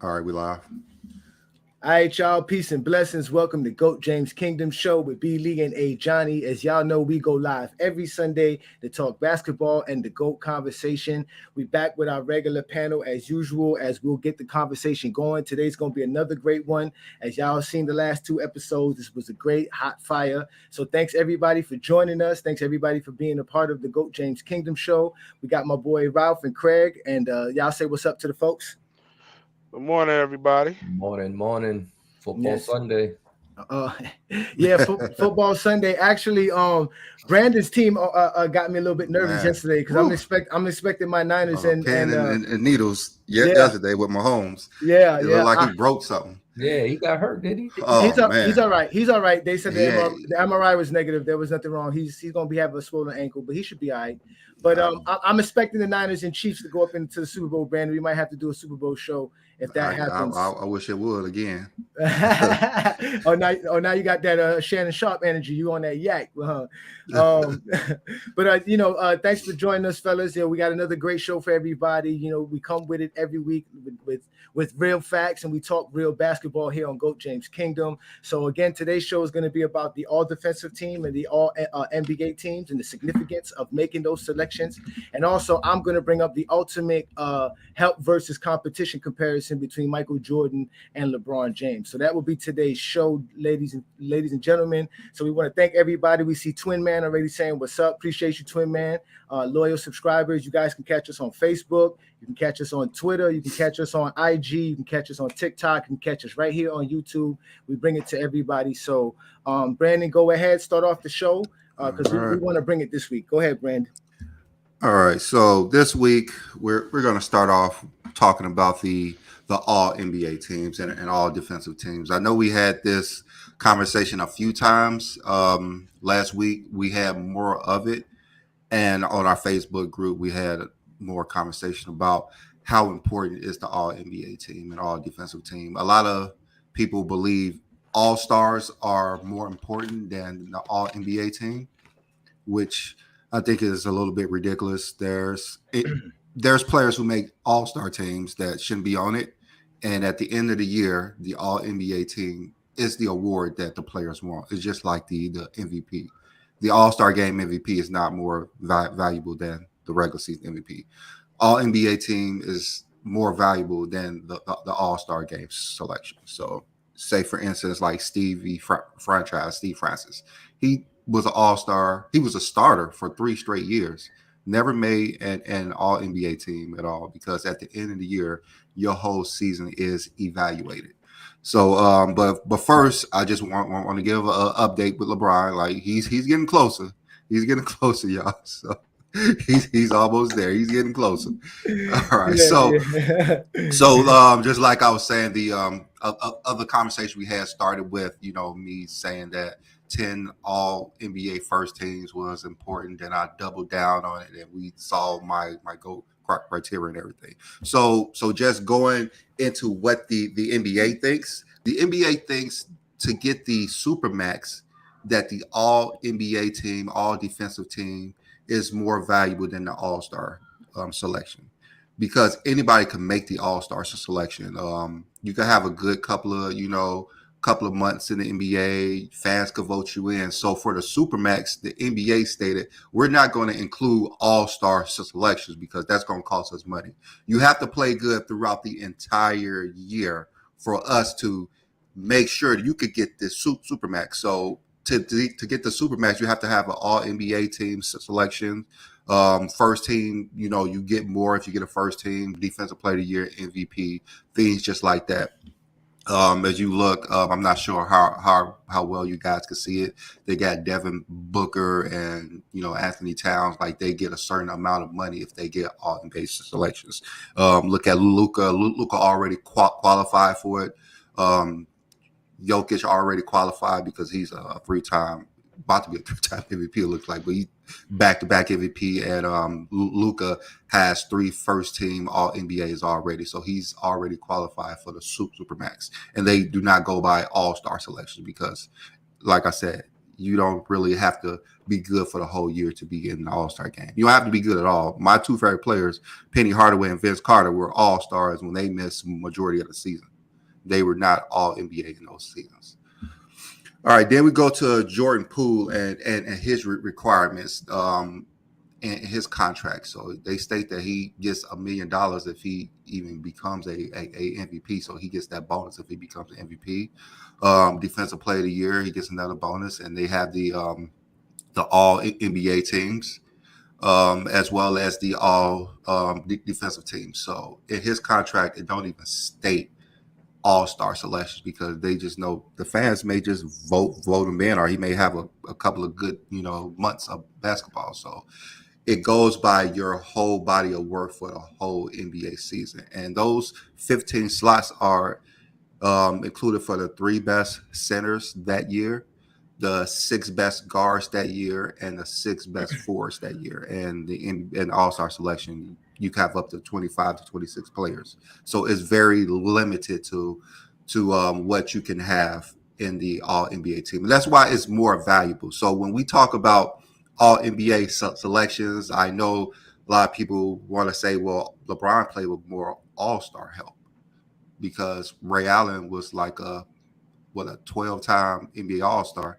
All right, we live. All right, y'all. Peace and blessings. Welcome to GOAT James Kingdom Show with B Lee and Ajani. As y'all know, we go live every Sunday to talk basketball and the GOAT conversation. We back with our regular panel as usual, as we'll get the conversation going. Today's going to be another great one. As y'all seen the last two episodes, this was a great hot fire. So thanks everybody for joining us. Thanks everybody for being a part of the GOAT James Kingdom Show. We got my boy Ralph and Craig, and y'all say what's up to the folks. Good morning, everybody. Morning. Football Yes. Sunday. Uh, yeah, football Sunday. Actually, Brandon's team got me a little bit nervous yesterday because I'm expecting my Niners and needles yesterday with Mahomes. It looked like he broke something. Yeah, he got hurt, did he? He's all right. He's all right. They said the MRI was negative. There was nothing wrong. He's going to have a swollen ankle, but he should be all right. But I'm expecting the Niners and Chiefs to go up into the Super Bowl, Brandon. We might have to do a Super Bowl show if that happens. I wish it would again. Now you got that Shannon Sharp energy. You on that yak. But thanks for joining us, fellas. We got another great show for everybody. We come with it every week with real facts, and we talk real basketball here on GOAT James Kingdom. So again, today's show is going to be about the all defensive team and the all NBA teams and the significance of making those selections. And also, I'm going to bring up the ultimate help versus competition comparison between Michael Jordan and LeBron James. So that will be today's show, ladies and gentlemen. So we want to thank everybody. We see Twin Man already saying what's up. Appreciate you, Twin Man. Loyal subscribers. You guys can catch us on Facebook. You can catch us on Twitter. You can catch us on IG. You can catch us on TikTok. You can catch us right here on YouTube. We bring it to everybody. So, Brandon, go ahead. Start off the show because we want to bring it this week. Go ahead, Brandon. All right. So this week, we're going to start off talking about the all NBA teams and all defensive teams. I know we had this conversation a few times. Last week, we had more of it. And on our Facebook group, we had more conversation about how important is the all NBA team and all defensive team. A lot of people believe all stars are more important than the all NBA team, which I think is a little bit ridiculous. There's players who make all-star teams that shouldn't be on it. And at the end of the year, the all NBA team is the award that the players want. It's just like the MVP. The All-Star Game MVP is not more valuable than the regular season MVP. All NBA team is more valuable than the All-Star Game selection. So, say for instance, like Steve Francis, he was an All-Star. He was a starter for 3 straight years. Never made an All NBA team at all because at the end of the year, your whole season is evaluated. So, but first, I just want to give an update with LeBron. Like he's getting closer. He's getting closer, y'all. So he's almost there. He's getting closer. All right. So just like I was saying, the other conversation we had started with me saying that 10 all NBA first teams was important. Then I doubled down on it, and we saw my GOAT criteria and everything. So just going into what the NBA thinks. The NBA thinks to get the Supermax that the all NBA team, all defensive team is more valuable than the All-Star selection because anybody can make the All-Star selection. You can have a good couple of months in the NBA, fans could vote you in. So for the Supermax, the NBA stated, we're not going to include all-star selections because that's going to cost us money. You have to play good throughout the entire year for us to make sure that you could get this Supermax. So to get the Supermax, you have to have an all-NBA team selection. First team, you get more if you get a first team, defensive player of the year, MVP, things just like that. As you look, I'm not sure how well you guys can see it. They got Devin Booker and Anthony Towns, like they get a certain amount of money if they get all NBA selections. Look at Luka. Luka already qualified for it. Jokic already qualified because he's about to be a 3-time MVP. It looks like, but he back-to-back MVP, and Luka has 3 first-team All NBAs already, so he's already qualified for the Supermax. And they do not go by All-Star selection because, like I said, you don't really have to be good for the whole year to be in the All-Star game. You don't have to be good at all. My two favorite players, Penny Hardaway and Vince Carter, were all-stars when they missed majority of the season. They were not all NBA in those seasons. All right, then we go to Jordan Poole and his requirements and his contract. So they state that he gets $1 million if he even becomes a MVP. So he gets that bonus if he becomes an MVP. Defensive Player of the Year, he gets another bonus, and they have the All NBA teams as well as the All defensive teams. So in his contract, it don't even state all-star selections because they just know the fans may just vote him in, or he may have a couple of good, months of basketball. So it goes by your whole body of work for the whole NBA season. And those 15 slots are included for the 3 best centers that year, the 6 best guards that year, and the 6 best forwards that year. And in all-star selection, you have up to 25 to 26 players. So it's very limited to what you can have in the All-NBA team. And that's why it's more valuable. So when we talk about All-NBA selections, I know a lot of people want to say, well, LeBron played with more all-star help because Ray Allen was like a 12-time NBA All-Star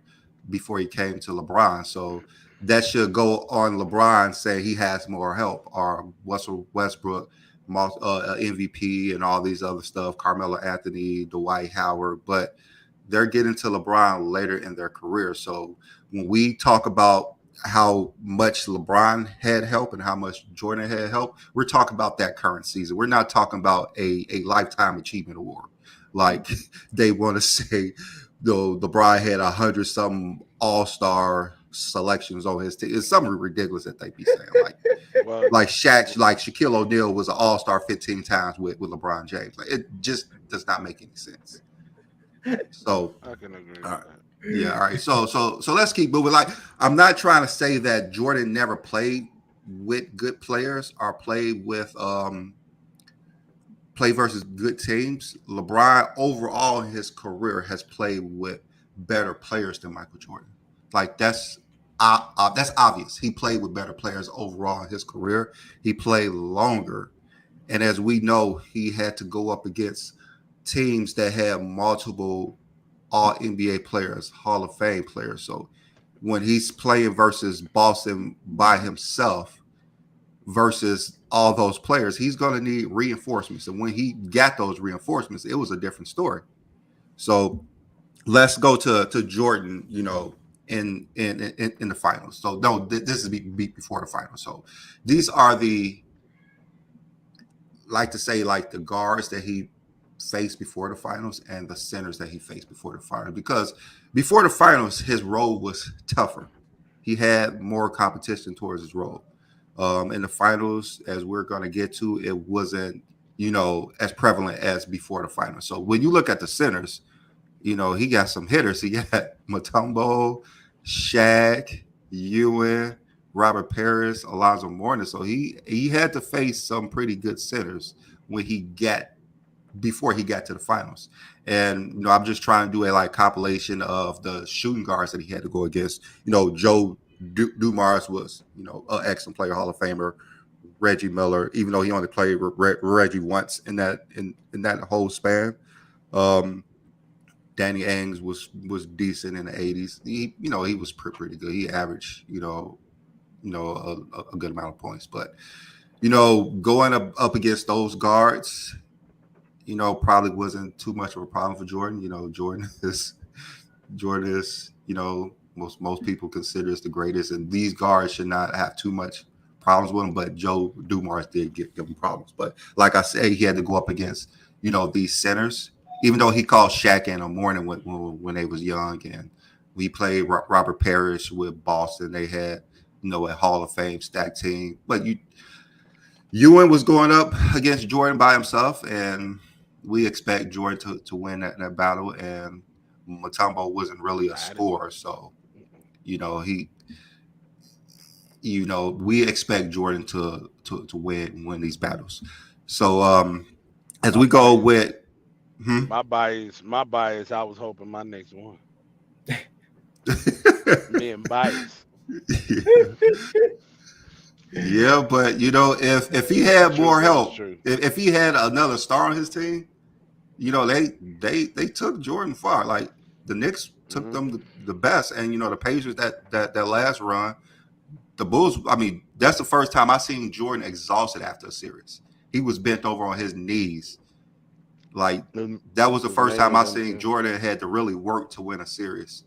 before he came to LeBron. So that should go on LeBron saying he has more help, or Russell Westbrook, MVP, and all these other stuff, Carmelo Anthony, Dwight Howard. But they're getting to LeBron later in their career. So when we talk about how much LeBron had help and how much Jordan had help, we're talking about that current season. We're not talking about a lifetime achievement award. Like they want to say, LeBron had 100-something all-star selections on his team. It's something ridiculous that they be saying. Like Shaquille O'Neal was an all-star 15 times with LeBron James. Like, it just does not make any sense. So I can agree with that. that. Yeah, all right. So let's keep moving. Like, I'm not trying to say that Jordan never played with good players or played with play versus good teams. LeBron overall in his career has played with better players than Michael Jordan. Like that's obvious. He played with better players overall in his career. He played longer, and as we know, he had to go up against teams that had multiple All NBA players, Hall of Fame players. So when he's playing versus Boston by himself versus all those players, he's going to need reinforcements. And when he got those reinforcements, it was a different story. So let's go to Jordan, in the finals. So no, this is before the finals. So these are the guards that he faced before the finals and the centers that he faced before the finals. Because before the finals, his role was tougher. He had more competition towards his role. In the finals, as we're going to get to, it wasn't, as prevalent as before the finals. So when you look at the centers, he got some hitters. He got Mutombo, Shaq, Ewing, Robert Parrish, Alonzo Mourning. So he had to face some pretty good centers before he got to the finals. And I'm just trying to do a compilation of the shooting guards that he had to go against. Joe Dumars was an excellent player, Hall of Famer. Reggie Miller, even though he only played Reggie once in that whole span. Danny Ainge was decent in the 80s. He was pretty good. He averaged a good amount of points. But going up against those guards, probably wasn't too much of a problem for Jordan. Jordan is most people consider is the greatest, and these guards should not have too much problems with him. But Joe Dumars did give him problems. But like I said, he had to go up against these centers. Even though he called Shaq in the morning when they was young, and we played Robert Parrish with Boston. They had a Hall of Fame stacked team. But Ewing was going up against Jordan by himself, and we expect Jordan to win that battle. And Mutombo wasn't really a scorer, so we expect Jordan to win these battles. So as we go with my bias, I was hoping my next one. Being biased. Yeah, but if he That's the had truth. more That's the help, truth. if he had another star on his team, they took Jordan far. Like the Knicks took Hmm. them the best, and the Pacers that last run, the Bulls. I mean, that's the first time I seen Jordan exhausted after a series. He was bent over on his knees. Like It that was the was first time mainly I them seen two. Jordan had to really work to win a series.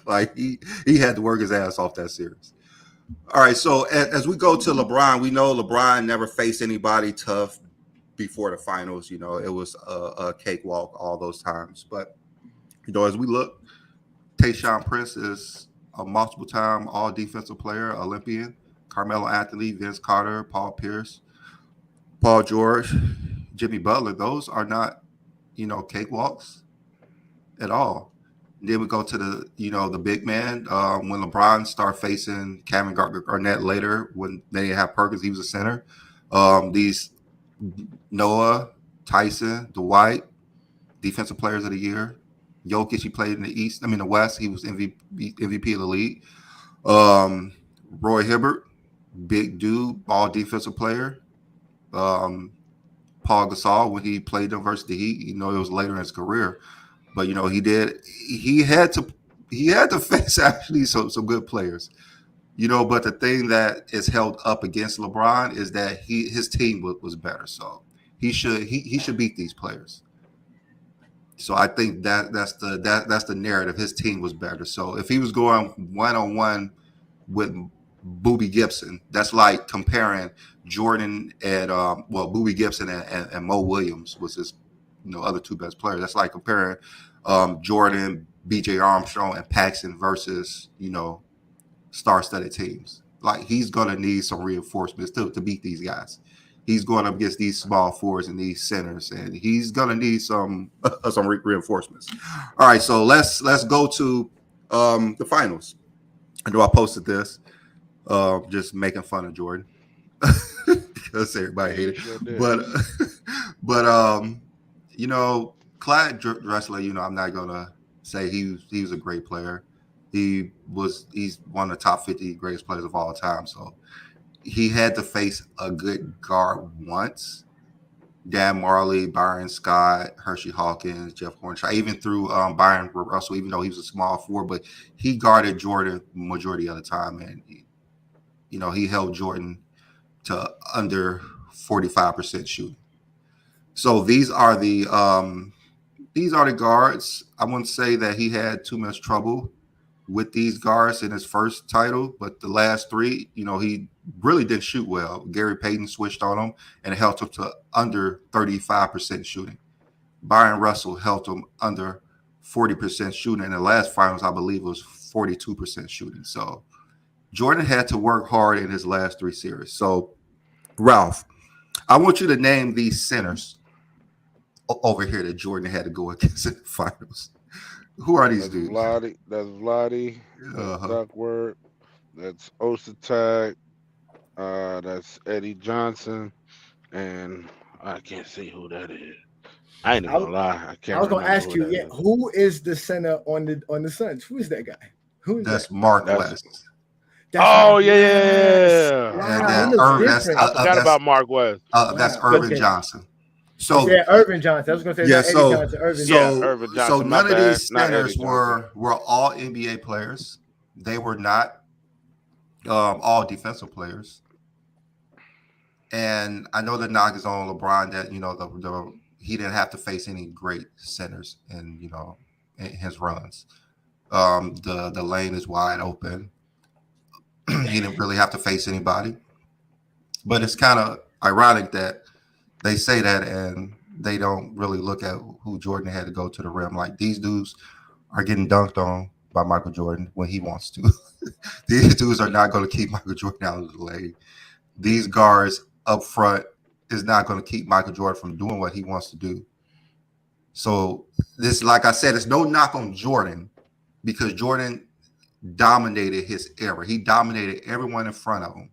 Like he had to work his ass off that series. All right, so as we go to LeBron, we know LeBron never faced anybody tough before the finals. It was a cakewalk all those times. But as we look, Tayshaun Prince is a multiple-time All-Defensive Player, Olympian. Carmelo Anthony, Vince Carter, Paul Pierce, Paul George, Jimmy Butler. Those are not cakewalks at all. Then we go to the big man. When LeBron started facing Kevin Garnett later, when they didn't have Perkins, he was a center. These Noah, Tyson, Dwight, defensive players of the year. Jokic, he played in the East. I mean the West. He was MVP of the league. Um, Roy Hibbert, big dude, all defensive player. Um, Paul Gasol, when he played them versus the Heat, it was later in his career. But he did. He had to. He had to face actually some good players. But the thing that is held up against LeBron is that his team was better. So he should beat these players. So I think that's the narrative. His team was better. So if he was going 1-on-1 with Boobie Gibson, that's like comparing Jordan and Boobie Gibson and Mo Williams was his other two best players. That's like comparing Jordan, B.J. Armstrong, and Paxson versus star-studded teams. Like he's gonna need some reinforcements to beat these guys. He's going up against these small forwards and these centers, and he's gonna need some reinforcements. All right, so let's go to the finals. I know I posted this, just making fun of Jordan because everybody Yeah, you hated, sure did. but but Clyde Drexler. I'm not gonna say he was a great player. He's one of the top 50 greatest players of all time. So he had to face a good guard once. Dan Marley, Byron Scott, Hershey Hawkins, Jeff Hornacek. I even threw Byron Russell, even though he was a small forward, but he guarded Jordan majority of the time, and he held Jordan to under 45% shooting. So these are the guards. I wouldn't say that he had too much trouble with these guards in his first title, but the last three, he really didn't shoot well. Gary Payton switched on him and held him to under 35% shooting. Byron Russell held him under 40% shooting. In the last finals, I believe it was 42% shooting. So Jordan had to work hard in his last three series. So, Ralph, I want you to name these centers over here that Jordan had to go against in the finals. Who are these That's dudes? Vladdy. That's Vladdy. That's Uh-huh. Duckworth. That's Ostertag. That's Eddie Johnson. And I can't see who that is. I ain't I, even gonna lie. I I can't was gonna remember ask who you, that yeah, is. who is the center on the Suns? Who is that guy? Who is that? That's Mark That's West. That's right. Oh yeah, yeah, Yes. yeah, yeah. And Wow, he Oh looks man, different. I forgot about Mark West. That's Wow. Irvin Okay. Johnson. It's So yeah, Irvin Johnson. I was gonna say yeah, not Eddie so Johnson, Irvin Yeah, Johnson. so Irvin so Johnson. My none of bad. these Not Eddie centers Johnson. were all NBA players. They were not all defensive players. And I know the knock is on LeBron that he didn't have to face any great centers in his runs. The lane is wide open. He didn't really have to face anybody. But it's kind of ironic that they say that and they don't really look at who Jordan had to go to the rim. Like these dudes are getting dunked on by Michael Jordan when he wants to. These dudes are not going to keep Michael Jordan out of the lane. These guards up front is not going to keep Michael Jordan from doing what he wants to do. So this, like I said, it's no knock on Jordan because Jordan dominated his era. He dominated everyone in front of him.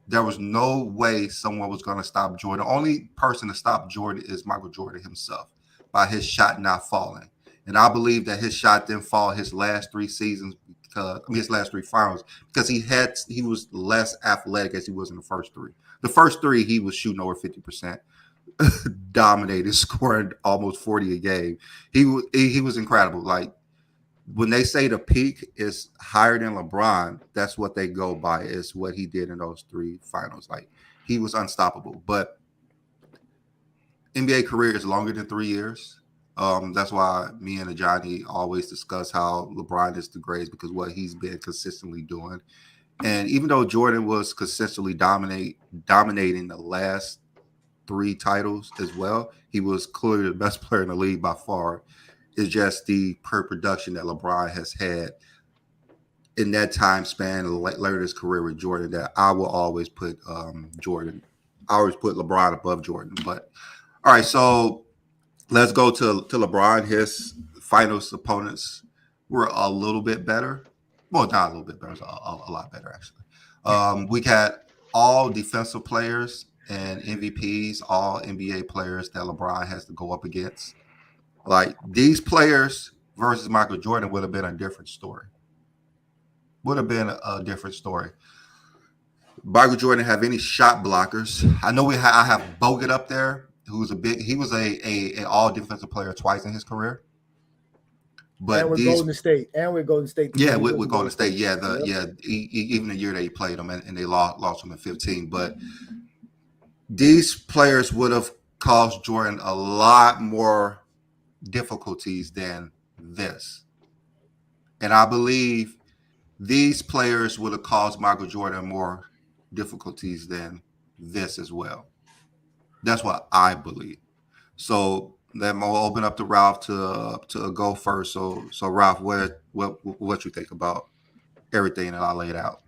There was no way someone was going to stop Jordan. The only person to stop Jordan is Michael Jordan himself by his shot not falling. And I believe that his shot didn't fall his last three seasons because his last three finals because he was less athletic as he was in the first three. The first three he was shooting over 50%, dominated, scoring almost 40 a game. He was incredible. Like when they say the peak is higher than LeBron, that's what they go by. Is what he did in those three finals. Like he was unstoppable. But NBA career is longer than 3 years. That's why me and Ajani always discuss how LeBron is the greatest because what he's been consistently doing. And even though Jordan was consistently dominating the last three titles as well, he was clearly the best player in the league by far. It's just the per production that LeBron has had in that time span later in his career with Jordan that I will always put Jordan. I always put LeBron above Jordan. But all right, so let's go to LeBron. His finals opponents were a little bit better. Well, not a little bit better, a lot better actually. We had all defensive players and MVPs, all NBA players that LeBron has to go up against. Like these players versus Michael Jordan would have been a different story. Would have been a different story. Michael Jordan have any shot blockers? I know I have Bogut up there, who was he was a all defensive player twice in his career. But and with Golden State, yeah, with Golden State, even the year they played them and they lost them in 15. But these players would have caused Jordan a lot more difficulties than this, and I believe these players would have caused Michael Jordan more difficulties than this as well. That's what I believe. So then I'll open up to Ralph to go first. So Ralph, what you think about everything that I laid out?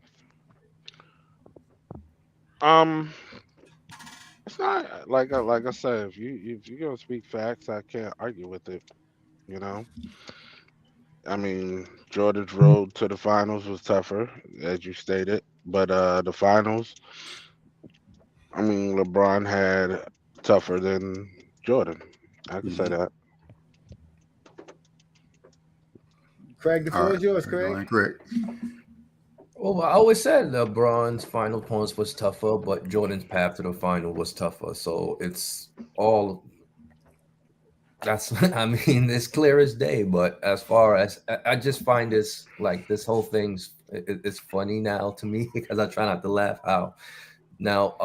It's not like I said. If you gonna speak facts, I can't argue with it. You know, I mean, Jordan's road to the finals was tougher, as you stated, but the finals, I mean, LeBron had tougher than Jordan. I can say that. Craig, the floor is yours, Craig. Well, I always said LeBron's final points was tougher, but Jordan's path to the final was tougher. So it's all that's I mean, it's clear as day. But as far as I just find this whole thing's it's funny now to me because I try not to laugh how now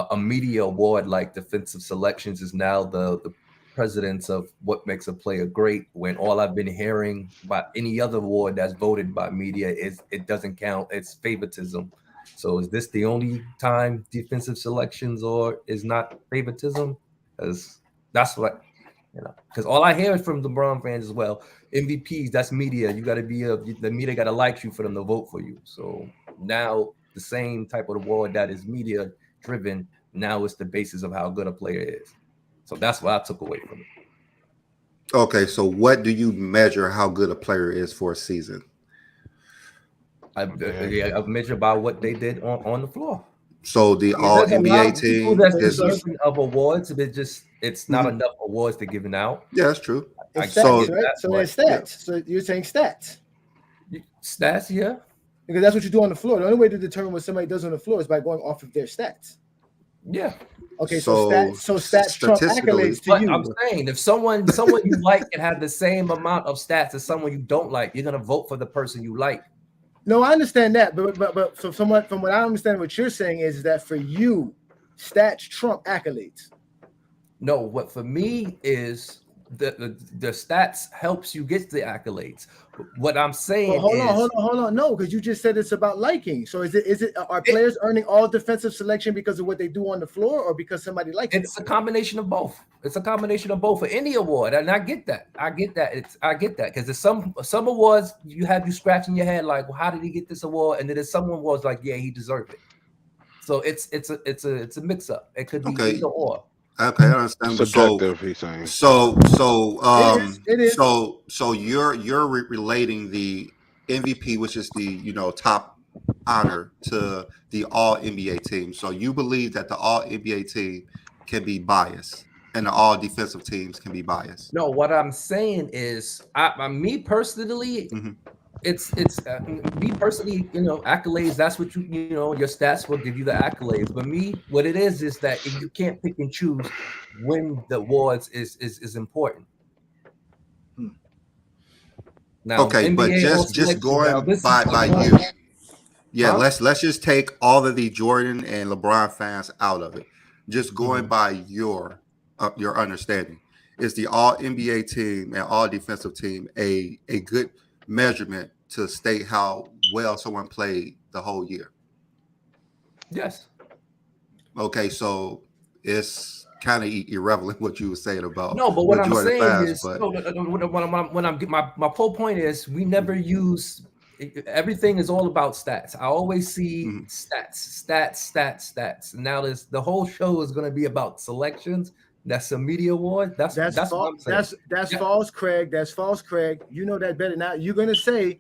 a media award like defensive selections is now the precedence of what makes a player great when all I've been hearing about any other award that's voted by media is it doesn't count, it's favoritism. So is this the only time defensive selections or is not favoritism? Because that's what because all I hear is from LeBron fans as well. MVPs, that's media. You got to be the media got to like you for them to vote for you. So now the same type of award that is media driven now is the basis of how good a player is. So that's what I took away from it. Okay, so what do you measure how good a player is for a season? I've measured by what they did on the floor. So the All NBA team is of awards. It's not enough awards to giving out. Yeah, that's true. It's stats, right? So it's stats. Yeah. So you're saying stats. Stats, yeah. Because that's what you do on the floor. The only way to determine what somebody does on the floor is by going off of their stats. Yeah. Okay, so stats trump accolades to you. I'm saying if someone you like can have the same amount of stats as someone you don't like, you're gonna vote for the person you like. No, I understand that, but so from what I understand, what you're saying is that for you, stats trump accolades. No, what for me is the stats helps you get the accolades. What I'm saying hold on. No, because you just said it's about liking. So is it are players earning all defensive selection because of what they do on the floor or because somebody likes it? It's a combination of both. It's a combination of both for any award, and I get that. I get that because there's some awards you scratching your head like, well, how did he get this award? And then there's some awards like, yeah, he deserved it. So it's a mix up. It could be either or. Okay, I understand. Subjective, he's saying. So it is. So you're relating the MVP, which is the top honor, to the All NBA team. So you believe that the All NBA team can be biased, and the All defensive teams can be biased. No, what I'm saying is, me personally, it's me personally, accolades. That's what your stats will give you the accolades. But me, what it is that if you can't pick and choose when the awards is important. Now Okay, but NBA all just selection. Now going this is by more, you. Yeah, huh? let's just take all of the Jordan and LeBron fans out of it. Just going Mhm. by your understanding, is the All NBA team and All Defensive team a good measurement to state how well someone played the whole year? Yes. Okay, so it's kind of irrelevant what you were saying about No, but what the I'm Jordan saying fans, is, but no, when I'm my whole point is we never use everything is all about stats. I always see mhm. stats. And now this the whole show is going to be about selections. That's a media award. That's That's what false. I'm saying. That's Yeah. false, Craig. That's false, Craig. You know that better. Now you're gonna say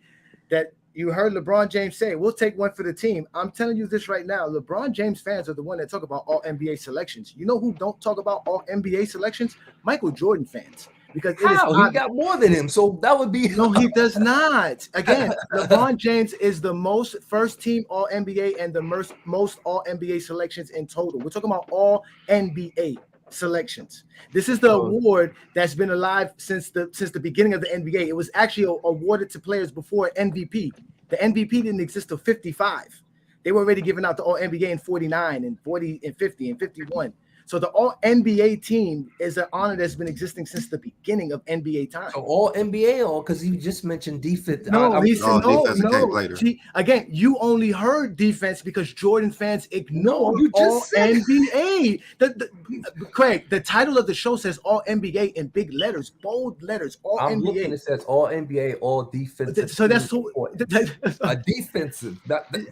that you heard LeBron James say, "We'll take one for the team." I'm telling you this right now. LeBron James fans are the one that talk about all NBA selections. You know who don't talk about all NBA selections? Michael Jordan fans, because it is How he obvious. got more than him, so that would be No, he does not. Again, LeBron James is the most first team All NBA and the most All NBA selections in total. We're talking about All NBA selections. This is the so. award that's been alive since the beginning of the NBA. It was actually awarded to players before MVP. The MVP didn't exist till 55. They were already giving out the All NBA in 49 and 40 and 50 and 51. So the All NBA team is an honor that's been existing since the beginning of NBA time. So all NBA, or because you just mentioned defense. No, he said No, no, defensive came no. later. See, again, you only heard defense because Jordan fans No, ignore you all just said NBA. Craig, the title of the show says all NBA in big letters, bold letters, all I'm looking. NBA. It says all NBA, all defensive. So that's Teams so. important. A defensive.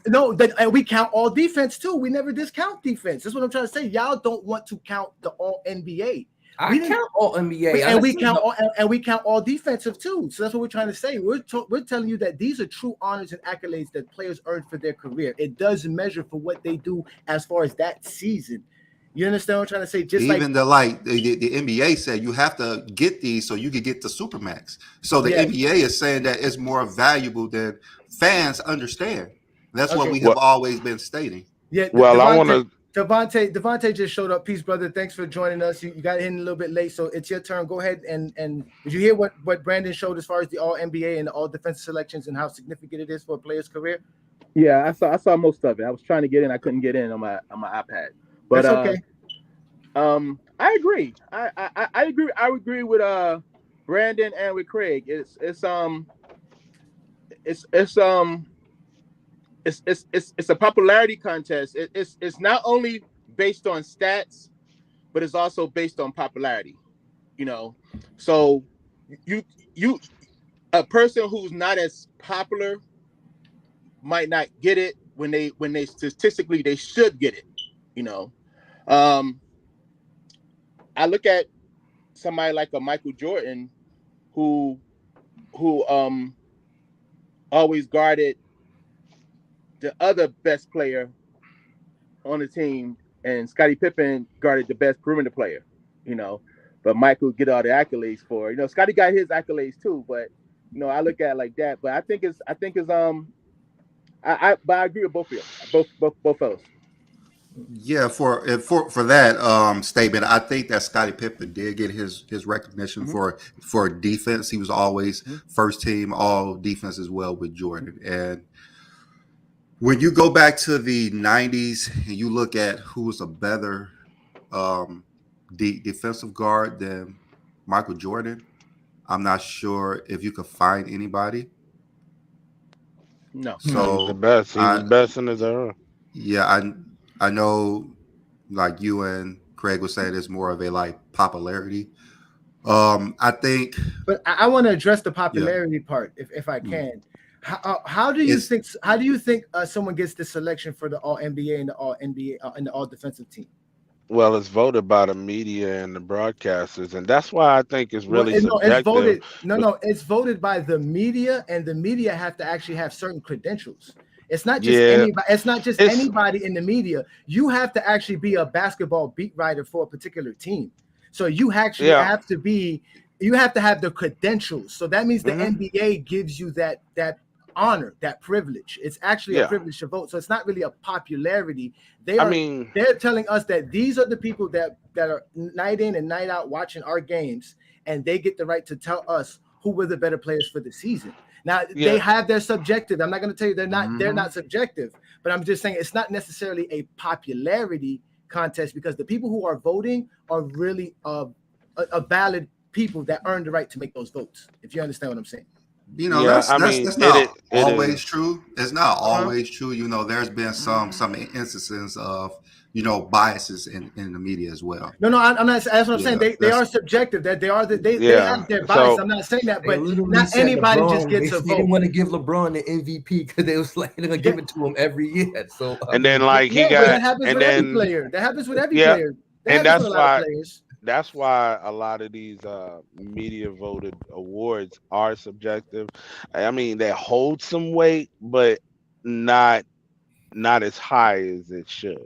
No, and we count all defense too. We never discount defense. That's what I'm trying to say. Y'all don't want to count the all NBA. I We didn't. count all NBA. And we count all, and we count all defensive too. So that's what we're trying to say. We're telling you that these are true honors and accolades that players earn for their career. It does measure for what they do as far as that season. You understand what I'm trying to say? Just Even like the NBA said you have to get these so you can get the Supermax. So the yeah. NBA is saying that it's more valuable than fans understand. That's what Okay. we have Well, always been stating. Yeah, well, I want to. Devontae just showed up. Peace, brother. Thanks for joining us. You got in a little bit late, so it's your turn. Go ahead and did you hear what Brandon showed as far as the All NBA and the All Defensive selections and how significant it is for a player's career? Yeah, I saw most of it. I was trying to get in, I couldn't get in on my iPad. But That's okay. I agree. I agree. I agree with Brandon and with Craig. It's a popularity contest. It's not only based on stats, but it's also based on popularity. So you a person who's not as popular might not get it when they statistically they should get it. I look at somebody like a Michael Jordan who always guarded the other best player on the team, and Scottie Pippen guarded the best perimeter player, but Michael get all the accolades for, Scottie got his accolades too, but I look at it like that. But I agree with both of you, both fellas. Yeah, for that statement, I think that Scottie Pippen did get his recognition for defense. He was always first team all defense as well with Jordan. And when you go back to the 90s and you look at who was a better defensive guard than Michael Jordan, I'm not sure if you could find anybody. No. So He's the best. He's the best in his era. Yeah, I know, like you and Craig was saying, it's more of a popularity. I think, but I want to address the popularity part, if I can. How do you think someone gets the selection for the All NBA and the All NBA and the All Defensive team? Well, it's voted by the media and the broadcasters, and that's why I think it's really subjective. It's voted by the media, and the media have to actually have certain credentials. It's not just anybody. It's not just anybody in the media. You have to actually be a basketball beat writer for a particular team. So you actually have to be. You have to have the credentials. So that means the NBA gives you that honor, that privilege. It's actually a Yeah. privilege to vote. So it's not really a popularity. I mean, They're telling us that these are the people that are night in and night out watching our games, and they get the right to tell us who were the better players for the season. Now they yeah. have their subjective. I'm not going to tell you they're Mm-hmm. not subjective, but I'm just saying it's not necessarily a popularity contest because the people who are voting are really a valid people that earn the right to make those votes. If you understand what I'm saying. You know, Yeah, I that's mean, not it always is. true. It's not Uh-huh. always true. You know, there's been some instances of, you know, biases in the media as well. No, I'm not. That's what I'm saying. Yeah, They that's are subjective. That they are they Yeah. have their bias. So I'm not saying that, They but literally not said anybody just LeBron. gets a They didn't vote. want to give LeBron the MVP because they was like they're gonna give it to him every year. So I and then mean, like he Yeah, but got that happens and with every then player. That happens with every yeah, player. That and happens with a lot of players. that's why a lot of these media voted awards are subjective. I mean, they hold some weight, but not not as high as it should.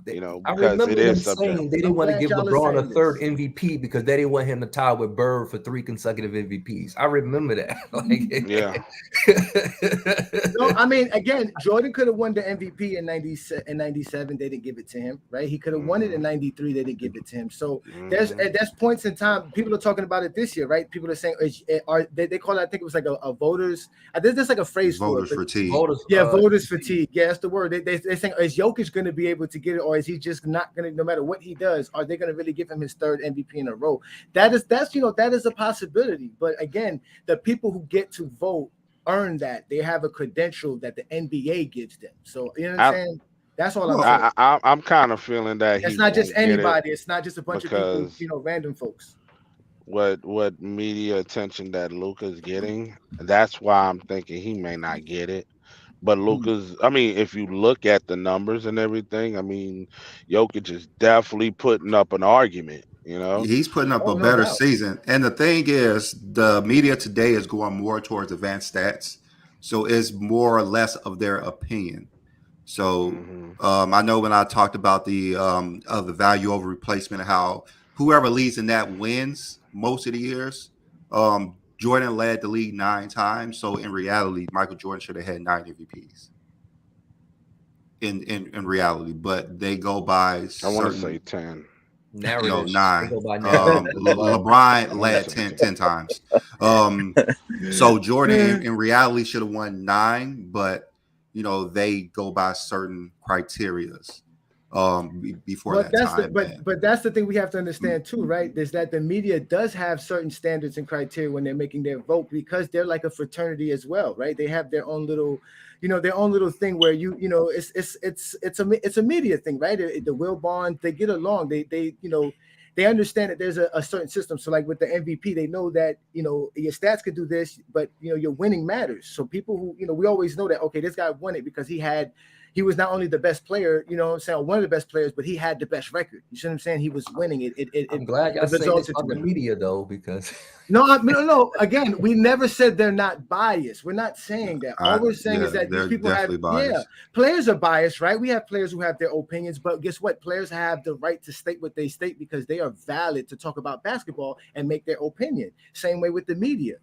You know, I because it remember them is saying they subjective. didn't I'm want to glad give y'all are LeBron a saying third this. MVP because they didn't want him to tie with Bird for 3 consecutive MVPs. I remember that. Yeah. No, I mean, again, Jordan could have won the MVP in 97. They didn't give it to him, right? He could have won it in 93. They didn't give it to him. So that's points in time. People are talking about it this year, right? People are saying, they call it, I think it was like a voters. There's like a phrase for it. voters But fatigue. Voters, yeah, voters fatigue. Yeah, that's the word. They're saying, is Jokic going to be able to get it, or is he just not going to? No matter what he does, are they going to really give him his third MVP in a row? That is a possibility. But again, the people who get to vote earn that. They have a credential that the NBA gives them. So you know what I'm I, saying? That's all I'm Well, saying. I'm kind of feeling that he It's not just won't get it anybody. It's not just a bunch of people. because Random folks. what media attention that Luca's getting, that's why I'm thinking he may not get it. But Luca's, I mean, if you look at the numbers and everything, I mean, Jokic is definitely putting up an argument, you know? he's putting up Oh, a no better doubt. season. And the thing is, the media today is going more towards advanced stats. So it's more or less of their opinion. So Hmm. I know when I talked about the of the value over replacement, how whoever leads in that wins most of the years. Jordan led the league 9 times. So in reality, Michael Jordan should have had 9 MVPs in reality, but they go by I want to say certain 10. no, narratives. They 9. go by narrative. LeBron I want to led say 10, 10. 10 times. So Jordan in reality should have won 9, but you know they go by certain criterias before But that that's the time. but that's the thing we have to understand too, right? Is that the media does have certain standards and criteria when they're making their vote because they're like a fraternity as well, right? They have their own little, their own little thing where it's a media thing, right? The Will Bond, they get along. They understand that there's a certain system. So like with the MVP, they know that your stats could do this, but your winning matters. So people who we always know that okay, this guy won it because he was not only the best player, what I'm saying, one of the best players, but he had the best record. You see what I'm saying? He was winning it. I'm glad y'all It say this resulted on to the it. media though, because No. Again, we never said they're not biased. We're not saying that. All we're saying is Yeah, that these they're people have, definitely biased. players are biased, right? We have players who have their opinions, but guess what? Players have the right to state what they state because they are valid to talk about basketball and make their opinion. Same way with the media.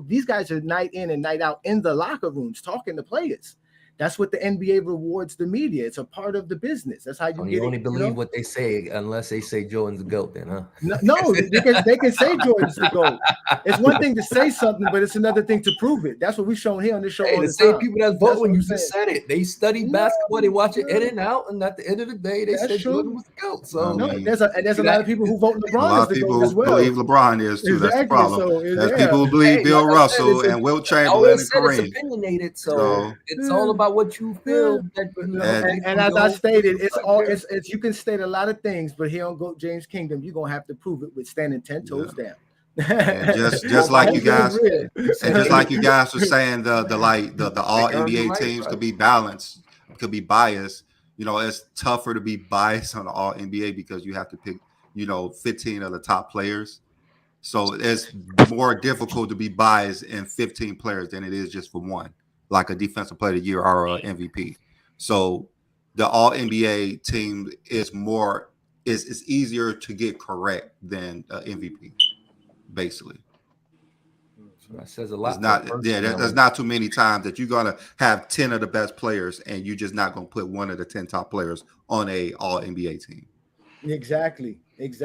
These guys are night in and night out in the locker rooms talking to players. That's what the NBA rewards the media. It's a part of the business. That's how you you get it. only believe what they say unless they say Jordan's the GOAT, then, huh? No, they can say Jordan's the GOAT. It's one thing to say something, but it's another thing to prove it. That's what we've shown here on this show Hey, all the the same time. people that That's vote what when I'm you saying. just said it. They study No, basketball, they watch it in no. and out, and at the end of the day, they That's said true. Jordan was the GOAT. So I No, mean, there's a lot of people who vote a LeBron lot as of the GOAT as people well. believe LeBron is too. That's the Exactly. problem. So There's yeah. people who believe hey, Bill like I said, Russell and Wilt I Chamberlain always and said it's Kareem. opinionated. So So it's all about what you feel that and And based as on I your stated, own it's all it's you can state a lot of things, but here on GOAT James Kingdom, you're gonna have to prove it with standing 10 yeah. toes down. And just Well, like Michael you That's guys, real. and just like you guys were saying, the they all earned the NBA right, teams right? could be balanced, could be biased. It's tougher to be biased on the all NBA because you have to pick 15 of the top players. So it's more difficult to be biased in 15 players than it is just for one, like a defensive player of the year or a MVP. So the all NBA team is easier to get correct than MVP, basically. That says a lot. It's not, there's not too many times that you're gonna have 10 of the best players and you're just not gonna put one of the 10 top players on a All NBA team. Exactly. It's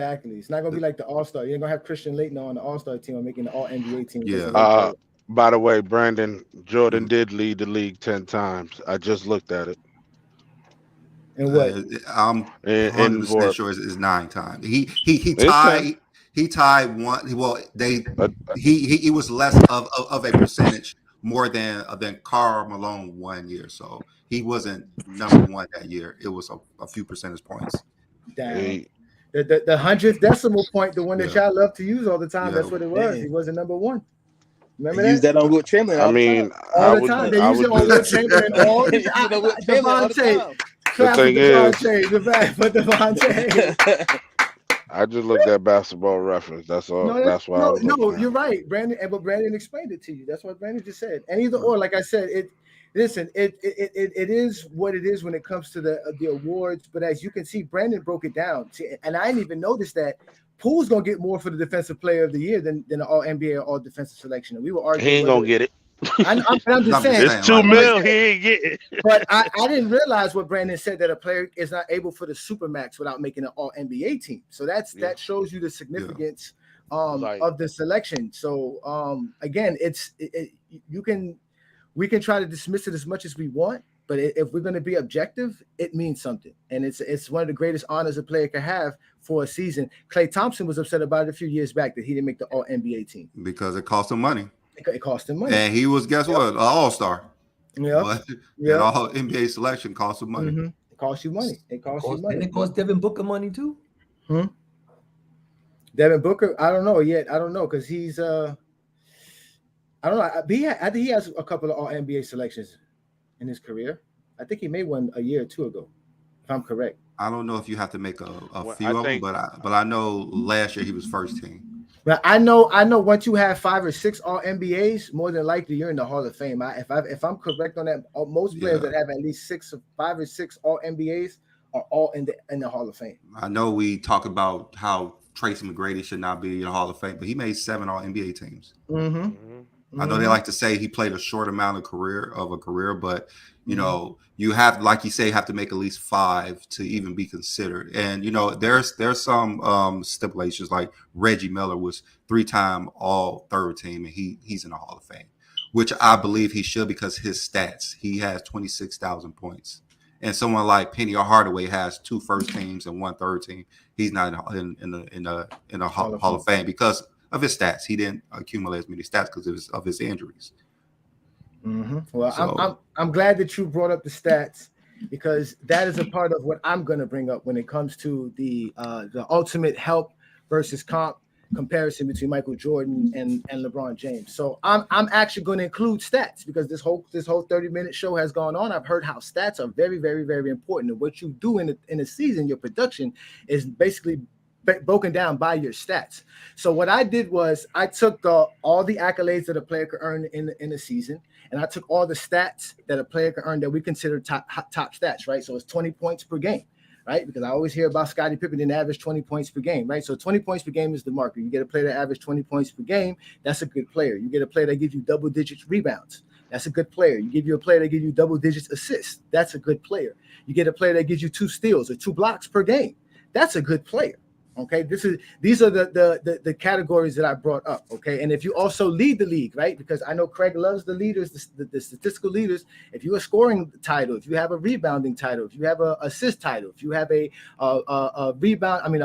not gonna be like the All-Star. You ain't gonna have Christian Laettner on the All-Star team or making the All NBA team. Yeah. By the way, Brandon, Jordan did lead the league 10 times. I just looked at it. And what? I'm 100% sure it's 9 times. He tied one. Well, he was less of a percentage more than Karl Malone 1 year. So he wasn't number one that year. It was a few percentage points. Down. The 100th decimal point, the one that y'all love to use all the time. That's what it was. He wasn't number one. Remember that? Use that on Wilt Chamberlain. All the time. They use it on Wilt Chamberlain all the time. The thing is, but Devontae. I just looked at Basketball Reference. That's all. That's why. No, you're right, Brandon. But Brandon explained it to you. That's what Brandon just said. And either or, like I said, it is what it is when it comes to the awards. But as you can see, Brandon broke it down. And I didn't even notice that Poole's gonna get more for the Defensive Player of the Year than the All NBA or All Defensive Selection. And we were arguing. He ain't gonna get it. I'm just saying. It's $2 million. He ain't getting it. But I didn't realize what Brandon said, that a player is not able for the Supermax without making an All NBA team. So that shows you the significance of the selection. So again, we can try to dismiss it as much as we want, but if we're going to be objective, it means something, and it's one of the greatest honors a player can have for a season. Klay Thompson was upset about it a few years back that he didn't make the All NBA team because it cost him money. It cost him money, and he was what, an All-Star. Yeah, that All NBA selection cost him money. Mm-hmm. It costs you money. And it cost Devin Booker money too. Devin Booker, I don't know yet. I don't know because he's I don't know. I think he has a couple of All NBA selections in his career. I think he made one a year or two ago, if I'm correct. I don't know if you have to make a few of them, but I know last year he was first team. But I know once you have 5 or 6 All NBAs, more than likely you're in the Hall of Fame. If I'm correct on that, most players that have at least 5 or 6 All NBAs are all in the Hall of Fame. I know we talk about how Tracy McGrady should not be in the Hall of Fame, but he made 7 All NBA teams. I know they like to say he played a short amount of a career, but you know, you have, like you say, have to make at least 5 to even be considered. And you know, there's some stipulations, like Reggie Miller was 3-time All Third Team, and he's in the Hall of Fame, which I believe he should because his stats. He has 26,000 points, and someone like Penny Hardaway has 2 first teams and 1 third team. He's not in the Hall of Fame because of his stats. He didn't accumulate as many stats because of his injuries. Well, I'm glad that you brought up the stats, because that is a part of what I'm going to bring up when it comes to the ultimate help versus comp comparison between Michael Jordan and LeBron James. So I'm actually going to include stats, because this whole 30-minute show has gone on. I've heard how stats are very, very, very important, and what you do in a season, your production is basically broken down by your stats. So what I did was I took all the accolades that a player could earn in a season, and I took all the stats that a player could earn that we consider top stats, right? So it's 20 points per game, right? Because I always hear about Scottie Pippen and average 20 points per game, right? So 20 points per game is the marker. You get a player that average 20 points per game, that's a good player. You get a player that gives you double digits rebounds, that's a good player. You give you a player that gives you double digits assists, that's a good player. You get a player that gives you 2 steals or 2 blocks per game, that's a good player. Okay, these are the categories that I brought up. Okay, and if you also lead the league, right? Because I know Craig loves the leaders, the statistical leaders. If you have a scoring title, if you have a rebounding title, if you have a assist title, if you have a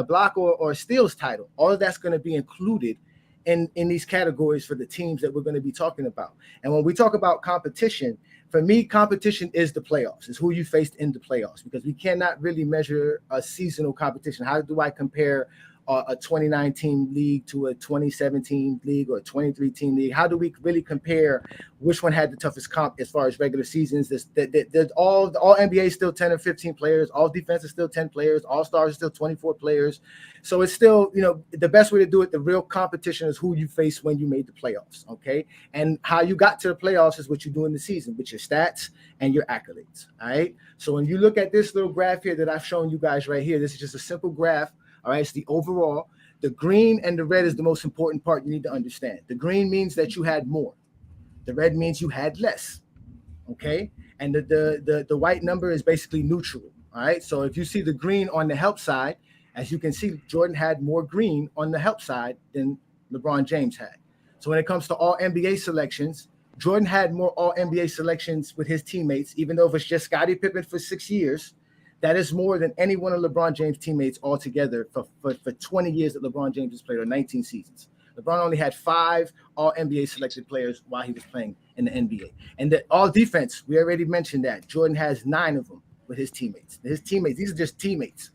block or a steals title, all of that's going to be included in these categories for the teams that we're going to be talking about. And when we talk about competition, for me, competition is the playoffs. It's who you faced in the playoffs, because we cannot really measure a seasonal competition. How do I compare a 29-team league to a 27-team league or a 23-team league? How do we really compare which one had the toughest comp as far as regular seasons? All NBA is still 10 or 15 players. All defense is still 10 players. All stars is still 24 players. So it's still, the best way to do it, the real competition is who you face when you made the playoffs, okay? And how you got to the playoffs is what you do in the season with your stats and your accolades, all right? So when you look at this little graph here that I've shown you guys right here, this is just a simple graph. All right, it's the overall. the green and the red is the most important part you need to understand. The green means that you had more. The red means you had less. Okay, and the white number is basically neutral. All right, so if you see the green on the help side, as you can see, Jordan had more green on the help side than LeBron James had. So when it comes to all NBA selections, Jordan had more all NBA selections with his teammates, even though if it's just Scottie Pippen for 6 years, that is more than any one of LeBron James' teammates altogether for 20 years that LeBron James has played, or 19 seasons. LeBron only had 5 all NBA selected players while he was playing in the NBA. And the all defense, we already mentioned that. Jordan has 9 of them with his teammates. These are just teammates.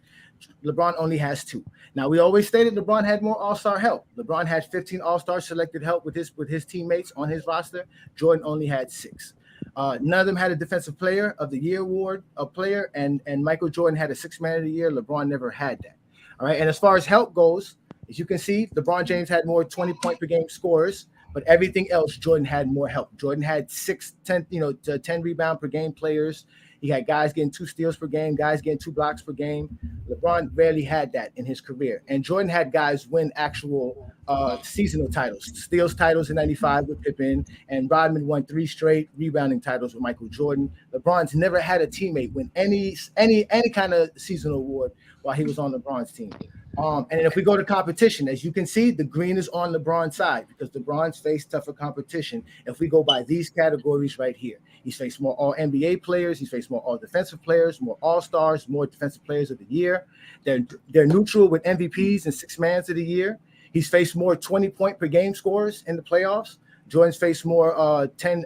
LeBron only has 2. Now, we always stated LeBron had more all-star help. LeBron had 15 all-star selected help with his teammates on his roster. Jordan only had 6. None of them had a Defensive Player of the Year award, a player, and Michael Jordan had a 6th Man of the Year. LeBron never had that. All right, and as far as help goes, as you can see, LeBron James had more 20-point per game scorers, but everything else, Jordan had more help. Jordan had 10 rebound per game players. He had guys getting 2 steals per game, guys getting 2 blocks per game. LeBron rarely had that in his career. And Jordan had guys win actual seasonal titles, steals titles in 95 with Pippen, and Rodman won 3 straight rebounding titles with Michael Jordan. LeBron's never had a teammate win any kind of seasonal award while he was on LeBron's team. And if we go to competition, as you can see, the green is on LeBron's side because LeBron's faced tougher competition. If we go by these categories right here, he's faced more all NBA players, he's faced more all defensive players, more all-stars, more defensive players of the year. They're neutral with MVPs and 6 Mans of the year. He's faced more 20-point per game scorers in the playoffs. Jordan's faced more 10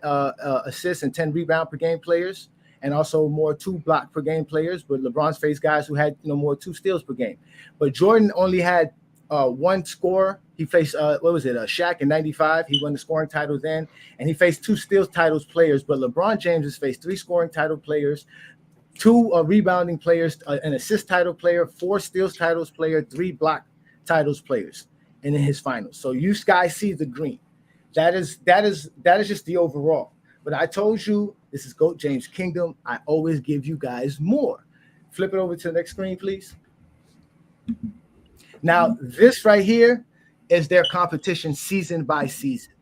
assists and 10 rebound per game players, and also more 2 block per game players. But LeBron's faced guys who had more 2 steals per game. But Jordan only had 1 scorer. He faced Shaq in 95. He won the scoring title then, and he faced 2 steals titles players. But LeBron James has faced 3 scoring title players, 2 rebounding players, an assist title player, 4 steals titles player, 3 block titles players in his finals. So you guys see the green. That is just the overall. But I told you this is GOAT James Kingdom. I always give you guys more. Flip it over to the next screen, please. Now, this right here is their competition season by season.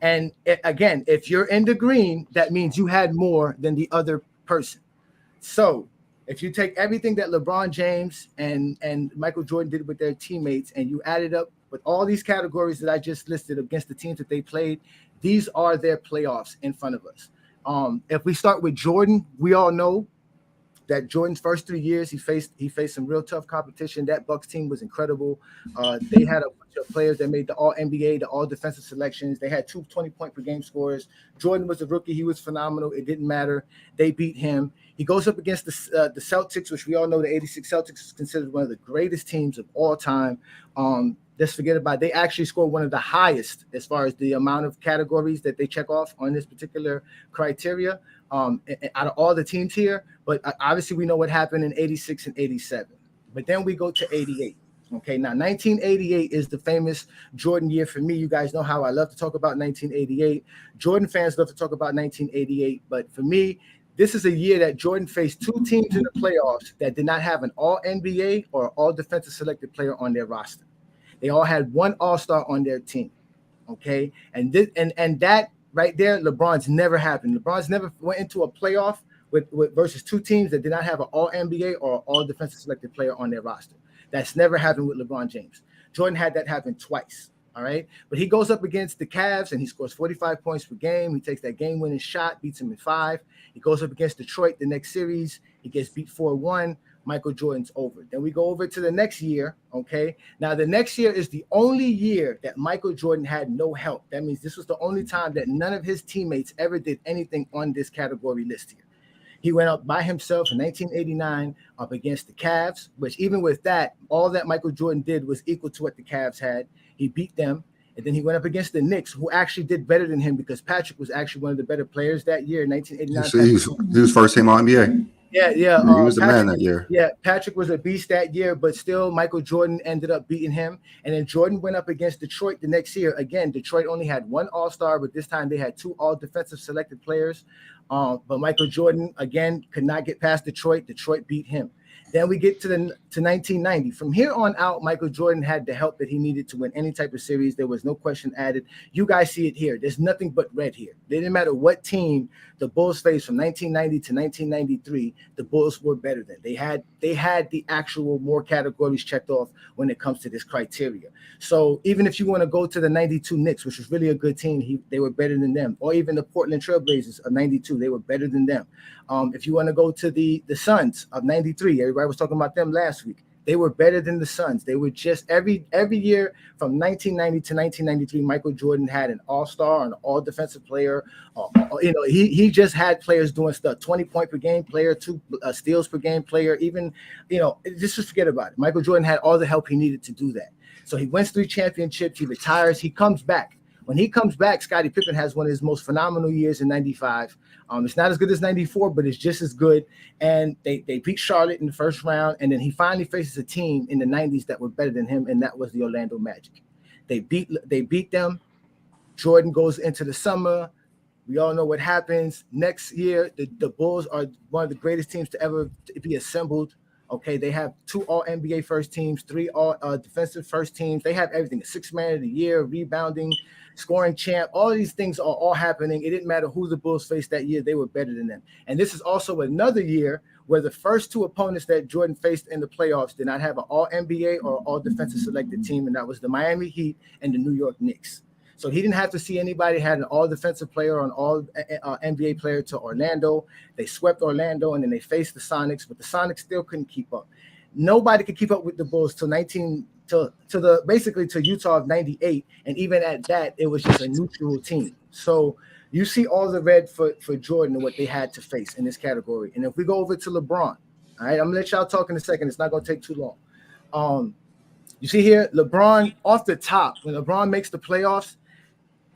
And again, if you're in the green, that means you had more than the other person. So if you take everything that LeBron James and Michael Jordan did with their teammates and you add it up with all these categories that I just listed against the teams that they played, these are their playoffs in front of us. If we start with Jordan, we all know that Jordan's first 3 years, he faced some real tough competition. That Bucks team was incredible. They had a bunch of players that made the All NBA, the All Defensive selections. They had 2 20-point per game scorers. Jordan was a rookie. He was phenomenal. It didn't matter. They beat him. He goes up against the Celtics, which we all know the '86 Celtics is considered one of the greatest teams of all time. Let's forget about it. They actually scored one of the highest as far as the amount of categories that they check off on this particular criteria out of all the teams here. But obviously we know what happened in '86 and '87. But then we go to '88. Okay, now 1988 is the famous Jordan year for me. You guys know how I love to talk about 1988. Jordan fans love to talk about 1988. But for me, this is a year that Jordan faced 2 teams in the playoffs that did not have an All-NBA or All-Defensive selected player on their roster. They all had 1 All-Star on their team. Okay, and that right there, LeBron's never happened. LeBron's never went into a playoff with versus 2 teams that did not have an All-NBA or All-Defensive selected player on their roster. That's never happened with LeBron James. Jordan had that happen twice. All right, but he goes up against the Cavs and he scores 45 points per game. He takes that game-winning shot, beats him in 5. He goes up against Detroit the next series. He gets beat 4-1. Michael Jordan's over. Then we go over to the next year. Okay, now the next year is the only year that Michael Jordan had no help. That means this was the only time that none of his teammates ever did anything on this category list here. He went up by himself in 1989 up against the Cavs, which even with that, all that Michael Jordan did was equal to what the Cavs had. He beat them. And then he went up against the Knicks, who actually did better than him because Patrick was actually one of the better players that year in 1989. He was first team All NBA. Yeah. He was the man that year. Yeah, Patrick was a beast that year, but still Michael Jordan ended up beating him. And then Jordan went up against Detroit the next year. Again, Detroit only had 1 All-Star, but this time they had 2 All-Defensive selected players. But Michael Jordan, again, could not get past Detroit. Detroit beat him. Then we get to 1990. From here on out, Michael Jordan had the help that he needed to win any type of series. There was no question added. You guys see it here. There's nothing but red here. It didn't matter what team the Bulls faced from 1990 to 1993. The Bulls were better than. They had the actual more categories checked off when it comes to this criteria. So even if you want to go to the 92 Knicks, which was really a good team, they were better than them. Or even the Portland Trailblazers of 92, they were better than them. If you want to go to the Suns of 93, everybody was talking about them last week. They were better than the Suns. They were just every year from 1990 to 1993, Michael Jordan had an all-star, an all-defensive player. He just had players doing stuff, 20-point per game player, 2 steals per game player, even, just forget about it. Michael Jordan had all the help he needed to do that. So he wins 3 championships, he retires, he comes back. When he comes back, Scottie Pippen has one of his most phenomenal years in 95. It's not as good as 94, but it's just as good. And they beat Charlotte in the first round. And then he finally faces a team in the 90s that were better than him, and that was the Orlando Magic. They beat them. Jordan goes into the summer. We all know what happens. Next year, the Bulls are one of the greatest teams to ever be assembled. Okay, they have 2 All-NBA first teams, 3 All-Defensive first teams. They have everything, a 6th man of the year, rebounding, scoring champ. All of these things are all happening. It didn't matter who the Bulls faced that year. They were better than them. And this is also another year where the first 2 opponents that Jordan faced in the playoffs did not have an All-NBA or All-Defensive selected team, and that was the Miami Heat and the New York Knicks. So he didn't have to see anybody had an all-defensive player or an all-NBA player to Orlando. They swept Orlando, and then they faced the Sonics, but the Sonics still couldn't keep up. Nobody could keep up with the Bulls till basically to Utah of 98, and even at that, it was just a neutral team. So you see all the red for Jordan and what they had to face in this category. And if we go over to LeBron, all right, I'm gonna let y'all talk in a second. It's not gonna take too long. You see here, LeBron off the top, when LeBron makes the playoffs,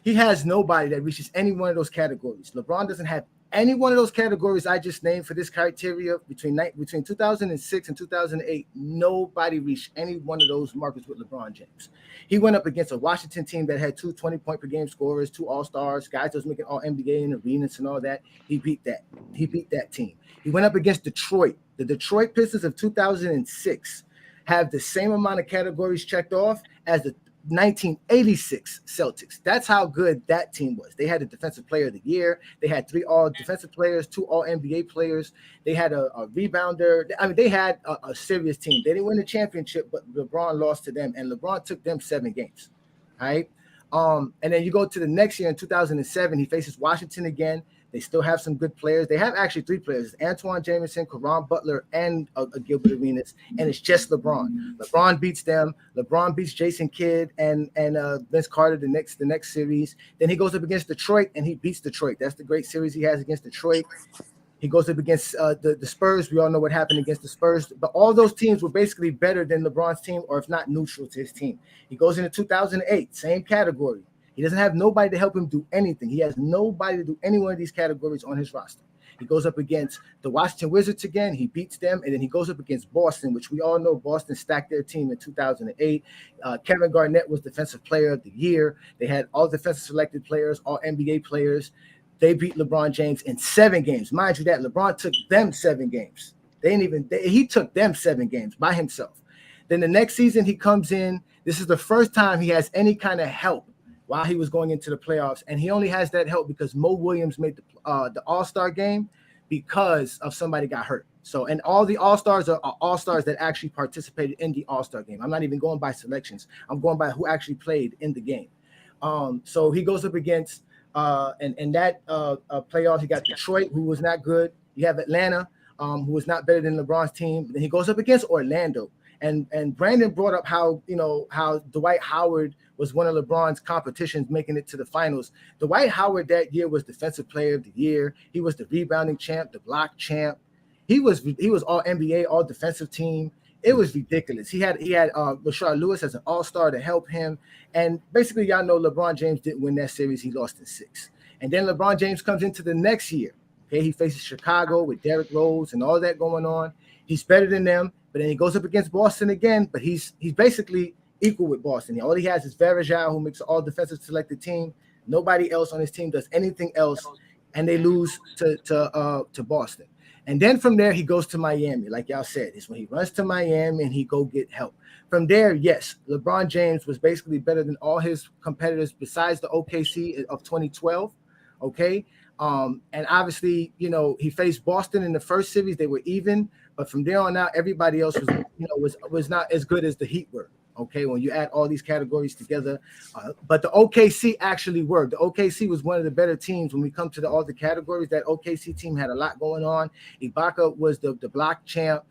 he has nobody that reaches any one of those categories. LeBron doesn't have any one of those categories I just named for this criteria between 2006 and 2008. Nobody reached any one of those markers with LeBron James. He went up against a Washington team that had 2 20-point per game scorers, 2 all-stars, guys that was making All-NBA in arenas and all that. He beat that. He beat that team. He went up against Detroit. The Detroit Pistons of 2006 have the same amount of categories checked off as the 1986 Celtics. That's how good that team was. They had a defensive player of the year. They had 3 all-defensive players, 2 all-NBA players. They had a rebounder. I mean, they had a serious team. They didn't win the championship, but LeBron lost to them, and LeBron took them 7 games. All right. And then you go to the next year in 2007, he faces Washington again. They still have some good players. They have actually 3 players: Antoine Jameson, Caron Butler, and Gilbert Arenas. And it's just LeBron. LeBron beats them. LeBron beats Jason Kidd and Vince Carter the next series. Then he goes up against Detroit and he beats Detroit. That's the great series he has against Detroit. He goes up against the Spurs. We all know what happened against the Spurs. But all those teams were basically better than LeBron's team, or if not neutral to his team. He goes into 2008, same category. He doesn't have nobody to help him do anything. He has nobody to do any one of these categories on his roster. He goes up against the Washington Wizards again. He beats them. And then he goes up against Boston, which we all know Boston stacked their team in 2008. Kevin Garnett was Defensive Player of the Year. They had all defensive selected players, all NBA players. They beat LeBron James in 7 games. Mind you that LeBron took them 7 games. He took them 7 games by himself. Then the next season he comes in. This is the first time he has any kind of help while he was going into the playoffs. And he only has that help because Mo Williams made the All-Star game because of somebody got hurt. So, and all the All-Stars are All-Stars that actually participated in the All-Star game. I'm not even going by selections. I'm going by who actually played in the game. So he goes up against and that playoffs, you got Detroit, who was not good. You have Atlanta, who was not better than LeBron's team. Then he goes up against Orlando. And Brandon brought up how Dwight Howard was one of LeBron's competitions making it to the finals. Dwight Howard that year was Defensive Player of the Year. He was the rebounding champ, the block champ. He was all NBA, all defensive team. It was ridiculous. He had Rashard Lewis as an all-star to help him. And basically, y'all know LeBron James didn't win that series. He lost in 6. And then LeBron James comes into the next year. Okay, he faces Chicago with Derrick Rose and all that going on. He's better than them, but then he goes up against Boston again. But he's basically equal with Boston. All he has is Varejao, who makes an all-defensive selected team. Nobody else on his team does anything else, and they lose to Boston. And then from there, he goes to Miami. Like y'all said, it's when he runs to Miami and he go get help. From there, yes, LeBron James was basically better than all his competitors besides the OKC of 2012. Okay. And obviously, he faced Boston in the first series. They were even, but from there on out, everybody else was not as good as the Heat were. Okay, when you add all these categories together, but the OKC actually worked. The OKC was one of the better teams when we come to all the categories. That OKC team had a lot going on. Ibaka was the block champ.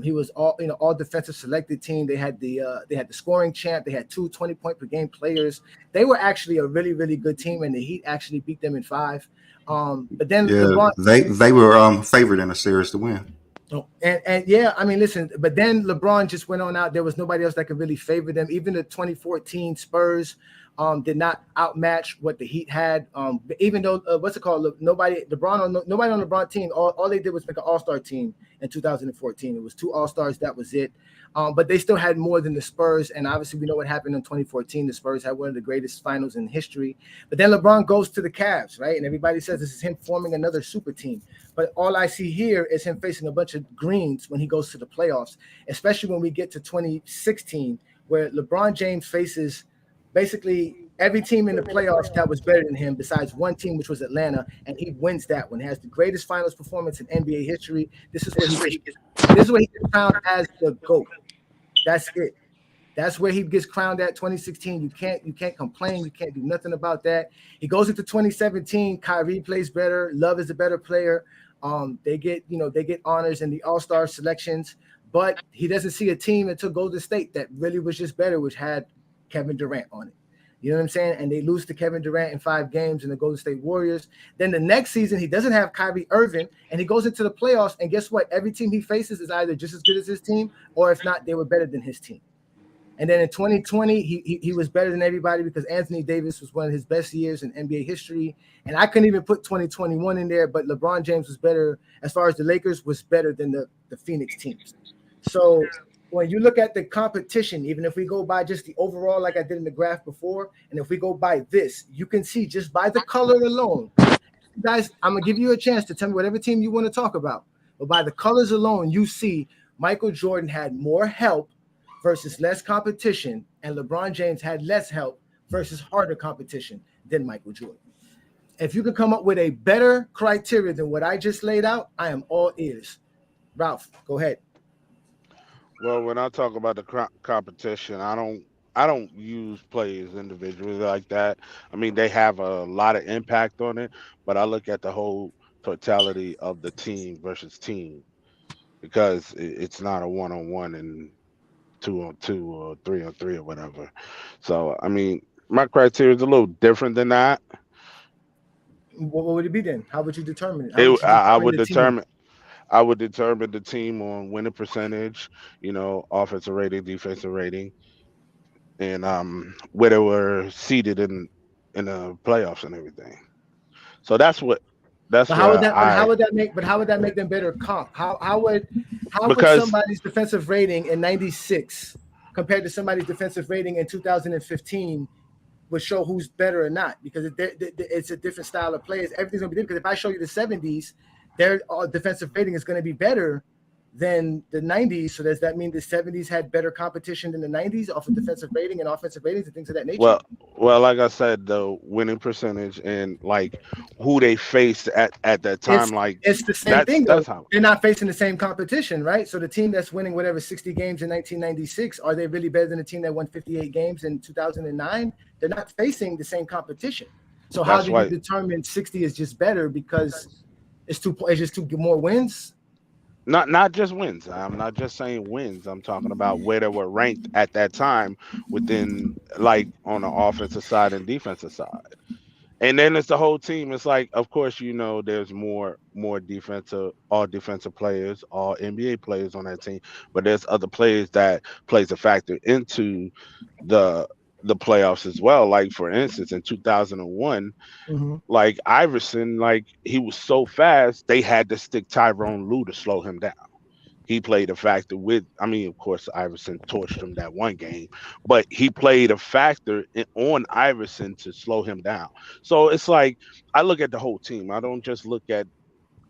He was all defensive selected team. They had the scoring champ. They had 2 20-point per game players. They were actually a really, really good team, and the Heat actually beat them in 5. But then Yeah, LeBron, they were favored in a series to win. oh, and yeah, I mean, listen, but then LeBron just went on out. There was nobody else that could really favor them. Even the 2014 Spurs did not outmatch what the Heat had. Even though nobody on LeBron team, all they did was make an all-star team in 2014. It was 2 all-stars, that was it. But they still had more than the Spurs, and obviously we know what happened in 2014. The Spurs had one of the greatest finals in history. But then LeBron goes to the Cavs, right? And everybody says this is him forming another super team. But all I see here is him facing a bunch of greens when he goes to the playoffs, especially when we get to 2016, where LeBron James faces basically every team in the playoffs that was better than him besides one team, which was Atlanta, and he wins that one. He has the greatest finals performance in NBA history. This is where he gets crowned as the GOAT. That's it. That's where he gets crowned at 2016. You can't complain. You can't do nothing about that. He goes into 2017. Kyrie plays better. Love is a better player. They get honors in the All-Star selections, but he doesn't see a team until Golden State that really was just better, which had Kevin Durant on it. You know what I'm saying? And they lose to Kevin Durant in 5 games in the Golden State Warriors. Then the next season, he doesn't have Kyrie Irving, and he goes into the playoffs. And guess what? Every team he faces is either just as good as his team, or if not, they were better than his team. And then in 2020, he was better than everybody because Anthony Davis was one of his best years in NBA history. And I couldn't even put 2021 in there, but LeBron James was better as far as the Lakers was better than the Phoenix teams. So when you look at the competition, even if we go by just the overall, like I did in the graph before, and if we go by this, you can see just by the color alone, guys, I'm going to give you a chance to tell me whatever team you want to talk about. But by the colors alone, you see Michael Jordan had more help versus less competition, and LeBron James had less help versus harder competition than Michael Jordan. If you could come up with a better criteria than what I just laid out, I am all ears. Ralph, go ahead. Well, when I talk about the competition, I don't use players individually like that. I mean, they have a lot of impact on it, but I look at the whole totality of the team versus team because it's not a one-on-one and 2-on-2 or 3-on-3 or whatever. So, I mean, my criteria is a little different than that. What would it be then? How would you determine it? How It, would you I determine would the team? determine I would determine the team on winning percentage, offensive rating, defensive rating, and where they were seated in the playoffs and everything. So that's But how would where that? But how I would that make? But how would that make them better comp? How would because somebody's defensive rating in '96 compared to somebody's defensive rating in 2015 would show who's better or not? Because it's a different style of players. Everything's gonna be different. Because if I show you the '70s, their defensive rating is going to be better than the '90s. So does that mean the '70s had better competition than the '90s off of defensive rating and offensive ratings and things of that nature? well well like I said, the winning percentage and like who they faced at that time, It's like it's the same that's thing though. that's how They're not facing the same competition, right? So the team that's winning whatever 60 games in 1996, are they really better than the team that won 58 games in 2009? They're not facing the same competition. So how that's do you why determine 60 is just better because it's just 2 more wins? not just wins. I'm not just saying wins. I'm talking about where they were ranked at that time within like on the offensive side and defensive side. And then it's the whole team. It's like, of course, there's more defensive, all defensive players, all NBA players on that team, but there's other players that plays a factor into the the playoffs as well. Like for instance, in 2001, Mm-hmm. like Iverson, like he was so fast, they had to stick Tyrone Lue to slow him down. He played a factor with, I mean, of course, Iverson torched him that one game, but he played a factor on Iverson to slow him down. So it's like I look at the whole team. I don't just look at,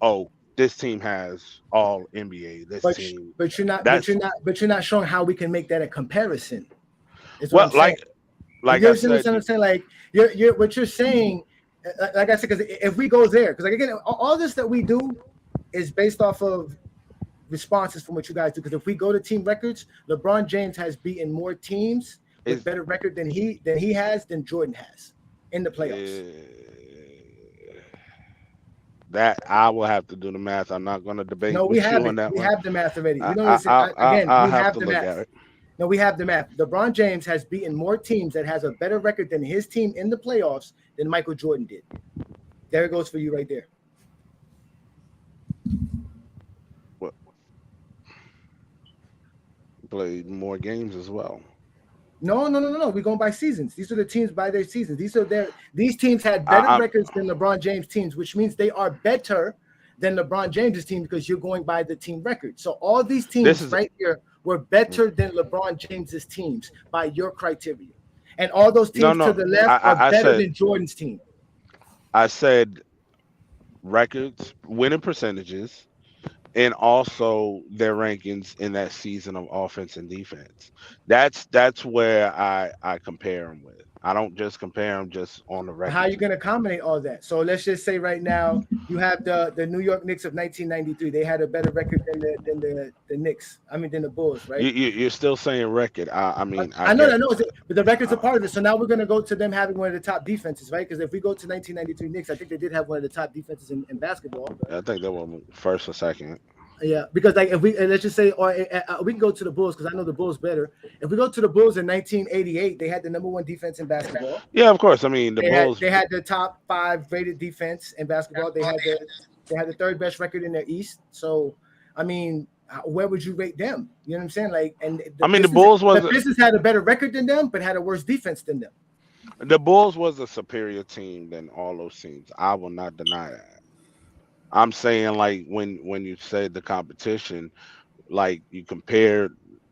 oh, this team has all NBA. This But team. but you're not That's but you're not showing how we can make that a comparison. Is what well, I'm saying. like You I understand said. what I'm saying? Like you're what you're saying. Like I said, because if we go there, because like again, all this that we do is based off of responses from what you guys do. Because if we go to team records, LeBron James has beaten more teams with better record than than Jordan has in the playoffs. That I will have to do the math. I'm not going to debate No, we with have you it. on that We one. have the math already. We I, know I, this. I, I, Again, I'll we have have to the look math. at it. No, we have the math. LeBron James has beaten more teams that has a better record than his team in the playoffs than Michael Jordan did. There it goes for you right there. What? Played more games as well. No. We're going by seasons. These are the teams by their seasons. These teams had better records than LeBron James teams, which means they are better than LeBron James's team because you're going by the team record. So all these teams right here were better than LeBron James's teams by your criteria. And all those teams to the left are better than Jordan's team. I said records, winning percentages, and also their rankings in that season of offense and defense. That's where I compare them with. I don't just compare them just on the record. How are you going to accommodate all that? So let's just say right now you have the New York Knicks of 1993. They had a better record than the Knicks. I mean, than the Bulls, right? You're still saying record. I know, but the record's a part of it. So now we're going to go to them having one of the top defenses, right? Because if we go to 1993 Knicks, I think they did have one of the top defenses in basketball. I think they were first or second. Yeah, because like if we let's just say, or we can go to the Bulls because I know the Bulls better. If we go to the Bulls in 1988, they had the number one defense in basketball. Yeah, of course. I mean, Bulls. They had the top 5 rated defense in basketball. They had the third best record in the East. So, I mean, where would you rate them? You know what I'm saying? Like, and the Bulls the Pistons had a better record than them, but had a worse defense than them. The Bulls was a superior team than all those teams. I will not deny that. I'm saying, like, when you say the competition, like you compare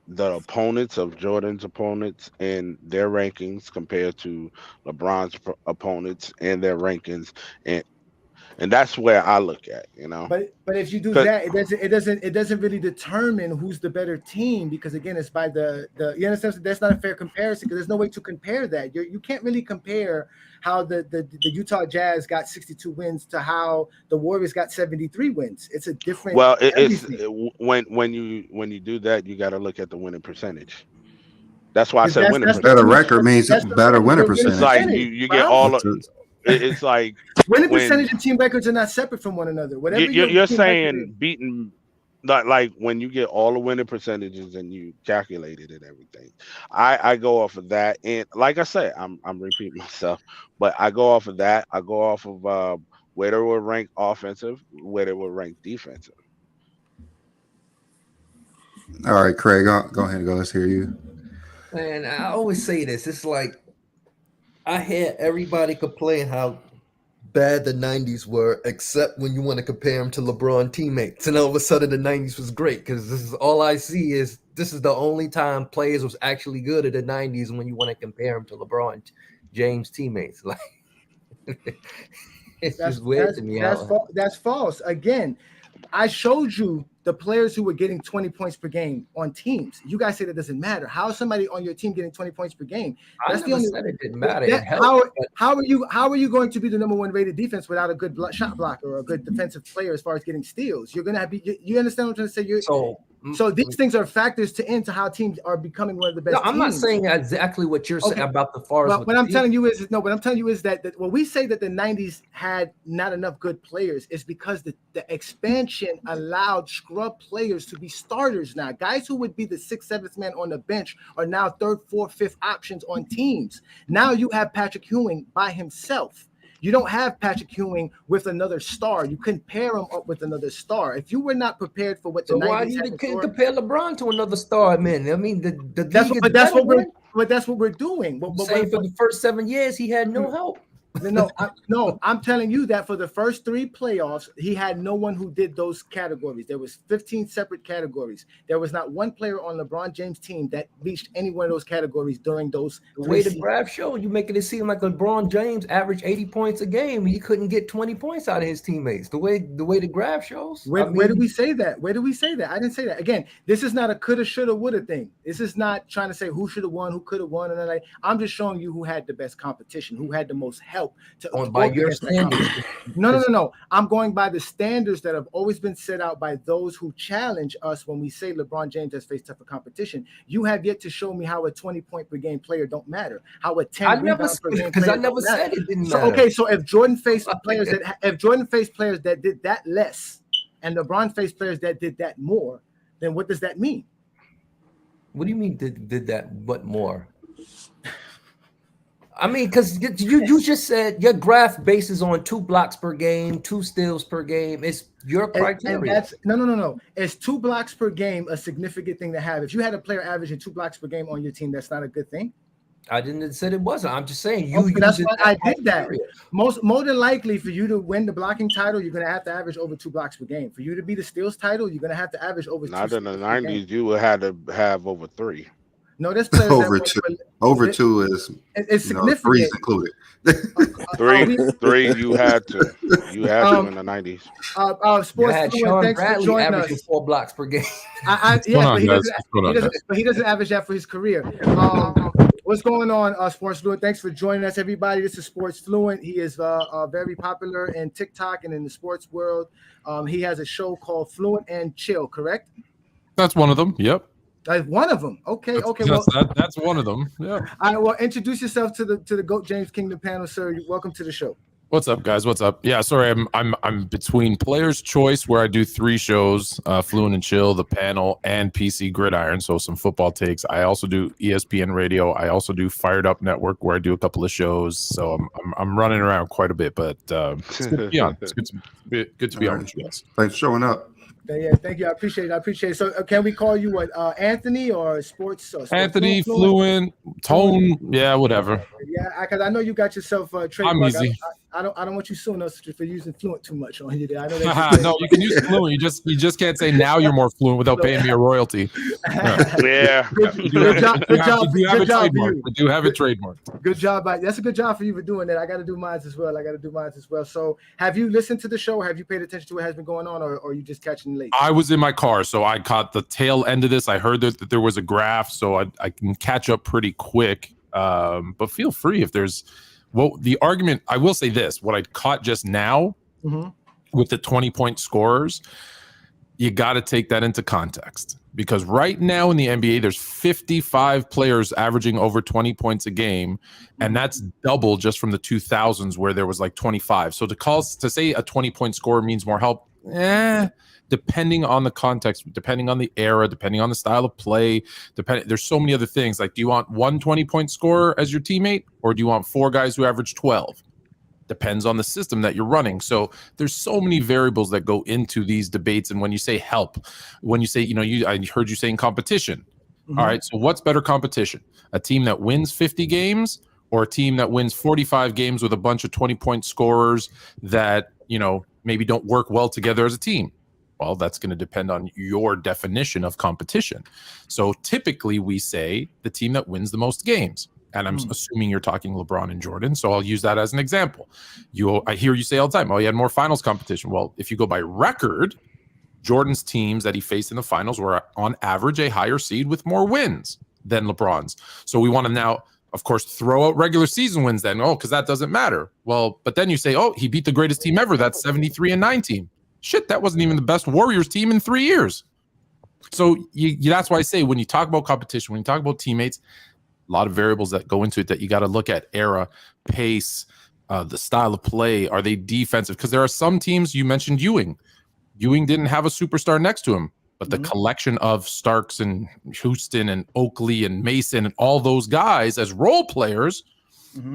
the opponents of Jordan's opponents and their rankings compared to LeBron's opponents and their rankings, and that's where I look at, you know. But if you do that, it doesn't really determine who's the better team because again, it's by the you understand that's not a fair comparison because there's no way to compare that. You can't really compare how the Utah Jazz got 62 wins to how the Warriors got 73 wins. It's a different. Well, it's when you do that, you got to look at the winning percentage. That's why I said winning percentage. Better record means better winning percentage. It's like you get all of. It's like winning percentage and team records are not separate from one another. Whatever you're saying, beating like when you get all the winning percentages and you calculate it and everything. I go off of that, and like I said, I'm repeating myself, but I go off of that. I go off of where they were ranked offensive, where they were ranked defensive. All right, Craig, go ahead and go. Let's hear you. Man, I always say this. It's like I hear everybody complain how bad the 90s were, except when you want to compare them to LeBron teammates. And all of a sudden the 90s was great because this is all I see is this is the only time players was actually good at the 90s when you want to compare them to LeBron James teammates. Like it's just weird to me. That's false. Again, I showed you the players who were getting 20 points per game on teams. You guys say that doesn't matter. How is somebody on your team getting 20 points per game? That's the only said it didn't matter. How are you going to be the number one rated defense without a good shot blocker or a good defensive player as far as getting steals? You're gonna you understand what I'm trying to say? So these things are factors into how teams are becoming one of the best. No, I'm not teams. saying exactly what you're saying about the Forest. But what I'm telling you is that when we say that the 90s had not enough good players, is because the expansion allowed scrub players to be starters now. Guys who would be the 6th, 7th man on the bench are now 3rd, 4th, 5th options on teams. Now you have Patrick Ewing by himself. You don't have Patrick Ewing with another star. You couldn't pair him up with another star. If you were not prepared for what the 90s why do you compare LeBron to another star, man? I mean, that's what we're doing. Same for the first 7 years, he had no help. I'm telling you that for the first 3 playoffs, he had no one who did those categories. There was 15 separate categories. There was not one player on LeBron James' team that reached any one of those categories during those. The way the graph showed, you making it seem like LeBron James averaged 80 points a game. He couldn't get 20 points out of his teammates. The way the graph shows. Where do we say that? Where do we say that? I didn't say that. Again, this is not a coulda, shoulda, woulda thing. This is not trying to say who should have won, who could have won, and like I'm just showing you who had the best competition, who had the most help to by your standards. No. I'm going by the standards that have always been set out by those who challenge us when we say LeBron James has faced tougher competition. You have yet to show me how a 20-point per game player don't matter, how a 10 rebound per game player. I never said it didn't matter. Okay, so if Jordan faced players that did that less, and LeBron faced players that did that more, then what does that mean? What do you mean did that but more? I mean, because you just said your graph bases on 2 blocks per game, 2 steals per game. It's your criteria. And that's no. It's 2 blocks per game a significant thing to have? If you had a player averaging 2 blocks per game on your team, that's not a good thing. I didn't say it wasn't. I'm just saying that's why I did that. More than likely, for you to win the blocking title, you're going to have to average over 2 blocks per game. For you to be the steals title, you're going to have to average over. Not in the 90s, you would have to have over 3. No, there's players over 2 is it's significant. 3's included. 3 you had to in the 90s. Sports Fluent, thanks for joining us. 4 blocks per game. But he doesn't average that for his career. What's going on, Sports Fluent? Thanks for joining us, everybody. This is Sports Fluent. He is very popular in TikTok and in the sports world. He has a show called Fluent and Chill, correct? That's one of them. Yep. That's one of them. Okay. That's one of them. Yeah. All right. Well, introduce yourself to the GOAT James Kingdom panel, sir. Welcome to the show. What's up, guys? What's up? Yeah, sorry, I'm between Player's Choice, where I do 3 shows, Fluent and Chill, the panel, and PC Gridiron, so some football takes. I also do ESPN Radio. I also do Fired Up Network, where I do a couple of shows. So I'm running around quite a bit, but it's good to be on. It's good to be on with you guys. Thanks for showing up. Yeah, thank you. I appreciate it. So, can we call you what, Anthony or Sports? Anthony, Fluent, Tone, yeah, whatever. Yeah, because I know you got yourself trademark. I'm easy. I don't want you suing us for using Fluent too much on here. I know that. No, you can use Fluent. You just can't say now you're more fluent without paying me a royalty. Yeah. Good job. I do have a trademark. Good job. That's a good job for you for doing that. I got to do mine as well. So, have you listened to the show? Have you paid attention to what has been going on, or are you just catching late? I was in my car, so I caught the tail end of this. I heard that there was a graph, so I can catch up pretty quick. But feel free if there's. Well, the argument, I will say this, what I caught just now with the 20-point scorers, you got to take that into context. Because right now in the NBA, there's 55 players averaging over 20 points a game, and that's double just from the 2000s where there was like 25. So to say a 20-point scorer means more help, depending on the context, depending on the era, depending on the style of play, there's so many other things. Like, do you want one 20-point scorer as your teammate, or do you want 4 guys who average 12? Depends on the system that you're running. So there's so many variables that go into these debates. And when you say help, when you say, I heard you saying competition. All right. So what's better competition? A team that wins 50 games or a team that wins 45 games with a bunch of 20-point scorers that, maybe don't work well together as a team? Well, that's going to depend on your definition of competition. So typically we say the team that wins the most games. And I'm assuming you're talking LeBron and Jordan, so I'll use that as an example. I hear you say all the time, you had more finals competition. Well, if you go by record, Jordan's teams that he faced in the finals were on average a higher seed with more wins than LeBron's. So we want to now, of course, throw out regular season wins then, because that doesn't matter. Well, but then you say, he beat the greatest team ever, that's 73-9 team. Shit, that wasn't even the best Warriors team in 3 years. So that's why I say when you talk about competition, when you talk about teammates, a lot of variables that go into it that you got to look at: era, pace, the style of play. Are they defensive? Because there are some teams, you mentioned Ewing. Ewing didn't have a superstar next to him, but the collection of Starks and Houston and Oakley and Mason and all those guys as role players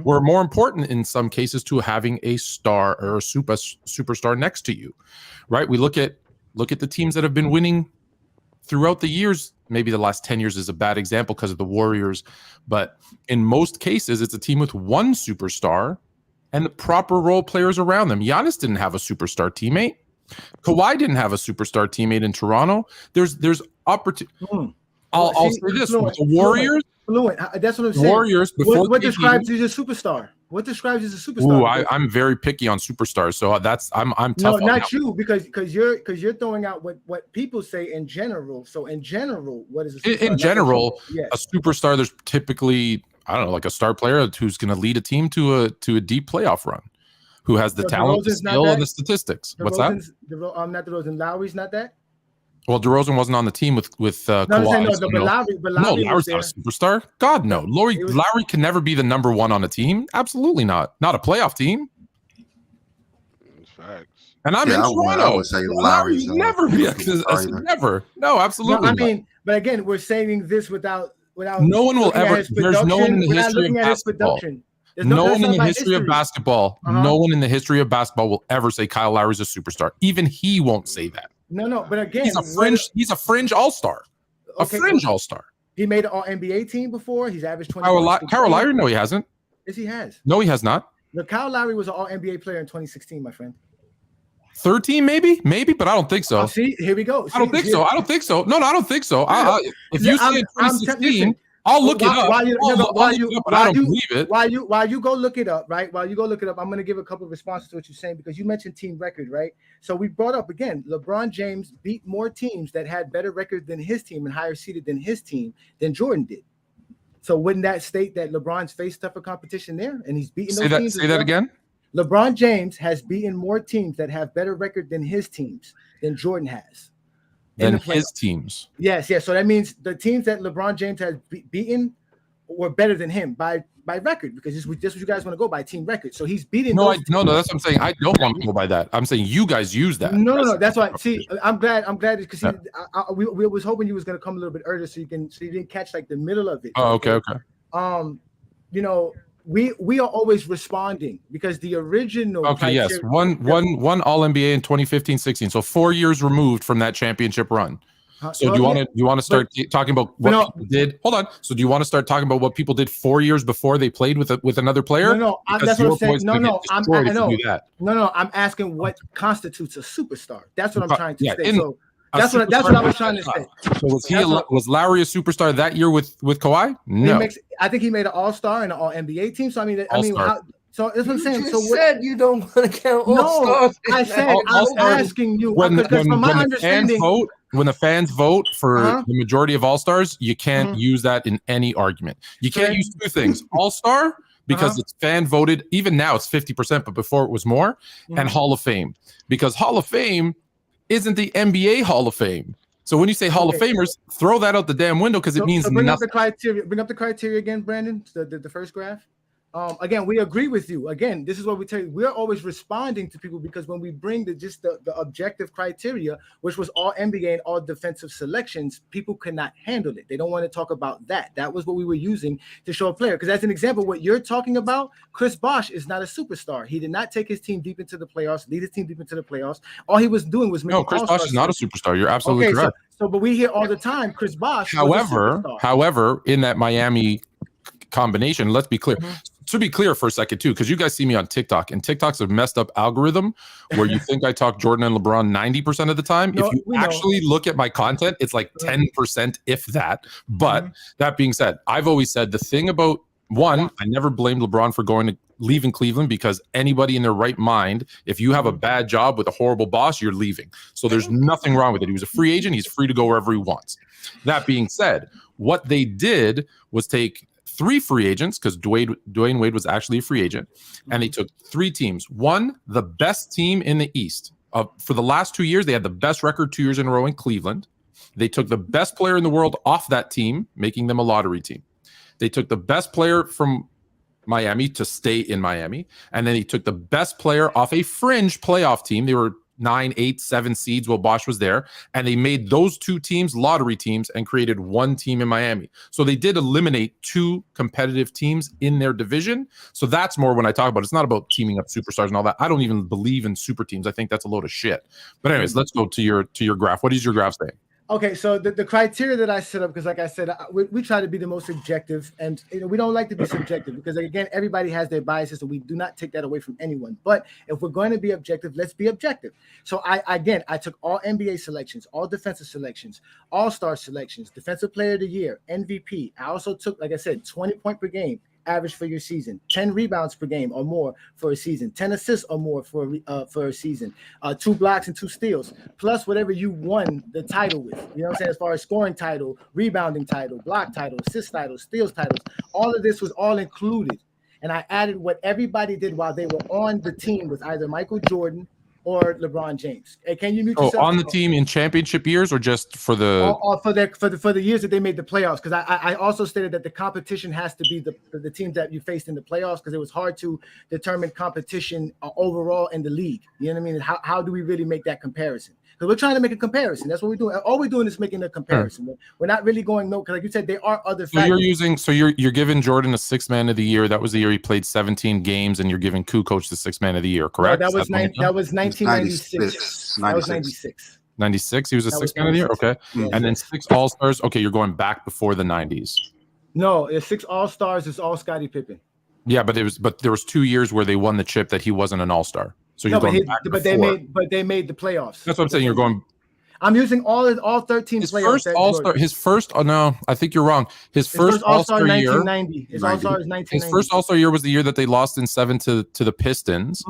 were more important in some cases to having a star or a superstar next to you, right? We look at the teams that have been winning throughout the years. Maybe the last 10 years is a bad example because of the Warriors, but in most cases, it's a team with one superstar, and the proper role players around them. Giannis didn't have a superstar teammate. Kawhi didn't have a superstar teammate in Toronto. There's opportunity. I'll say this: with the Warriors. That's what I'm saying. Warriors before what describes you as a superstar? What describes you as a superstar? Ooh, I'm very picky on superstars, so I'm tough. No, not you, because you're throwing out what people say in general. So in general, what is a superstar? In general, a superstar? There's typically, I don't know, like a star player who's going to lead a team to a deep playoff run, who has the talent, the skill, and the statistics. What's that? Not DeRozan. Lowry's not that. Well, DeRozan wasn't on the team with Kawhi. Lowry's not a superstar. God, no. Lowry can never be the number one on a team. Absolutely not. Not a playoff team. Facts. And I'm in Toronto. I would say Lowry's never be never. No, absolutely. No, I mean, but again, we're saying this without. No one will ever. There's no one in the history of basketball. No one in the history of basketball. No one in the history of basketball will ever say Kyle Lowry's a superstar. Even he won't say that. No, but again, he's a fringe all-star. Okay, a fringe all-star. He made an all-NBA team before. He's averaged 20. Kyle Lowry? No, he hasn't. Yes, he has. No, he has not. Look, Kyle Lowry was an all-NBA player in 2016, my friend. 13, maybe, but I don't think so. See, here we go. I don't think so. No, I don't think so. If you say 2016, I'll look it up. While you go look it up, right? While you go look it up, I'm going to give a couple of responses to what you're saying because you mentioned team record, right? So we brought up again, LeBron James beat more teams that had better records than his team and higher seeded than his team than Jordan did. So wouldn't that state that LeBron's faced tougher competition there and he's beating those teams? Say that again. LeBron James has beaten more teams that have better record than his teams than Jordan has. Than his teams. Yes. So that means the teams that LeBron James has beaten were better than him by record because this is what you guys want to go by, team record. So he's beating. No, that's what I'm saying. I don't want to go by that. I'm saying you guys use that. No. That's why. See, I'm glad because we was hoping you was going to come a little bit earlier so you didn't catch like the middle of it. Oh, okay. We are always responding because the original. Okay, yes, one All NBA in 2015-16. So 4 years removed from that championship run. So do you want to start talking about what people did? Hold on. So do you want to start talking about what people did 4 years before they played with another player? That's what I'm saying. No. I'm asking what constitutes a superstar. That's what I'm trying to say. So that's what I was trying to say. So was Lowry a superstar that year with Kawhi? No. I think he made an All-Star and an All-NBA team. So so that's what I'm saying. You said you don't want to count All-Stars. No, I said I'm asking you because from my understanding. When the fans vote for the majority of All-Stars, you can't use that in any argument. You can't use two things: All-Star because it's fan voted. Even now it's 50%, but before it was more. And Hall of Fame because Hall of Fame isn't the NBA Hall of Fame. So when you say Hall of Famers, throw that out the damn window because it means bring nothing. Bring up the criteria again, Brandon. The first graph. Again, we agree with you. Again, this is what we tell you. We're always responding to people because when we bring the objective criteria, which was all NBA and all defensive selections, people could not handle it. They don't want to talk about that. That was what we were using to show a player. Because as an example, what you're talking about, Chris Bosh is not a superstar. He did not take his team deep into the playoffs, lead his team deep into the playoffs. All he was doing was making Chris Bosh is not a superstar. You're absolutely correct. But we hear all the time, Chris Bosh. However, in that Miami combination, let's be clear. To be clear for a second too, because you guys see me on TikTok, and TikTok's a messed up algorithm where you think I talk Jordan and LeBron 90% of the time. If you actually look at my content, it's like 10%, if that. But that being said, I've always said the thing about I never blamed LeBron for leaving Cleveland because anybody in their right mind, if you have a bad job with a horrible boss, you're leaving. So there's nothing wrong with it. He was a free agent. He's free to go wherever he wants. That being said, what they did was take 3 free agents because Dwayne Wade was actually a free agent, and they took 3 teams. One, the best team in the East. For the last 2 years, they had the best record 2 years in a row in Cleveland. They took the best player in the world off that team, making them a lottery team. They took the best player from Miami to stay in Miami, and then he took the best player off a fringe playoff team. They were 9, 8, 7 seeds while Bosh was there, and they made those 2 teams lottery teams and created 1 team in Miami. So they did eliminate 2 competitive teams in their division. So that's more when I talk about it's not about teaming up superstars and all that. I don't even believe in super teams. I think that's a load of shit. But anyways, let's go to your graph. What is your graph saying? Okay, so the criteria that I set up, because like I said, we try to be the most objective, and we don't like to be subjective because again, everybody has their biases, and we do not take that away from anyone. But if we're going to be objective, let's be objective. So I took all NBA selections, all defensive selections, all-star selections, defensive player of the year, MVP. I also took, like I said, 20 points per game average for your season, 10 rebounds per game or more for a season, 10 assists or more for a season, 2 blocks and 2 steals, plus whatever you won the title with. You know what I'm saying? As far as scoring title, rebounding title, block title, assist title, steals titles, all of this was all included. And I added what everybody did while they were on the team with either Michael Jordan or LeBron James. Hey, can you mute yourself? On the team in championship years or just for the for the years that they made the playoffs? Because I also stated that the competition has to be the teams that you faced in the playoffs, because it was hard to determine competition overall in the league. You know what I mean? How do we really make that comparison? Because we're trying to make a comparison. That's what we're doing. All we're doing is making a comparison. Sure. We're not really going because like you said, there are other factors. You're giving Jordan a 6th man of the year. That was the year he played 17 games, and you're giving Kukoc the 6th man of the year, correct? No, that was 1996. That was 96. 96. He was a 6th man of the year. Okay, and then 6 All-Stars. Okay, you're going back before the 90s. No, it's 6 All-Stars. It's all Scottie Pippen. Yeah, but there was 2 years where they won the chip that he wasn't an All-Star. So you're going back but they made the playoffs. That's what I'm saying. You're going. I'm using all 13 his players. First All-Star. His first. Oh no, I think you're wrong. His first All-Star year. 1990. His All-Star is 1990. His first All-Star year was the year that they lost in 7 to the Pistons,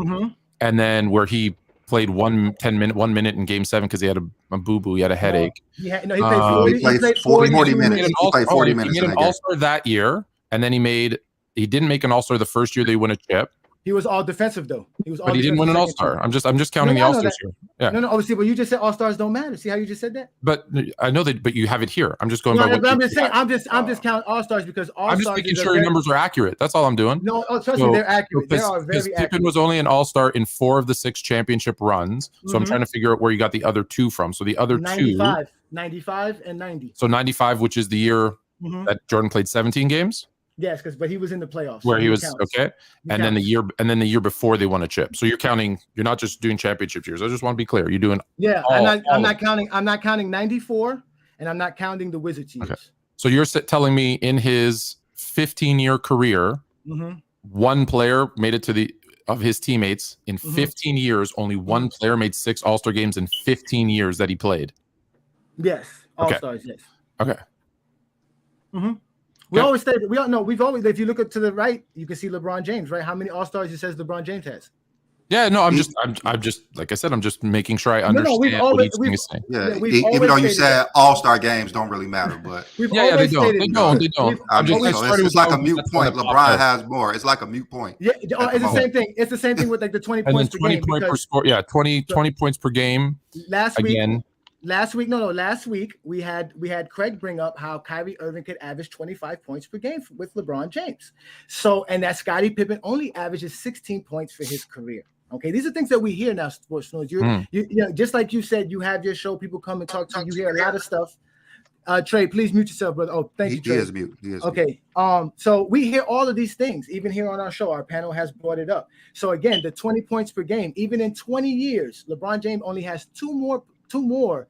and then where he played 1 minute in Game 7 because he had a boo-boo. He had a headache. He played 40 minutes. He played 40 minutes. He made an All-Star that year, and then he didn't make an All-Star the first year they win a chip. He was all defensive though. But he didn't win an All-Star. I'm just counting the All-Stars here. Yeah. No, obviously, but you just said All-Stars don't matter. See how you just said that? But I know that. But you have it here. I'm just going by what. I'm just saying. I'm just counting All-Stars because All-Stars. I'm just making sure your numbers are accurate. That's all I'm doing. No, trust me, they're accurate. They are very accurate. Pippen was only an All-Star in 4 of the 6 championship runs. So I'm trying to figure out where you got the other 2 from. So the other 95 and 90. So 95, which is the year that Jordan played 17 games. Yes, but he was in the playoffs. Where he was okay, and then the year before they won a chip. So you're counting. You're not just doing championship years. I just want to be clear. You're doing. Yeah, I'm not counting. I'm not counting 94, and I'm not counting the Wizards years. Okay. So you're telling me in his 15-year career, one player made it of his teammates in 15 years. Only one player made 6 All-Star games in 15 years that he played. Yes, All-Stars. Yes. Okay. We always say we don't know. We've always, if you look up to the right, you can see LeBron James, right? How many All-Stars it says LeBron James has? Yeah, no, I'm just like I said, I'm just making sure I understand what each thing is saying. Yeah, even though you said All-Star games don't really matter, but they don't. It's like a mute point. LeBron has more. It's like a mute point. Yeah, it's the same thing. It's the same thing with like the 20 points per game. 20 per score. Yeah, 20 points per game. Last week we had Craig bring up how Kyrie Irving could average 25 points per game with LeBron James. So, and that Scottie Pippen only averages 16 points for his career. Okay, these are things that we hear now, Sports News. You know, just like you said, you have your show, people come and talk to you. You hear a lot of stuff. Trey, please mute yourself, brother. Oh, thank you, Trey. He is mute. Okay. So we hear all of these things, even here on our show. Our panel has brought it up. So again, the 20 points per game, even in 20 years, LeBron James only has two more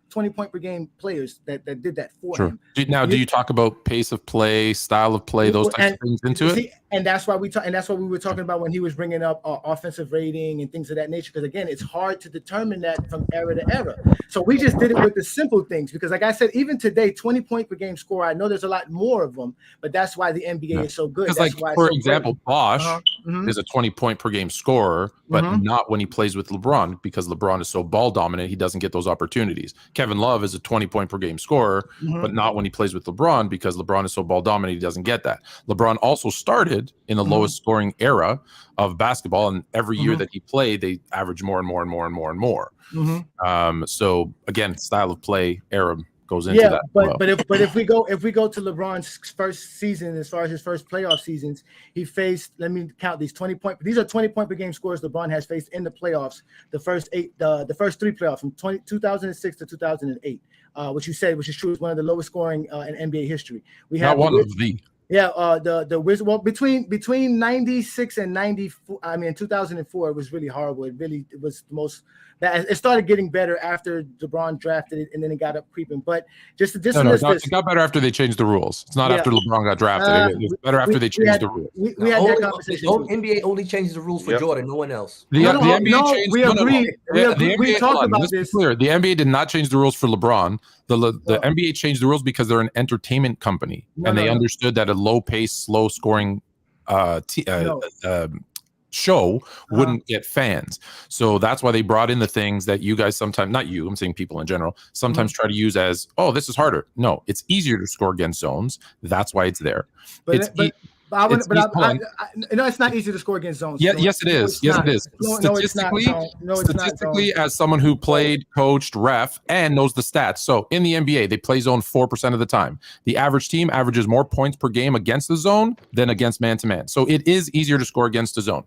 20-point per game players that did that for him. Now, do you talk about pace of play, style of play, those types of things into it? And that's why we were talking about when he was bringing up offensive rating and things of that nature. Because again, it's hard to determine that from era to era. So we just did it with the simple things. Because like I said, even today, 20-point per game score. I know there's a lot more of them, but that's why the NBA is so good. Because like for example, Bosch is a 20-point per game scorer, but not when he plays with LeBron, because LeBron is so ball dominant, he doesn't get those opportunities. Kevin Love is a 20-point per game scorer, but not when he plays with LeBron, because LeBron is so ball dominant, he doesn't get that. LeBron also started in the lowest scoring era of basketball, and every year that he played, they average more and more and more and more and more. So again, style of play era goes into that. But if we go to LeBron's first season, as far as his first playoff seasons, he faced, let me count these 20-point. These are 20-point per game scores LeBron has faced in the playoffs. The first 3 playoffs from 2006 to 2008, which you said, which is true, is one of the lowest scoring in NBA history. We have not one of the. Yeah, the Wizards. Well, between 96 and 94, I mean 2004, it was really horrible. It was the most. It started getting better after LeBron drafted it, and then it got up creeping. But just it got better after they changed the rules. It's not after LeBron got drafted. It was better after they changed the rules. We had that conversation. The NBA only changes the rules for Jordan, no one else. The NBA changed. We agreed. We talked about this. This. Clear. The NBA did not change the rules for LeBron. The NBA changed the rules because they're an entertainment company, and they understood that a low-paced, slow-scoring show wouldn't get fans. So that's why they brought in the things that you guys sometimes, not you, I'm saying people in general, sometimes try to use as, oh, this is harder. No, it's easier to score against zones. That's why it's there. No, it's not easy to score against zones. Yeah, yes, it is. Yes, it is. Statistically, as someone who played, coached, ref, and knows the stats. So in the NBA, they play zone 4% of the time. The average team averages more points per game against the zone than against man-to-man. So it is easier to score against the zone.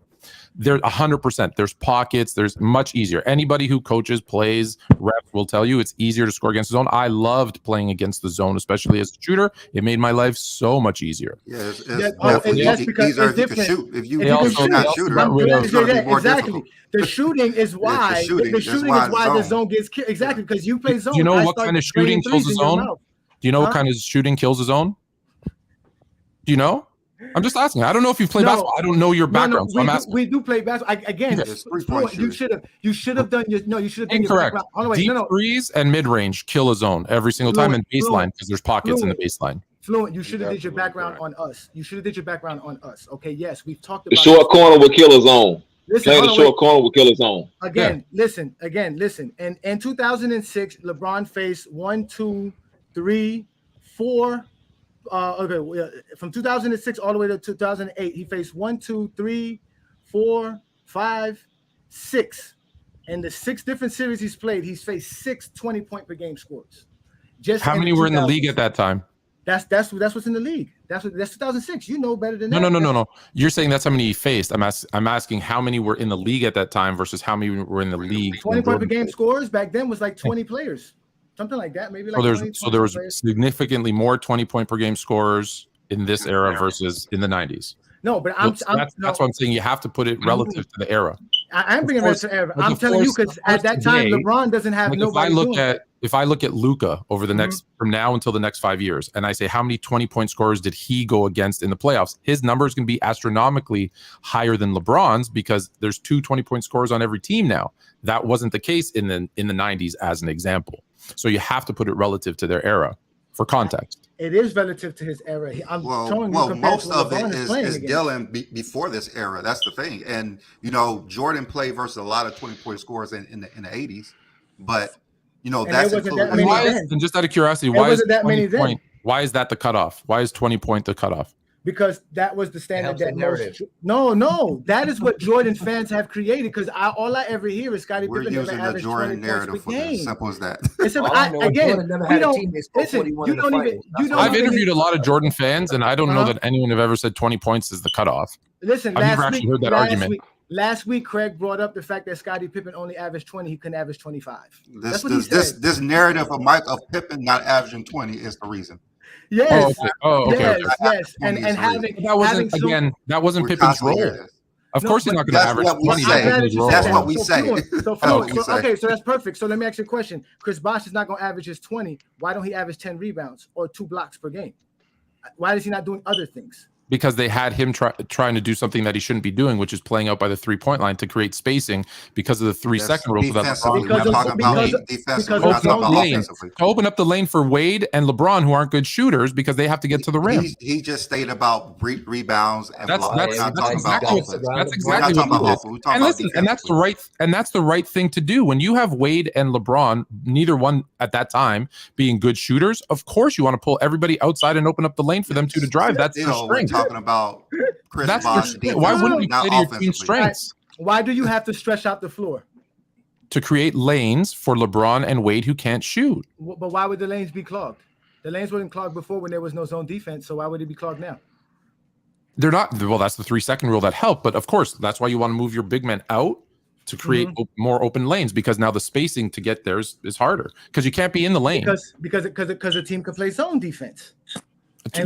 There's 100%. There's pockets. There's much easier. Anybody who coaches, plays, refs will tell you it's easier to score against the zone. I loved playing against the zone, especially as a shooter. It made my life so much easier. Yeah, that's because it's different. If you not shooter, exactly. The shooting is why. The shooting is why the zone gets killed. Exactly, because you play zone. Do you know what kind of shooting kills the zone? Do you know what kind of shooting kills the zone? Do you know? I'm just asking. I don't know if you've played basketball. I don't know your background. So I'm asking. We do play basketball. Again, you should have done your incorrect. Deep threes and mid range kill a zone every single time, and baseline because there's pockets in the baseline. Fluent, you should have did your background on us. Okay, yes, we've talked about the short corner will kill a zone. Playing the short corner will kill a zone. Again, listen. And in 2006, LeBron faced 1, 2, 3, 4. From 2006 all the way to 2008, he faced 1, 2, 3, 4, 5, 6. In the 6 different series he's played, he's faced 6 20-point per game scores. Just how many were in the league at that time? That's what's in the league. That's 2006. You know better than that. No. You're saying that's how many he faced. I'm asking how many were in the league at that time versus how many were in the league. 20-point per game scores back then was like 20 players. Something like that, maybe. So there was significantly more 20-point per game scorers in this era versus in the 90s. No, but that's what I'm saying. You have to put it relative to the era. I'm bringing it to the era. I'm telling you because at that time, LeBron doesn't have nobody. If I look at Luka over the next from now until the next 5 years, and I say how many 20-point scorers did he go against in the playoffs, his numbers can be astronomically higher than LeBron's because there's 2 20-point scorers on every team now. That wasn't the case in the 90s, as an example. So you have to put it relative to their era for context. It is relative to his era. Most of it is dealing before this era. That's the thing. And, Jordan played versus a lot of 20-point scorers in the 80s. But, that's included. And just out of curiosity, why is that the cutoff? Why is 20-point the cutoff? Because that was the standard that No, that is what Jordan fans have created. Because all I ever hear is Scottie Pippen never averaged 20 narrative for this. Simple as that. I've interviewed a lot of Jordan fans, and I don't know that anyone have ever said 20 points is the cutoff. Listen, I've never actually heard that argument. Last week, Craig brought up the fact that Scottie Pippen only averaged 20. He couldn't average 25. This narrative of Pippen not averaging 20 is the reason. Yes. Okay. Yes. And having that wasn't Pippen's role. Of course, he's not going to average 20. That's what we say. Okay, so that's perfect. So let me ask you a question. Chris Bosh is not going to average his 20. Why don't he average 10 rebounds or 2 blocks per game? Why is he not doing other things? Because they had him trying to do something that he shouldn't be doing, which is playing out by the 3-point line to create spacing because of the 3-second rule. So that's to open up the lane for Wade and LeBron, who aren't good shooters, because they have to get to the rim. He just stated about rebounds and blocks. That's exactly what it is. And listen, and that's the right thing to do. When you have Wade and LeBron, neither one at that time being good shooters, of course you want to pull everybody outside and open up the lane for them to drive. That's the strength. Talking about Chris Bosh. Why wouldn't we play to your team's strengths? Why do you have to stretch out the floor? To create lanes for LeBron and Wade who can't shoot. But why would the lanes be clogged? The lanes weren't clogged before when there was no zone defense, so why would it be clogged now? They're not. Well, that's the 3-second rule that helped. But of course, that's why you want to move your big men out to create more open lanes, because now the spacing to get there is harder because you can't be in the lane. Because a team can play zone defense.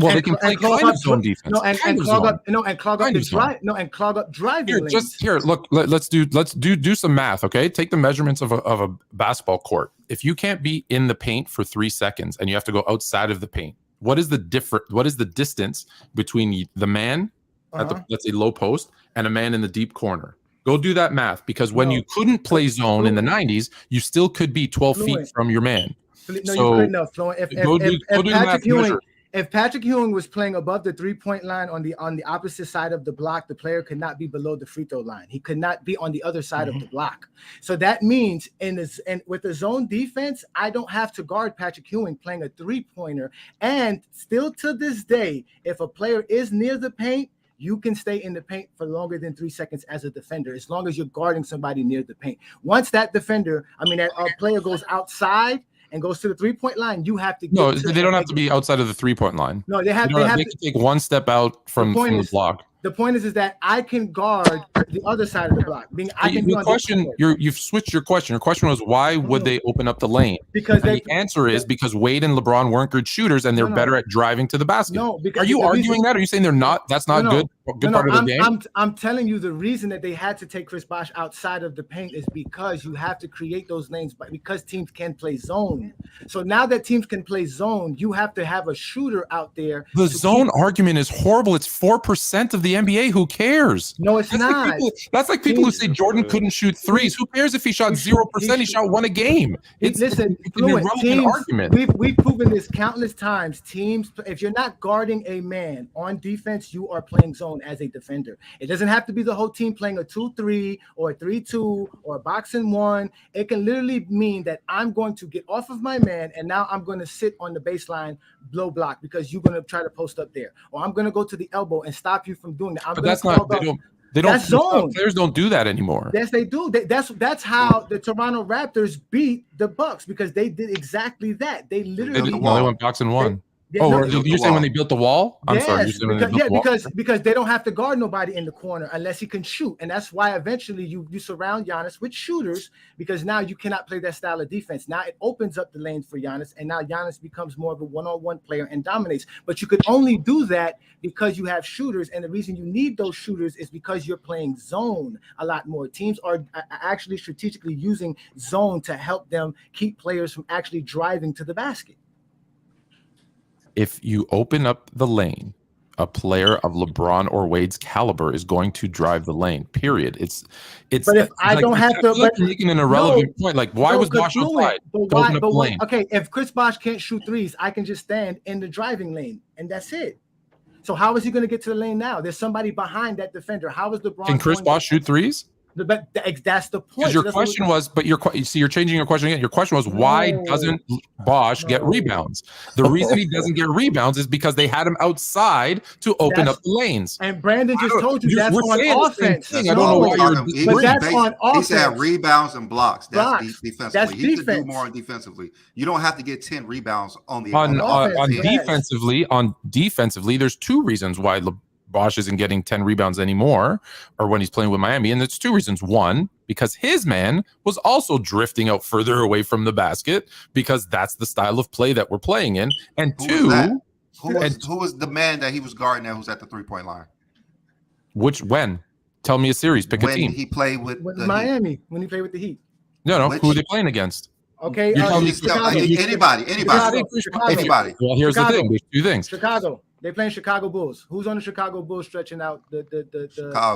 Well, they can play kind of zone defense. No, and clog up the drive. No, and clog up driving here, lanes. Just here, look. Let's do some math. Okay, take the measurements of a basketball court. If you can't be in the paint for 3 seconds and you have to go outside of the paint, what is the distance between the man at the, let's say, low post and a man in the deep corner? Go do that math, because when you couldn't play zone in the 90s, you still could be 12 feet from your man. No, you couldn't have, Fluent. If Patrick Ewing was playing above the 3-point line on the opposite side of the block, the player could not be below the free throw line. He could not be on the other side of the block. So that means with the zone defense, I don't have to guard Patrick Ewing playing a 3-pointer. And still to this day, if a player is near the paint, you can stay in the paint for longer than 3 seconds as a defender, as long as you're guarding somebody near the paint. Once that player goes outside and goes to the 3-point line, you have to. They don't have to be outside of the 3-point line. No, they have to take one step out from the block. The point is that I can guard the other side of the block. You've switched your question. Your question was, why would they open up the lane? Because the answer is because Wade and LeBron weren't good shooters, and they're better at driving to the basket. No, because are you arguing that? Are you saying they're not? That's not good. Good part of the game. I'm telling you, the reason that they had to take Chris Bosh outside of the paint is because you have to create those lanes, but because teams can play zone. So now that teams can play zone, you have to have a shooter out there. The zone argument is horrible. It's 4% of the NBA. Who cares? No, it's not. That's like people who say Jordan couldn't shoot threes. Who cares if he shot 0%? He shot 1 a game. It's an irrelevant argument. We've proven this countless times. Teams, if you're not guarding a man on defense, you are playing zone as a defender. It doesn't have to be the whole team playing a 2-3 or a 3-2 or a box and 1. It can literally mean that I'm going to get off of my man and now I'm going to sit on the baseline, blow block, because you're going to try to post up there, or I'm going to go to the elbow and stop you from doing that. But that's not. They don't. Zone. Players don't do that anymore. Yes, they do. That's how the Toronto Raptors beat the Bucks, because they did exactly that. They literally they went box and 1. You're saying when they built the wall? I'm sorry. Because they don't have to guard nobody in the corner unless he can shoot, and that's why eventually you surround Giannis with shooters, because now you cannot play that style of defense. Now it opens up the lanes for Giannis, and now Giannis becomes more of a one-on-one player and dominates. But you could only do that because you have shooters, and the reason you need those shooters is because you're playing zone a lot more. Teams are actually strategically using zone to help them keep players from actually driving to the basket. If you open up the lane, a player of LeBron or Wade's caliber is going to drive the lane. Period. It's. But if I don't have to, but you're making an irrelevant point. Like, why was Bosh outside? Okay, if Chris Bosh can't shoot threes, I can just stand in the driving lane, and that's it. So how is he going to get to the lane now? There's somebody behind that defender. How is LeBron? Can Chris Bosh shoot threes? But that's the point. Your question was, but you're changing your question again. Your question was, why doesn't Bosh get rebounds? The reason he doesn't get rebounds is because they had him outside to open up the lanes. And Brandon just told you that's on offense. I don't know why but that's on offense. He said rebounds and blocks. That's defensively. That's he could do more on defensively. You don't have to get 10 rebounds on the defensively. On defensively, there's 2 reasons why Bosh isn't getting 10 rebounds anymore, or when he's playing with Miami. And it's 2 reasons. 1, because his man was also drifting out further away from the basket, because that's the style of play that we're playing in. And 2, who was the man that he was guarding there who's at the 3-point line? When? Tell me a series. Pick a team. He played with Miami. Heat. When he played with the Heat. No. Who are they playing against? Okay. Anybody. Anybody. Well, here's the thing. There's 2 things. Chicago. They're playing Chicago Bulls. Who's on the Chicago Bulls stretching out the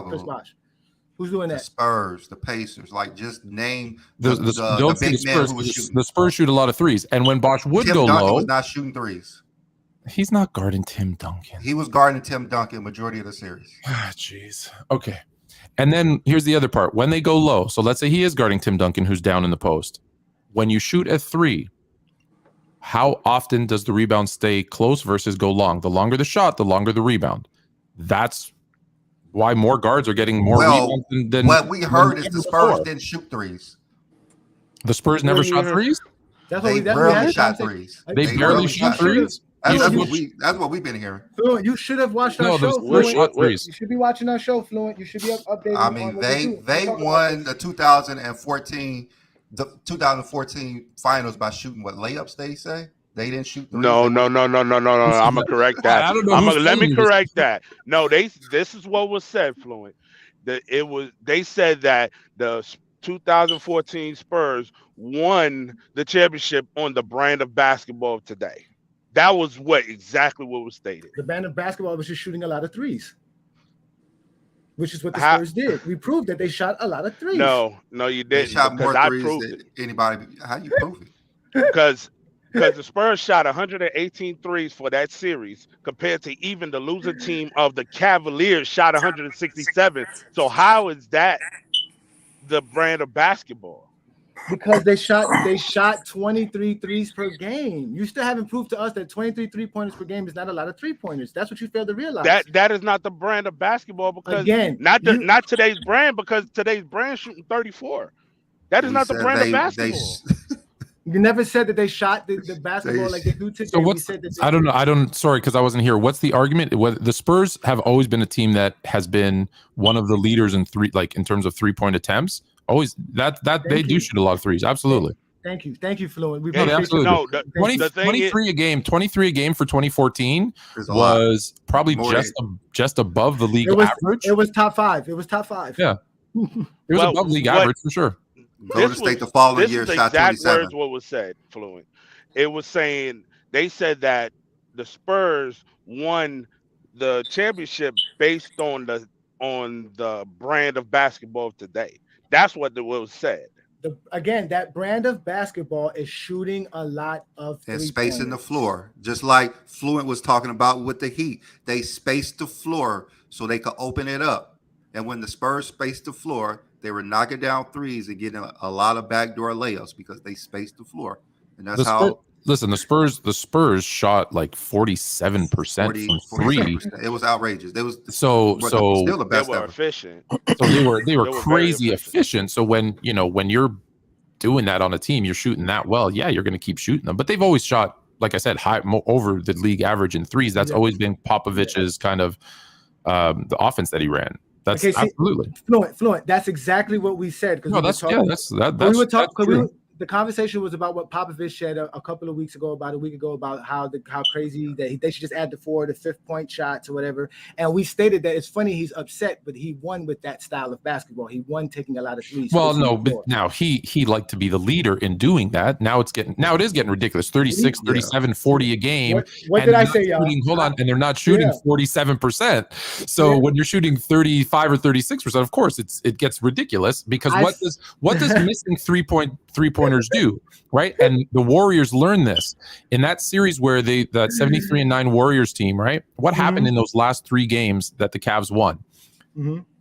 Chris Bosh? Who's doing that? The Spurs, the Pacers. Like, just name the big man who was shooting. The Spurs shoot a lot of threes, and when Bosh would go low, was not shooting threes. He's not guarding Tim Duncan. He was guarding Tim Duncan majority of the series. Jeez. Okay. And then here's the other part. When they go low, so let's say he is guarding Tim Duncan, who's down in the post. When you shoot a 3, how often does the rebound stay close versus go long? The longer the shot, the longer the rebound. That's why more guards are getting more rebounds than what we heard is the Spurs didn't shoot threes. The Spurs never shot threes? They barely shot threes. They barely shot threes? That's what we've been hearing. Fluent, you should have watched our show. You should be watching our show, Fluent. You should be updated. I mean, they won the 2014 finals by shooting what layups they say. They didn't shoot threes. No. I'm gonna correct that. I don't know. Let me correct that. No, this is what was said, Fluent. They said that the 2014 Spurs won the championship on the brand of basketball of today. That was exactly what was stated. The brand of basketball was just shooting a lot of threes, which is what the Spurs did. We proved that they shot a lot of threes. No, you didn't. They shot more threes than anybody. How you prove it? Because the Spurs shot 118 threes for that series compared to even the losing team of the Cavaliers shot 167. So how is that the brand of basketball? Because they shot 23 threes per game. You still haven't proved to us that 23 3-pointers per game is not a lot of 3-pointers. That's what you fail to realize. That is not the brand of basketball because again, not today's brand, because today's brand shooting 34. That is not the brand of basketball. You never said that they shot the basketball like they do today. So I don't. Sorry, because I wasn't here. What's the argument? The Spurs have always been a team that has been one of the leaders in in terms of 3-point attempts. Always they do shoot a lot of threes. Absolutely. Thank you, Fluent. We absolutely. No, 23 a game for 2014 was probably just above the league average. It was top 5. Yeah, it was above league average for sure. Golden State the following year shot 27. Words what was said, Fluent. It was saying they said that the Spurs won the championship based on the brand of basketball of today. That's what was said. Again, that brand of basketball is shooting a lot of and spacing the floor, just like Fluent was talking about with the Heat. They spaced the floor so they could open it up. And when the Spurs spaced the floor, they were knocking down threes and getting a lot of backdoor layups because they spaced the floor. And that's Listen, the Spurs shot like 47% from three. It was outrageous. They was still the best they were ever. Efficient. So they were crazy efficient. So when you're doing that on a team, you're shooting that well. Yeah, you're going to keep shooting them. But they've always shot, like I said, high over the league average in threes. That's always been Popovich's kind of the offense that he ran. That's absolutely Fluent. That's exactly what we said. No, that's true. The conversation was about what Popovich said a couple of weeks ago, about a week ago, about how crazy that they should just add the 5-point shots or whatever. And we stated that it's funny he's upset, but he won with that style of basketball. He won taking a lot of threes. Well, no, but now he liked to be the leader in doing that. Now it is getting ridiculous. 36, 37, 40 a game. What did I say, y'all? Hold on, and they're not shooting 47%. So when you're shooting 35 or 36%, of course it gets ridiculous because what does missing three-pointers do, right? And the Warriors learned this in that series where that 73-9 Warriors team, right? What happened in those last 3 games that the Cavs won?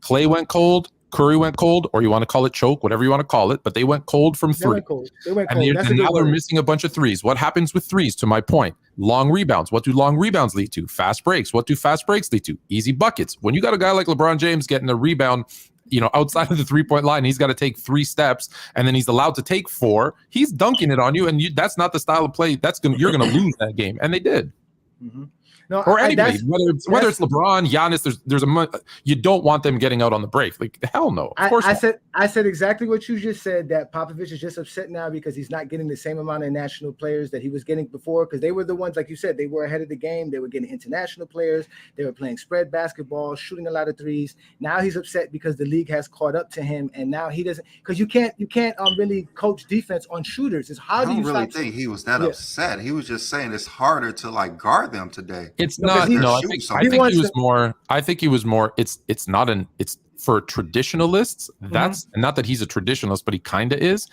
Clay went cold, Curry went cold, or you want to call it choke, whatever you want to call it, but they went cold from 3. They went cold. And now they're missing a bunch of threes. What happens with threes? To my point, long rebounds. What do long rebounds lead to? Fast breaks. What do fast breaks lead to? Easy buckets. When you got a guy like LeBron James getting a rebound, outside of the 3-point line, he's got to take 3 steps, and then he's allowed to take 4. He's dunking it on you, and that's not the style of play. You're going to lose that game, and they did. No, or anybody, whether it's LeBron, Giannis, you don't want them getting out on the break. Like hell no. Of course I said exactly what you just said. That Popovich is just upset now because he's not getting the same amount of national players that he was getting before. Because they were the ones, like you said, they were ahead of the game. They were getting international players. They were playing spread basketball, shooting a lot of threes. Now he's upset because the league has caught up to him, and now he doesn't. Because you can't really coach defense on shooters. It's how do you? I don't really think he was that upset. He was just saying it's harder to guard them today. It's not. No, I think he was more. I think he was more. It's not an. It's for traditionalists. That's not that he's a traditionalist, but he kind of is.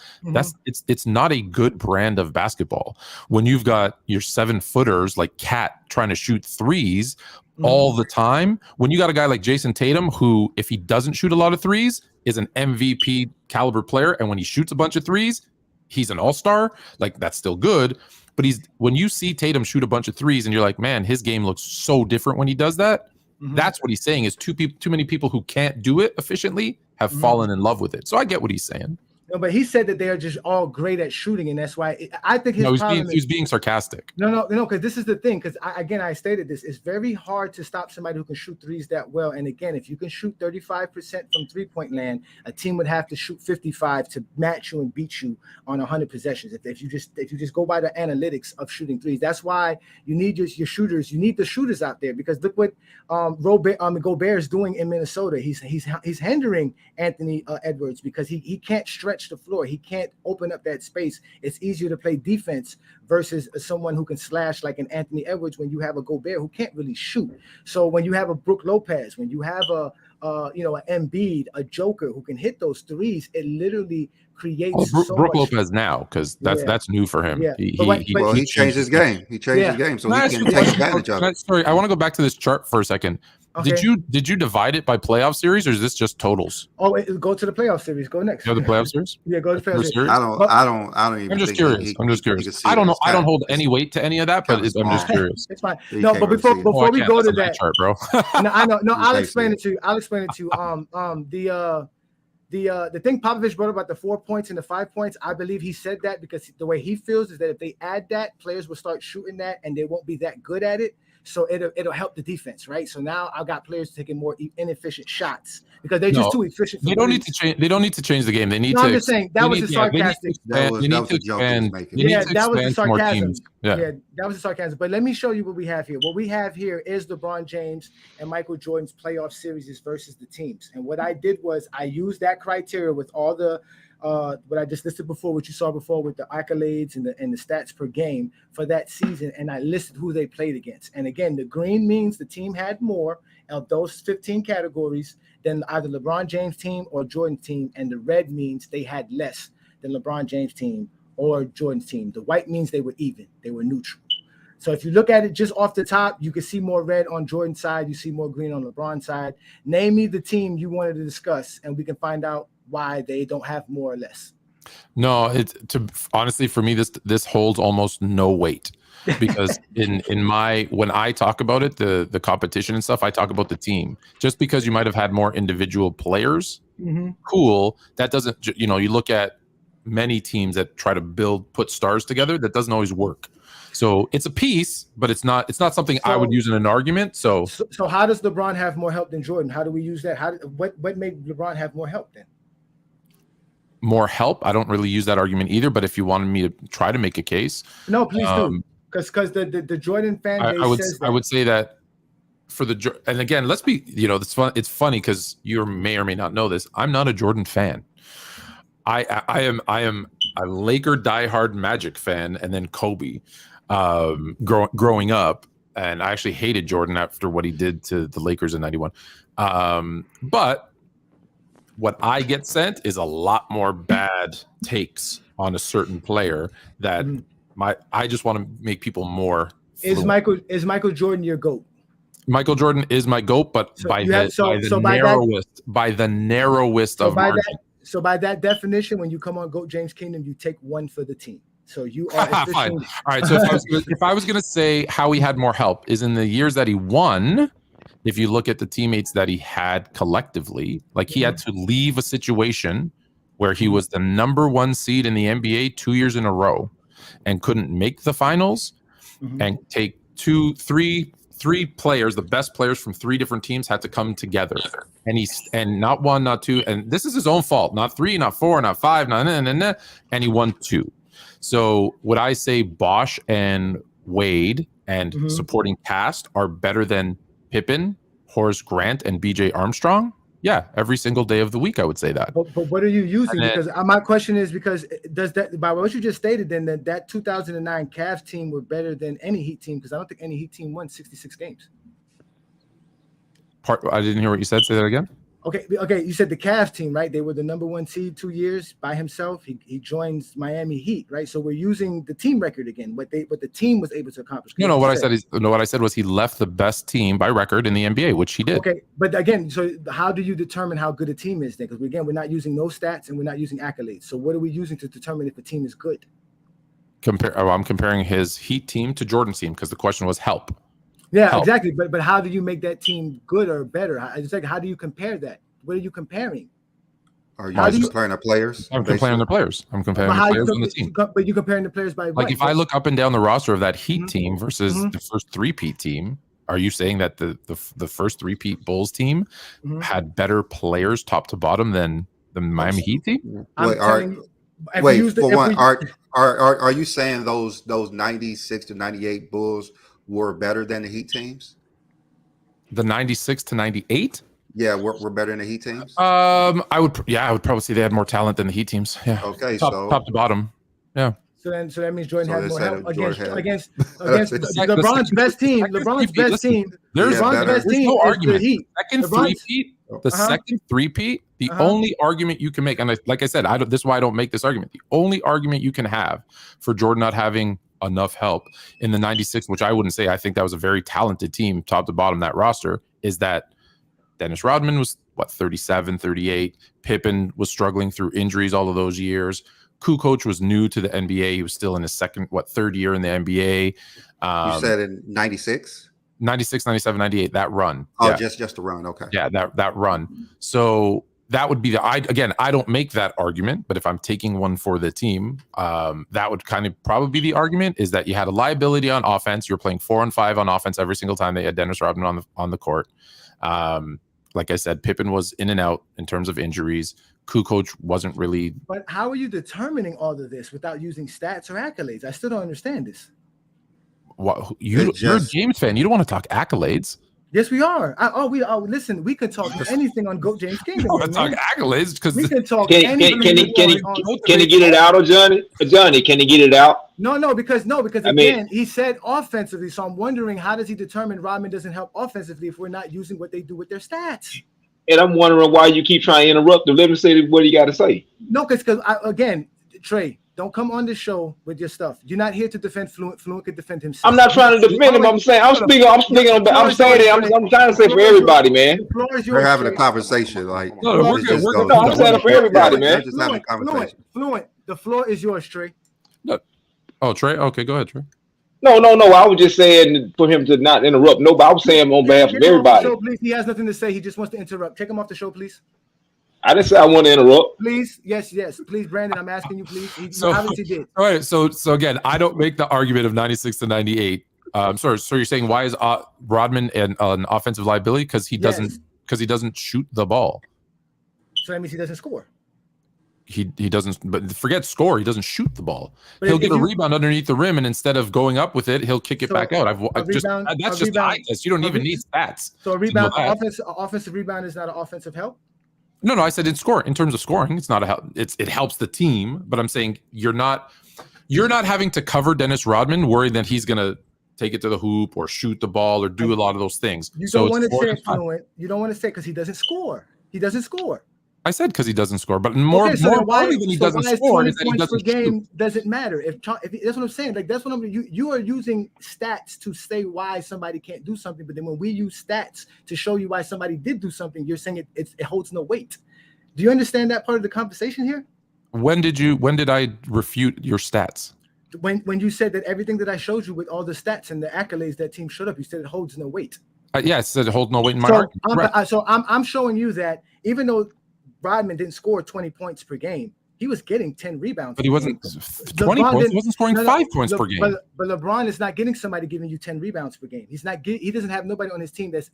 It's not a good brand of basketball when you've got your 7-footers like Cat trying to shoot threes all the time. When you got a guy like Jason Tatum, who if he doesn't shoot a lot of threes, is an MVP caliber player, and when he shoots a bunch of threes, he's an all-star. Like that's still good. But when you see Tatum shoot a bunch of threes and you're like, man, his game looks so different when he does that. That's what he's saying is too many people who can't do it efficiently have fallen in love with it. So I get what he's saying. No, but he said that they are just all great at shooting, and that's why I think his problem he was being sarcastic. No, because this is the thing. Because I stated this. It's very hard to stop somebody who can shoot threes that well. And again, if you can shoot 35% from 3-point land, a team would have to shoot 55 to match you and beat you on 100 possessions. If you just go by the analytics of shooting threes, that's why you need your shooters. You need the shooters out there, because look what Gobert is doing in Minnesota. He's hindering Anthony Edwards because he can't stretch the floor. He can't open up that space. It's easier to play defense versus someone who can slash like an Anthony Edwards when you have a Gobert who can't really shoot. So when you have a Brook Lopez, when you have an Embiid, a Joker who can hit those threes, it literally creates Brook Lopez now, because that's new for him. Yeah. He changed his game. He changed his game, so he can take advantage of it. Sorry, I want to go back to this chart for a second. Okay. Did you divide it by playoff series, or is this just totals? Oh, go to the playoff series. Go next. Go to the playoff series. Yeah, go to the playoff series. I don't even. I'm just curious. I don't know. I don't hold any weight to any of that, but I'm just curious. It's fine. No, but before we go to that chart, bro. No, I know. No, I'll explain it to you. The thing Popovich brought up about the 4 points and the 5 points, I believe he said that because the way he feels is that if they add that, players will start shooting that and they won't be that good at it. So it'll help the defense, right? So now I've got players taking more inefficient shots because they're just too efficient. They don't need to change. They don't need to change the game. They need to. I'm just saying that was a sarcastic. That was a joke he was making. That was a sarcasm. Yeah, that was a sarcasm. But let me show you what we have here. What we have here is LeBron James and Michael Jordan's playoff series versus the teams. And what I did was I used that criteria with all the what I just listed before, what you saw before with the accolades and the stats per game for that season, and I listed who they played against. And again, the green means the team had more of those 15 categories than either LeBron James team or Jordan team, and the red means they had less than LeBron James team or Jordan's team. The white means they were even, they were neutral. So if you look at it just off the top, you can see more red on Jordan's side, you see more green on LeBron's side. Name me the team you wanted to discuss, and we can find out why they don't have more or less. No, honestly, for me, this holds almost no weight, because when I talk about it, the competition and stuff, I talk about the team. Just because you might have had more individual players, cool. That doesn't, you look at many teams that try to put stars together, that doesn't always work. So it's a piece, but it's not something I would use in an argument. So how does LeBron have more help than Jordan? How do we use that? What made LeBron have more help then? More help? I don't really use that argument either, but if you wanted me to try to make a case. No, please do. Because the Jordan fan base says that. I would say that and again, let's be, it's funny because you may or may not know this. I'm not a Jordan fan. I am a Laker diehard Magic fan, and then Kobe growing up, and I actually hated Jordan after what he did to the Lakers in '91. But what I get sent is a lot more bad takes on a certain player that I just want to make people more fluent. Is Michael Jordan your GOAT? Michael Jordan is my GOAT, but by the narrowest of margins. So by that definition, when you come on GOAT James Kingdom, you take one for the team. So you are fine. All right. So if I was going to say how he had more help is in the years that he won. If you look at the teammates that he had collectively, like he had to leave a situation where he was the number 1 seed in the NBA 2 years in a row and couldn't make the finals, and take three players, the best players from 3 different teams, had to come together. And not 1, not 2, and this is his own fault. Not 3, not 4, not 5, and he won 2. So would I say Bosch and Wade and supporting cast are better than Pippen, Horace Grant, and BJ Armstrong? Yeah, every single day of the week, I would say that. But what are you using? Because my question is, because does that, by what you just stated, then that 2009 Cavs team were better than any Heat team? Because I don't think any Heat team won 66 games. I didn't hear what you said. Say that again. Okay. You said the Cavs team, right? They were the number 1 seed 2 years by himself. He joins Miami Heat, right? So we're using the team record again. What the team was able to accomplish. What I said was he left the best team by record in the NBA, which he did. Okay, but again, so how do you determine how good a team is then? Because we're not using no stats and we're not using accolades. So what are we using to determine if a team is good? I'm comparing his Heat team to Jordan's team because the question was help. Yeah, exactly. But how do you make that team good or better? How do you compare that? What are you comparing? Are you How do you- comparing the players? I'm comparing the players. I'm comparing the players on the team. But you're comparing the players by Like what? if I look up and down the roster of that Heat Mhm. team versus Mhm. the first three-peat team, are you saying that the first three-peat Bulls team Mhm. had better players top to bottom than the Miami Heat team? I'm Wait, telling you, if we Wait, use the- for if one, we- are you saying those 96 to 98 Bulls were better than the Heat teams? The 96 to 98? Yeah, we're better than the Heat teams. I would probably say they had more talent than the Heat teams. Yeah. Okay, top to bottom. Yeah. So that means Jordan So had they more said help Jordan against had- LeBron's best team. LeBron's best team. There's LeBron's better. best There's team no is the argument. Heat. Second LeBron's- three-peat, the Uh-huh. second three-peat, the Uh-huh. only argument you can make, and like I said, this is why I don't make this argument. The only argument you can have for Jordan not having enough help in the 96, which I wouldn't say, I think that was a very talented team, top to bottom, that roster, is that Dennis Rodman was, 37, 38. Pippen was struggling through injuries all of those years. Kukoc was new to the NBA. He was still in his third year in the NBA. You said in 96? 96, 97, 98, that run. Oh, Yeah. just the run. Okay. Yeah, that run. So that would be I don't make that argument, but if I'm taking one for the team, that would kind of probably be the argument, is that you had a liability on offense. You're playing 4-on-5 on offense every single time they had Dennis Rodman on the court. Like I said, Pippen was in and out in terms of injuries. Kukoc wasn't really. But how are you determining all of this without using stats or accolades? I still don't understand this. You're a James fan. You don't want to talk accolades. Yes, we are. Listen, we could talk anything on Goat James Kingdom. You don't want to talk accolades because we can talk. Can he get it out, or Johnny? Johnny, can he get it out? No, because again, he said offensively. So I'm wondering, how does he determine Rodman doesn't help offensively if we're not using what they do with their stats? And I'm wondering why you keep trying to interrupt him. Let me say what he got to say. No, because again, Trey, don't come on the show with your stuff. You're not here to defend Fluent. Fluent could defend himself. I'm not trying to defend him. I'm saying I'm trying to say for everybody, man. The floor is yours, We're having a Trey. conversation. Like, No, we're good. No, I'm saying it for everybody, man. Just having a conversation. Fluent. The floor is yours, Trey. Oh, Trey. Okay, go ahead, Trey. No. I was just saying for him to not interrupt nobody. I was saying on behalf of everybody. Show, please. He has nothing to say. He just wants to interrupt. Take him off the show, please. I didn't say I want to interrupt. Please, yes, please, Brandon. I'm asking you, please. He So- obviously did. All right. So again, I don't make the argument of 96 to 98. So you're saying why is Rodman an offensive liability? Because he doesn't shoot the ball. So that means he doesn't score. He doesn't, but forget score. He doesn't shoot the ball. But He'll if get a you- rebound underneath the rim, and instead of going up with it, he'll kick it So, back out. That's just rebound- eye test. You don't even need stats. So a rebound, to know that. offensive rebound is not an offensive help. No, I said in terms of scoring, it's not a help. It helps the team, but I'm saying you're not having to cover Dennis Rodman, worried that he's gonna take it to the hoop or shoot the ball or do a lot of those things. You So don't it's want to say scoring it, fine. Fluent. You don't want to say because he doesn't score. He doesn't score. I said because he doesn't score, but more Okay, so then importantly than he doesn't why is score 20 is that he points per doesn't shoot. game doesn't matter. If that's what I'm saying. Like that's what you are using stats to say why somebody can't do something, but then when we use stats to show you why somebody did do something, you're saying it holds no weight. Do you understand that part of the conversation here? When did I refute your stats? When you said that everything that I showed you with all the stats and the accolades that team showed up, you said it holds no weight. Yeah, I said it holds no weight in my So argument. Right. I'm showing you that even though Rodman didn't score 20 points per game, he was getting 10 rebounds. But he wasn't LeBron 20 points. He didn't- wasn't scoring 5 points per game. But LeBron is not getting somebody giving you 10 rebounds per game. He doesn't have nobody on his team that's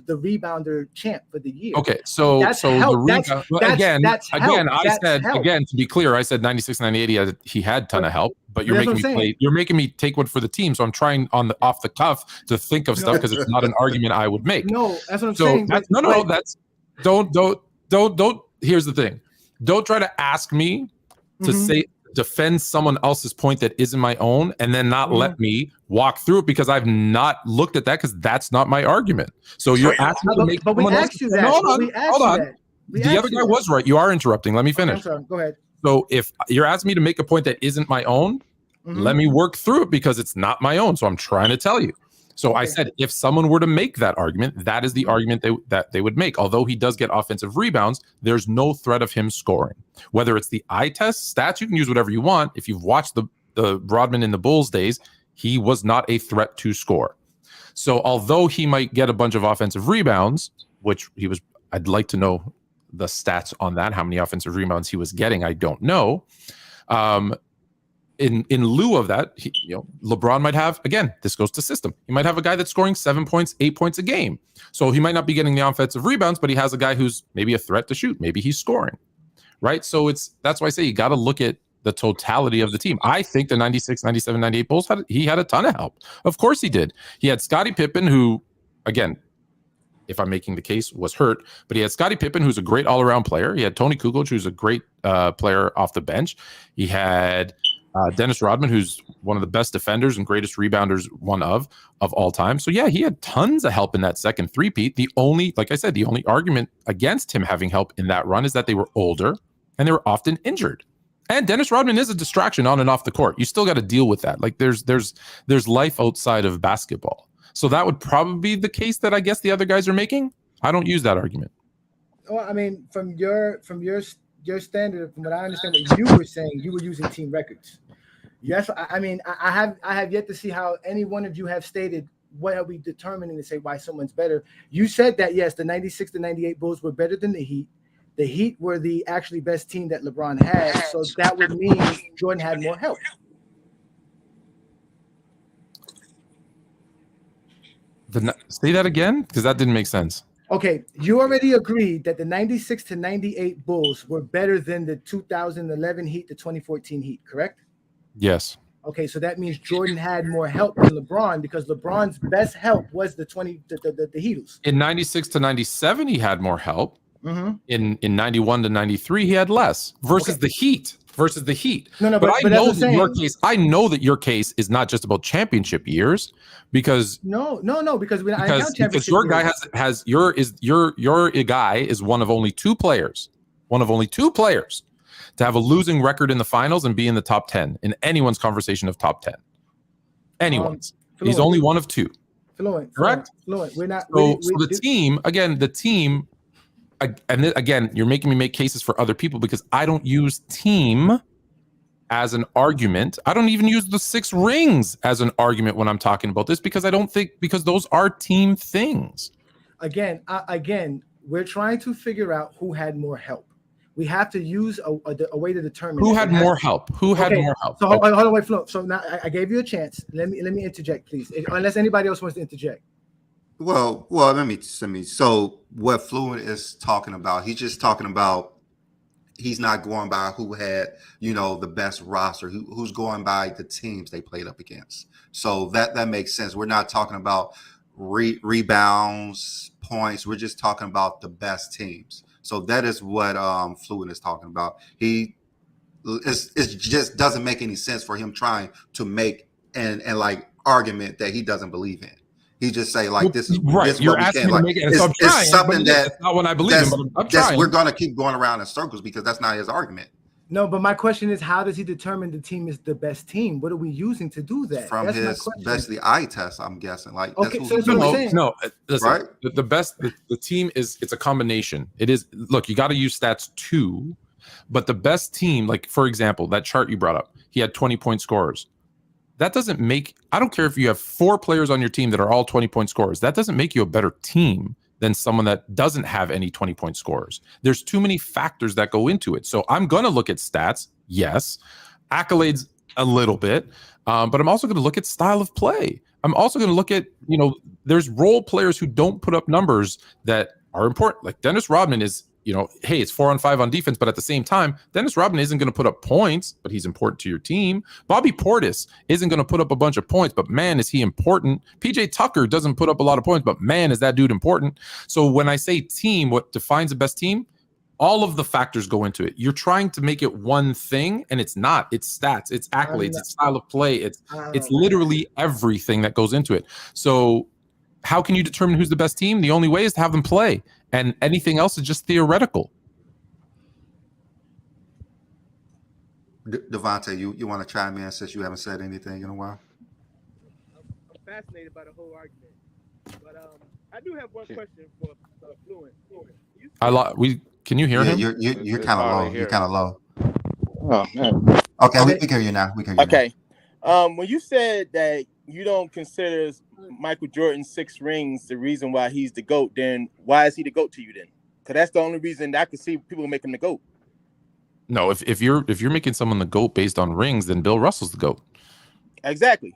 the rebounder champ for the year. Okay, so That's the help. rebound That's help. I said help. again, to be clear, I said 96, 98. He had a ton of help, but you're That's making what me I'm saying. you're making me take one for the team. So I'm trying off the cuff to think of stuff because it's not an argument I would make. No, that's what I'm So saying. that's, don't. Here's the thing. Don't try to ask me to say defend someone else's point that isn't my own, and then not let me walk through it because I've not looked at that because that's not my argument. So you're asking me to make. But we someone asked you else's- that. Hold on. The other guy was right. You are interrupting. Let me finish. I'm sorry. Go ahead. So if you're asking me to make a point that isn't my own, let me work through it because it's not my own. So I'm trying to tell you. So I said, if someone were to make that argument, that is the argument that they would make. Although he does get offensive rebounds, there's no threat of him scoring. Whether it's the eye test stats, you can use whatever you want. If you've watched the Rodman in the Bulls days, he was not a threat to score. So although he might get a bunch of offensive rebounds, which he was, I'd like to know the stats on that. How many offensive rebounds he was getting, I don't know. In lieu of that, LeBron might have, again, this goes to system. He might have a guy that's scoring 7 points, 8 points a game. So he might not be getting the offensive rebounds, but he has a guy who's maybe a threat to shoot. Maybe he's scoring, right? So that's why I say you got to look at the totality of the team. I think the 96, 97, 98 Bulls he had a ton of help. Of course he did. He had Scottie Pippen, who, again, if I'm making the case, was hurt, but he had Scottie Pippen, who's a great all-around player. He had Tony Kukoc, who's a great player off the bench. He had Dennis Rodman, who's one of the best defenders and greatest rebounders, one of all time. So yeah, he had tons of help in that second three-peat. The only argument against him having help in that run is that they were older and they were often injured. And Dennis Rodman is a distraction on and off the court. You still got to deal with that. Like there's life outside of basketball. So that would probably be the case that I guess the other guys are making. I don't use that argument. Well, I mean, from your standard, from what I understand, what you were saying, you were using team records. Yes, I mean, I have yet to see how any one of you have stated what are we determining to say why someone's better. You said that yes, the 96 to 98 Bulls were better than the Heat. The Heat were the actually best team that LeBron had, so that would mean Jordan had more help. Say that again, because that didn't make sense. Okay, you already agreed that the 96 to 98 Bulls were better than the 2011 Heat, the 2014 Heat, correct? Yes. Okay, so that means Jordan had more help than LeBron because LeBron's best help was the Heatles. In 96 to 97, he had more help. Mm-hmm. In 91 to 93, he had less versus the Heat. No, but I know that your case. I know that your case is not just about championship years, because because your guy has your guy is one of only two players to have a losing record in the finals and be in the top 10 in anyone's conversation of top 10. Anyone's. He's only one of two. Correct. Fluent. We're not. So the team. And again, you're making me make cases for other people because I don't use team as an argument. I don't even use the 6 rings as an argument when I'm talking about this because because those are team things. Again, we're trying to figure out who had more help. We have to use a way to determine who had more help. So hold on, wait, Flo. So now I gave you a chance. Let me interject, please, unless anybody else wants to interject. Well, let me. So what Fluent is talking about, he's just talking about he's not going by who had, the best roster, who's going by the teams they played up against. So that makes sense. We're not talking about rebounds, points. We're just talking about the best teams. So that is what Fluent is talking about. It just doesn't make any sense for him trying to make an argument that he doesn't believe in. He just say this is right. This is You're what we asking can. me to make it. So It's something that's not what I believe in, but I'm trying. We're going to keep going around in circles because that's not his argument. No, but my question is, how does he determine the team is the best team? What are we using to do that? From his basically eye test, I'm guessing. Okay, so that's what I'm saying. No, listen, right? The team it's a combination. It is. Look, you got to use stats too, but the best team, like for example, that chart you brought up, he had 20-point scorers. That doesn't make. I don't care if you have 4 players on your team that are all 20-point scorers. That doesn't make you a better team than someone that doesn't have any 20-point scorers. There's too many factors that go into it. So I'm going to look at stats, yes, accolades a little bit, but I'm also going to look at style of play. I'm also going to look at, there's role players who don't put up numbers that are important. Like Dennis Rodman is, hey, it's 4 on 5 on defense, but at the same time, Dennis Rodman isn't going to put up points, but he's important to your team. Bobby Portis isn't going to put up a bunch of points, but man, is he important. PJ Tucker doesn't put up a lot of points, but man, is that dude important. So when I say team, what defines the best team? All of the factors go into it. You're trying to make it one thing, and it's not. It's stats, it's accolades, it's style of play. It's literally everything that goes into it. So how can you determine who's the best team? The only way is to have them play. And anything else is just theoretical. Devontae, you want to chime in since you haven't said anything in a while? I'm fascinated by the whole argument, but I do have one question for Fluent. Can you hear him? You're kind of low. You're kind of low. Oh man. Okay, we can hear you now. Okay. When you said that you don't consider Michael Jordan's 6 rings the reason why he's the GOAT, then why is he the GOAT to you then? Because that's the only reason that I could see people make him the GOAT. No, if you're making someone the GOAT based on rings, then Bill Russell's the GOAT. Exactly.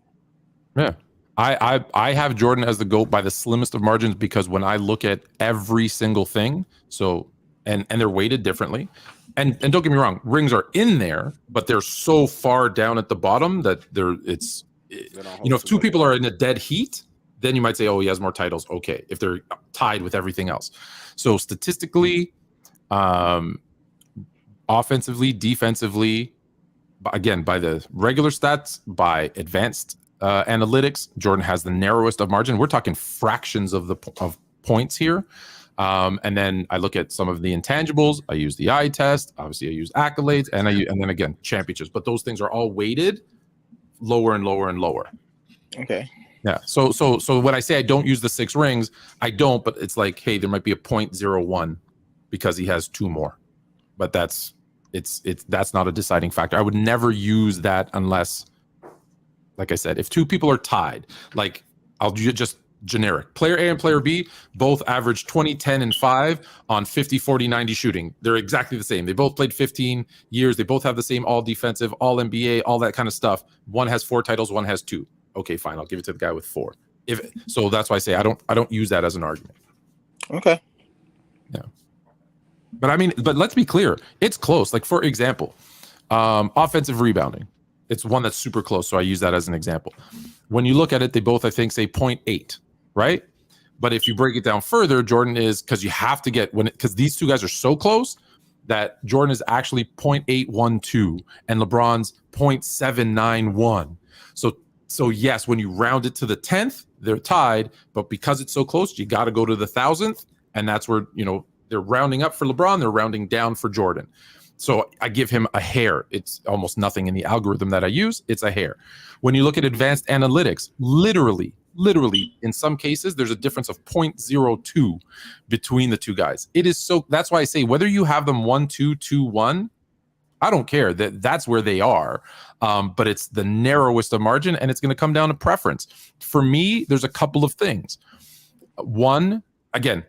Yeah. I have Jordan as the GOAT by the slimmest of margins because when I look at every single thing, so and they're weighted differently. And don't get me wrong, rings are in there, but they're so far down at the bottom that if two people are in a dead heat, then you might say, oh, he has more titles. Okay, if they're tied with everything else. So statistically, offensively, defensively, again, by the regular stats, by advanced analytics, Jordan has the narrowest of margin. We're talking fractions of points here. And then I look at some of the intangibles. I use the eye test. Obviously, I use accolades, and then again championships. But those things are all weighted lower and lower and lower. Okay. Yeah. So when I say I don't use the 6 rings, I don't. But it's like, hey, there might be a 0.01 because he has 2 more. But that's not a deciding factor. I would never use that unless, like I said, if 2 people are tied, like I'll just generic. Player A and player B both average 20, 10, and 5 on 50, 40, 90 shooting. They're exactly the same. They both played 15 years. They both have the same all defensive, all NBA, all that kind of stuff. One has 4 titles, one has 2. Okay, fine. I'll give it to the guy with 4. So that's why I say I don't use that as an argument. Okay. Yeah. But let's be clear. It's close. Like, for example, offensive rebounding. It's one that's super close. So I use that as an example. When you look at it, they both, I think, say 0.8, right? But if you break it down further, Jordan is, because you have to get, because these 2 guys are so close that Jordan is actually 0.812 and LeBron's 0.791. So yes, when you round it to the 10th, they're tied. But because it's so close, you got to go to the 1,000th. And that's where, they're rounding up for LeBron. They're rounding down for Jordan. So I give him a hair. It's almost nothing in the algorithm that I use. It's a hair. When you look at advanced analytics, literally, in some cases, there's a difference of 0.02 between the 2 guys. It is so, that's why I say whether you have them 1, 2, 2, 1, I don't care. That's where they are. But it's the narrowest of margin, and it's going to come down to preference. For me, there's a couple of things. One, again,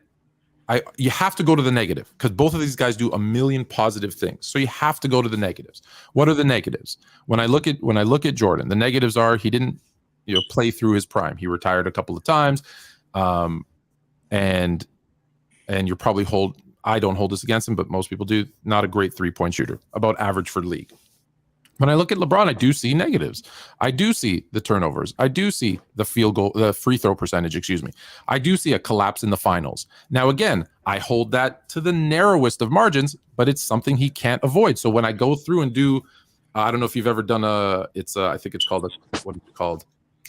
you have to go to the negative because both of these guys do a million positive things. So you have to go to the negatives. What are the negatives? When I look at Jordan, the negatives are he didn't play through his prime. He retired a couple of times, and you're probably I don't hold this against him, but most people do. Not a great 3-point shooter, about average for the league. When I look at LeBron, I do see negatives. I do see the turnovers. I do see the free throw percentage, I do see a collapse in the finals. Now, again, I hold that to the narrowest of margins, but it's something he can't avoid. So when I go through and do, I don't know if you've ever done I think it's called, what is it called?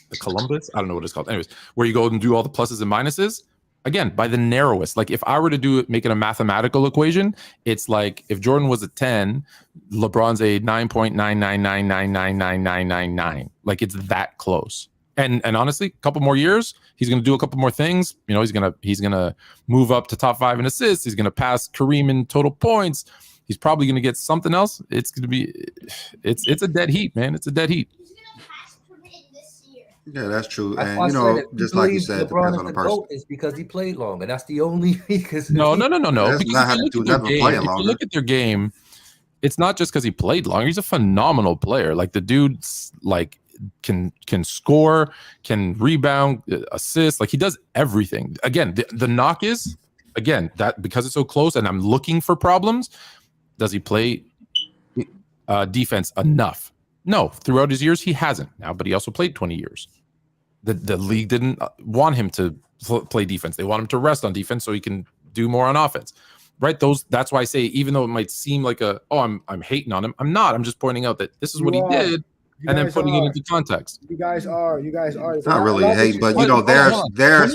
The Columbus? I don't know what it's called. Anyways, where you go and do all the pluses and minuses. Again, by the narrowest. Like if I were to make it a mathematical equation, it's like if Jordan was a 10, LeBron's a 9.999999999. Like it's that close. And honestly, a couple more years, he's going to do a couple more things. He's going to move up to top 5 in assists. He's going to pass Kareem in total points. He's probably going to get something else. It's going to be it's a dead heat, man. It's a dead heat. Yeah, that's true. That's And just like you said, LeBron depends on the person. Is because he played longer. That's the only reason. No. That's Because not having to do nothing with playing if you longer. look at their game, it's not just because he played longer. He's a phenomenal player. Like the dude's like can score, can rebound, assist. Like he does everything. Again, the knock is that because it's so close, and I'm looking for problems. Does he play defense enough? No, throughout his years, he hasn't now, but he also played 20 years. The league didn't want him to play defense. They want him to rest on defense so he can do more on offense, right? That's why I say, even though it might seem like I'm hating on him, I'm not. I'm just pointing out that this is what he did, and then putting it into context. You guys are. It's not really hate, but there's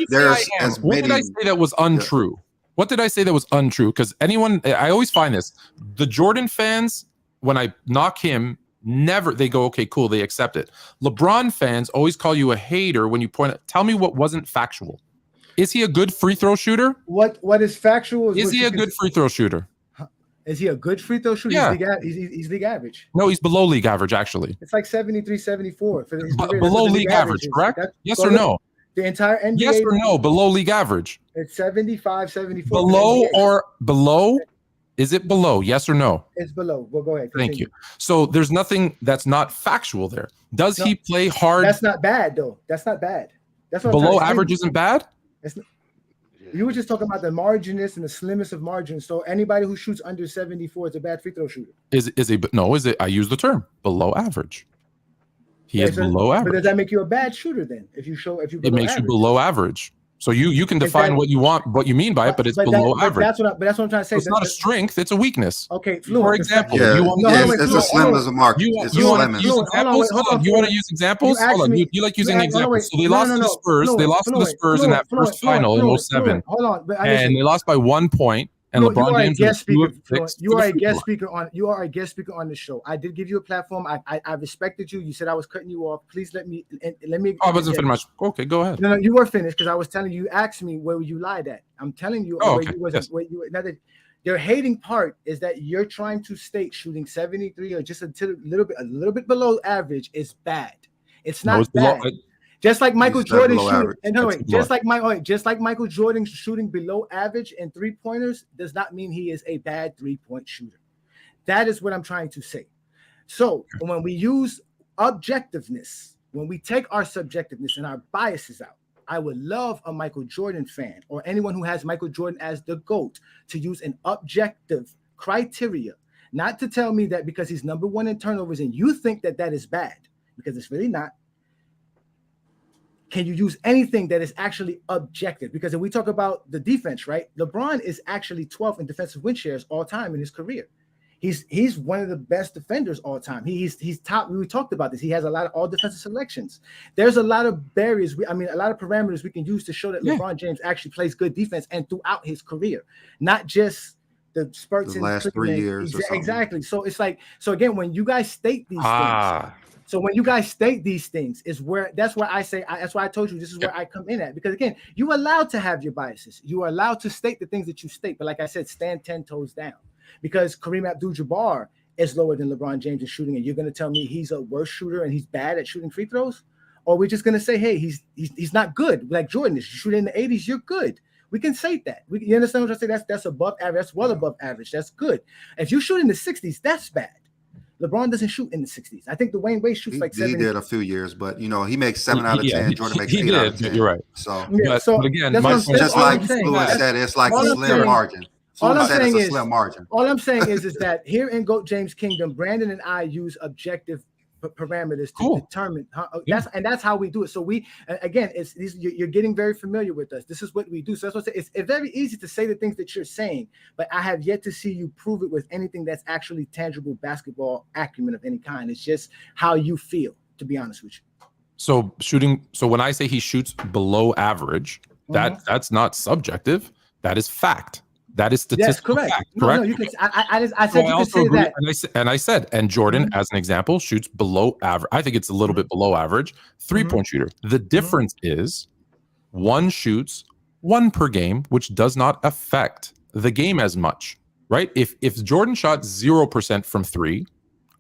as What did I say that was untrue? Yeah. What did I say that was untrue? Because I always find this. The Jordan fans, when I knock him, they go, okay, cool, they accept it. LeBron fans always call you a hater when you point out, tell me what wasn't factual. Is he a good free throw shooter? What is factual? Is he a good free throw shooter? Is he a good free throw shooter? Yeah. He's league average. No, he's below league average, actually. It's like 73, 74. Below league average, correct? Yes or no? The entire NBA. Yes or no? Below league average? It's 75, 74. Below? Is it below? Yes or no? It's below. Well, go ahead. Thank Continue. you. So there's nothing that's not factual there. Does he play hard? That's not bad, though. That's not bad. That's what below average isn't bad? You were just talking about the marginest and the slimmest of margins. So anybody who shoots under 74 is a bad free throw shooter. Is it? I use the term below average. He is below average. But does that make you a bad shooter then? If you it makes you below average. So you can define what you want, what you mean by it, but it's below average. That's what I'm trying to say. So it's not a strength; it's a weakness. Okay, for example, it's as slim as a mark. You want to use examples? You want to use examples? You like using examples. So they lost to the Spurs. They lost to the Spurs in that first final in 07. Hold on, and they lost by 1 point. And LeBron James you are a guest speaker on the show. I did give you a platform. I respected you. You said I was cutting you off. Please let me. I wasn't finished. Okay, go ahead. No, you were finished because I was telling you. You asked me where you lied at. I'm telling you their hating part is that you're trying to state shooting 73 or just a little bit below average is bad. It's not bad. Just like Michael Jordan shooting, just like Michael Jordan shooting below average in 3-pointers does not mean he is a bad 3-point shooter. That is what I'm trying to say. So when we use objectiveness, when we take our subjectiveness and our biases out, I would love a Michael Jordan fan or anyone who has Michael Jordan as the GOAT to use an objective criteria, not to tell me that because he's number one in turnovers and you think that is bad, because it's really not. Can you use anything that is actually objective? Because if we talk about the defense, right? LeBron is actually 12th in defensive win shares all time in his career. He's one of the best defenders all time. He's top. We talked about this. He has a lot of all defensive selections. There's a lot of barriers. A lot of parameters we can use to show that LeBron James actually plays good defense and throughout his career, not just the spurts in the last 3 years. Exactly. So it's like, so again, when you guys state these things. So when you guys state these things that's why I told you this is where I come in at, because again, you're allowed to have your biases. You are allowed to state the things that you state. But like I said, stand 10 toes down, because Kareem Abdul-Jabbar is lower than LeBron James in shooting. And you're going to tell me he's a worse shooter and he's bad at shooting free throws? Or we're just going to say, hey, he's not good. Like Jordan is. You shoot in the 80s, you're good. We can say that. You understand what I'm saying? That's above average. That's well above average. That's good. If you shoot in the 60s, that's bad. LeBron doesn't shoot in the 60s. I think Dwayne Wade shoots like 70. He did a few years, but he makes 7 out of 10. Jordan makes 8 out of 10. You're right. So, but again, just like Lewis said, it's like a slim margin. All I'm saying is that here in GOAT James Kingdom, Brandon and I use objective parameters to determine that's how we do it. So we again, you're getting very familiar with us. This is what we do. So that's what I say. It's very easy to say the things that you're saying, but I have yet to see you prove it with anything that's actually tangible basketball acumen of any kind. It's just how you feel, to be honest with you. So when I say he shoots below average, that's not subjective. That is fact. That is statistical fact, correct? No, you can. I said you can say that. I said, and Jordan, as an example, shoots below average. I think it's a little bit below average. 3-point shooter. The difference is one shoots 1 per game, which does not affect the game as much, right? If Jordan shot 0% from 3,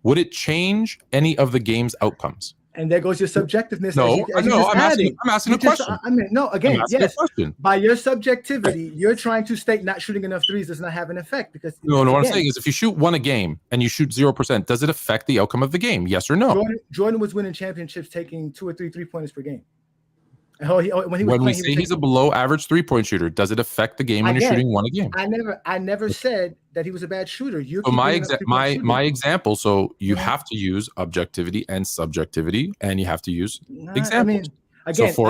would it change any of the game's outcomes? And there goes your subjectiveness. I'm asking a question. By your subjectivity, you're trying to state not shooting enough threes does not have an effect, because what I'm saying is if you shoot 1 a game and you shoot 0%, does it affect the outcome of the game? Yes or no? Jordan was winning championships taking 2 or 3 3-pointers per game. When we say he's a below average 3-point shooter, does it affect the game when you're shooting 1 a game? I never said that he was a bad shooter. So my example. So you have to use objectivity and subjectivity, and you have to use examples. Example,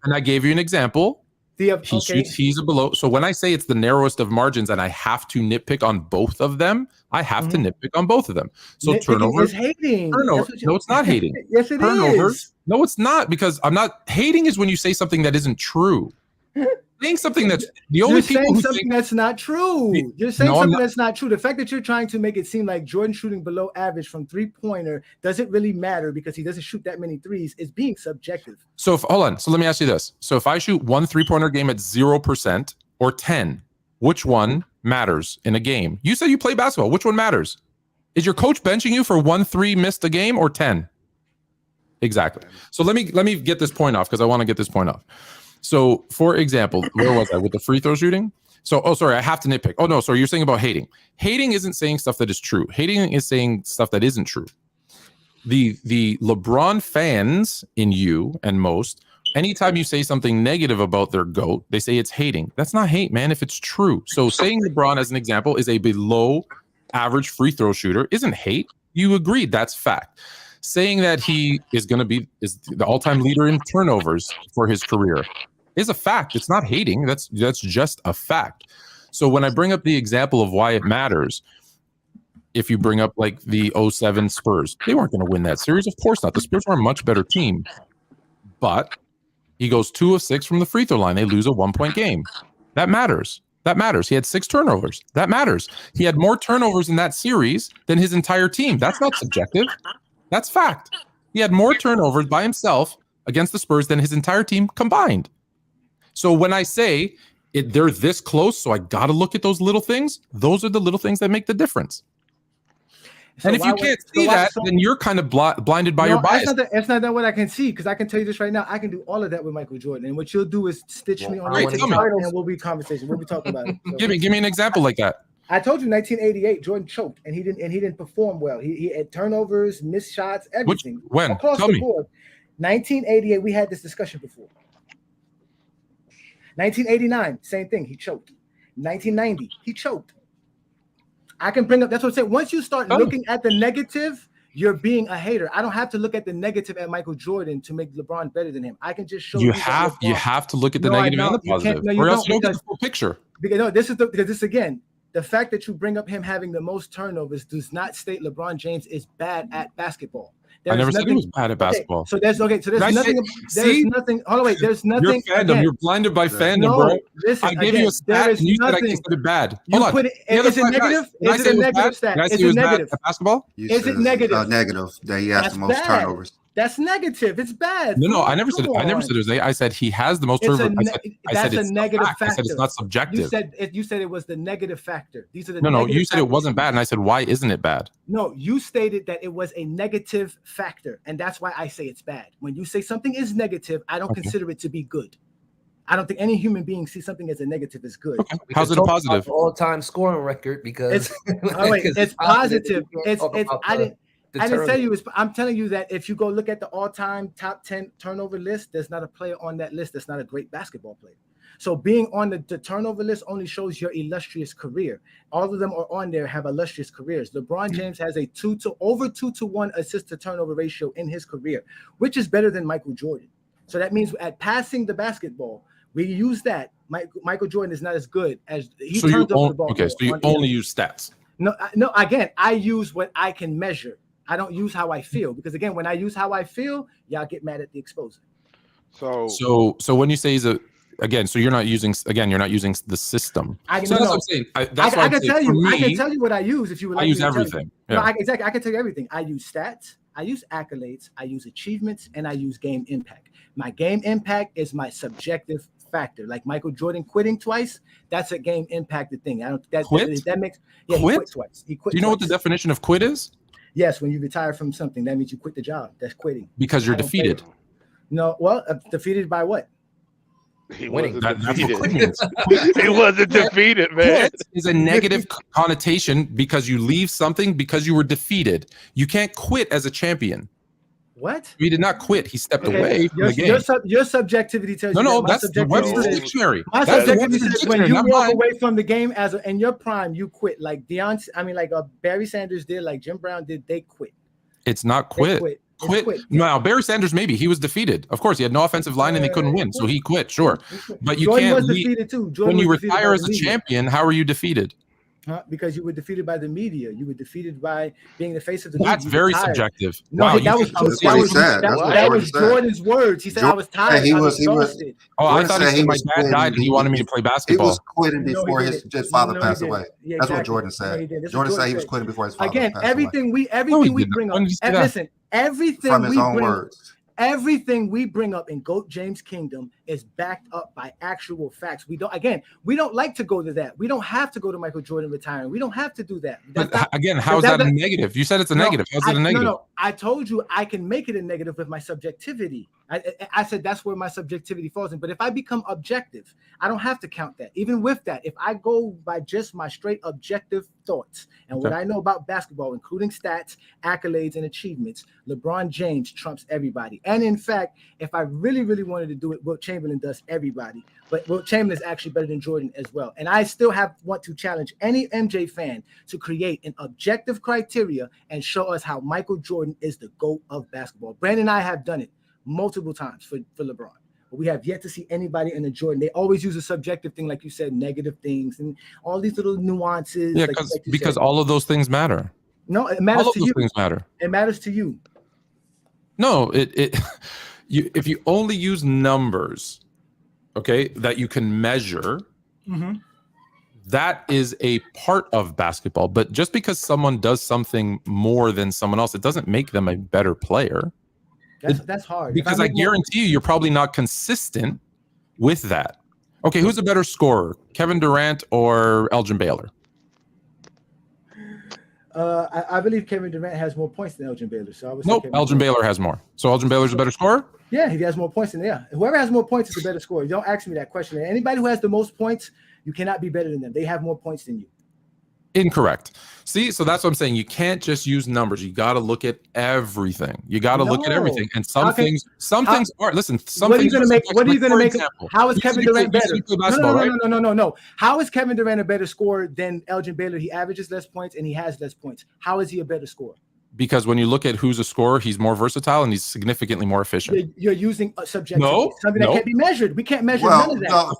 and I gave you an example. He's a below. So when I say it's the narrowest of margins, and I have to nitpick on both of them, I have to nitpick on both of them. So turnover is hating. No, it's not hating. Yes, it is. No, it's not, because I'm not hating is when you say something that isn't true. Saying something that's the only people who think that's not true. You're saying something that's not true. The fact that you're trying to make it seem like Jordan shooting below average from 3-pointer doesn't really matter because he doesn't shoot that many threes is being subjective. So hold on. So let me ask you this. So if I shoot 1 3-pointer game at 0% or 10, which one matters in a game? You said you play basketball. Which one matters? Is your coach benching you for 1 3 missed a game or 10? Exactly. So let me get this point off because I want to get this point off. So, for example, where was I with the free throw shooting? So, sorry, I have to nitpick. Oh no, sorry, you're saying about hating. Hating isn't saying stuff that is true. Hating is saying stuff that isn't true. The LeBron fans in you and most, anytime you say something negative about their GOAT, they say it's hating. That's not hate, man, if it's true. So saying LeBron, as an example, is a below average free throw shooter isn't hate. You agreed, that's fact. Saying that he is the all-time leader in turnovers for his career is a fact. It's not hating. That's just a fact. So when I bring up the example of why it matters, if you bring up like the 07 Spurs, they weren't going to win that series. Of course not. The Spurs were a much better team. But he goes 2 of 6 from the free throw line. They lose a 1-point game. That matters. That matters. He had 6 turnovers. That matters. He had more turnovers in that series than his entire team. That's not subjective. That's fact. He had more turnovers by himself against the Spurs than his entire team combined. So when I say they're this close, so I got to look at those little things, those are the little things that make the difference. So and if you can't see that, then you're kind of blinded by your bias. It's not that what I can see, because I can tell you this right now. I can do all of that with Michael Jordan. And what you'll do is stitch me on the title, and we'll be conversation. We'll be talking about it. So. Give me an example like that. I told you 1988, Jordan choked, and he didn't perform well. He had turnovers, missed shots, everything. When? Across Tell the me. board. 1988, we had this discussion before. 1989, same thing. He choked. 1990, he choked. I can bring up. That's what I'm saying. Once you start looking at the negative, you're being a hater. I don't have to look at the negative at Michael Jordan to make LeBron better than him. I can just show you. You have to look at the negative and the positive, or else you don't get the full picture. Because this again. The fact that you bring up him having the most turnovers does not state LeBron James is bad at basketball. I never said he was bad at basketball. So there's nothing. There's nothing. Hold on, wait. There's nothing. Your fandom. You're blinded by fandom, bro. Listen, I gave you a stat, and you said I considered it bad. Hold on. Is it negative? Is it a negative stat? Is it negative? Basketball? Is it negative? Negative. That he has the most turnovers. That's negative. It's bad. No, I never said it. I never said it was. I said he has the most turnovers. That's a negative factor. I said it's not subjective. You said it was the negative factor. These are the no. You said it wasn't bad, and I said why isn't it bad? No, you stated that it was a negative factor, and that's why I say it's bad. When you say something is negative, I don't consider it to be good. I don't think any human being sees something as a negative as good. Okay. How's it a positive? All-time scoring record because it's positive. I didn't tell you. I'm telling you that if you go look at the all-time top 10 turnover list, there's not a player on that list that's not a great basketball player. So being on the turnover list only shows your illustrious career. All of them are on there, have illustrious careers. LeBron James has a over 2-to-1 assist to turnover ratio in his career, which is better than Michael Jordan. So that means at passing the basketball, we use that. Michael Jordan is not as good as he turns over the ball. Okay, so you only use stats. No. Again, I use what I can measure. I don't use how I feel, because again, when I use how I feel, y'all get mad at the exposure. So when you say so you're not using the system. That's what I'm saying. I can tell you what I use if you would like. I use everything. Yeah. No, exactly. I can tell you everything. I use stats, I use accolades, I use achievements, and I use game impact. My game impact is my subjective factor. Like Michael Jordan quitting twice, that's a game impacted thing. I don't that makes he quit twice. He quit. Do you know what the definition of quit is? Yes, when you retire from something, that means you quit the job. That's quitting. Because you're defeated. No, well, defeated by what? He wasn't defeated. He wasn't defeated, man. Quit is a negative connotation because you leave something because you were defeated. You can't quit as a champion. What? He did not quit. He stepped away from the game. Your subjtivity tells you. No, that's the Webster's dictionary. My subjectivity says when you walk away from the game in your prime, you quit. Like Barry Sanders did, like Jim Brown did. They quit. It's not quit. Quit. No, Barry Sanders maybe he was defeated. Of course, he had no offensive line and they couldn't win, so he quit. Sure, but you can't. Was defeated too. When you retire as a champion, how are you defeted? Because you were defeated by the media. You were defeated by being the face of the media. That's very subjective. No, that was Jordan's words. He said, I was tired. He was exhausted. Oh, I thought he said my dad died and he wanted me to play basketball. He was quitting before his father passed away. That's what Jordan said. Jordan said he was quitting before his father passed away. Everything we bring up. Listen, everything we bring up in GOAT James Kingdom is backed up by actual facts. We don't like to go to that. We don't have to go to Michael Jordan retiring. We don't have to do that. How is that a negative? You said it's a negative. How's it a negative? I told you I can make it a negative with my subjectivity. I said that's where my subjectivity falls in. But if I become objective, I don't have to count that. Even with that, if I go by just my straight objective thoughts and what I know about basketball, including stats, accolades, and achievements, LeBron James trumps everybody. And in fact, if I really, really wanted to do it, Wilt Chamberlain does everybody. But Wilt Chamberlain is actually better than Jordan as well. And I still want to challenge any MJ fan to create an objective criteria and show us how Michael Jordan is the GOAT of basketball. Brandon and I have done it multiple times for LeBron, but we have yet to see anybody in the Jordan. They always use a subjective thing, like you said, negative things and all these little nuances. Yeah, because all of those things matter. No, it matters to you. Things matter. It matters to you. No, if you only use numbers, okay, that you can measure, that is a part of basketball. But just because someone does something more than someone else, it doesn't make them a better player. That's hard. Because I guarantee you're probably not consistent with that. Okay, who's a better scorer, Kevin Durant or Elgin Baylor? I believe Kevin Durant has more points than Elgin Baylor. So I would say Elgin Baylor has more. So Elgin Baylor's a better scorer? Yeah, he has more points than whoever has more points is a better scorer. You don't ask me that question. Anybody who has the most points, you cannot be better than them. They have more points than you. Incorrect. See, so that's what I'm saying. You can't just use numbers. You got to look at everything. You got to look at everything. And some things are. Listen, some things. What are you going to make? How is Kevin Durant better? No. How is Kevin Durant a better scorer than Elgin Baylor? He averages less points and he has less points. How is he a better scorer? Because when you look at who's a scorer, he's more versatile and he's significantly more efficient. You're using a subjective something that can't be measured. We can't measure none of that.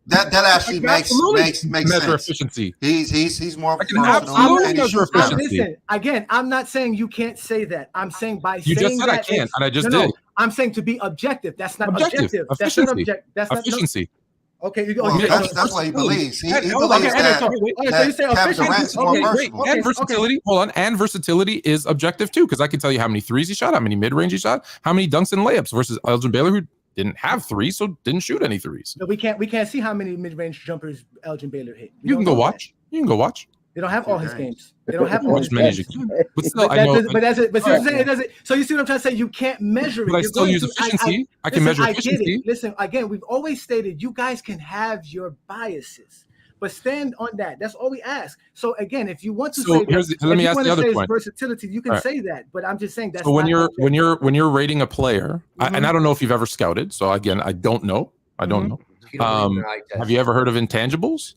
That actually makes sense. Efficiency. He's more. I can absolutely measure efficiency. Listen, again, I'm not saying you can't say that. I'm saying by you saying just said that I can't, and I just did. I'm saying to be objective. That's not objective. Efficiency. That's not efficiency. Okay, that's what he believes. He believes that Kevin Durant's more versatile. And versatility. Hold on, and versatility is objective too, because I can tell you how many threes he shot, how many mid-range he shot, how many dunks and layups versus Elgin Baylor, who didn't have threes, so didn't shoot any threes. No, we can't see how many mid-range jumpers Elgin Baylor hit. You can go watch. You can go watch. They don't have all his games. They don't have all his games. But still, I know. But that's it. But it doesn't. So you see what I'm trying to say? You can't measure it. But I still use efficiency. I can measure efficiency. Listen, again, we've always stated you guys can have your biases, but stand on that. That's all we ask. So again, if you want to say, let me ask the other point. Versatility, you can say that. But I'm just saying that's. So when you're rating a player, and I don't know if you've ever scouted. So again, I don't know. Have you ever heard of intangibles?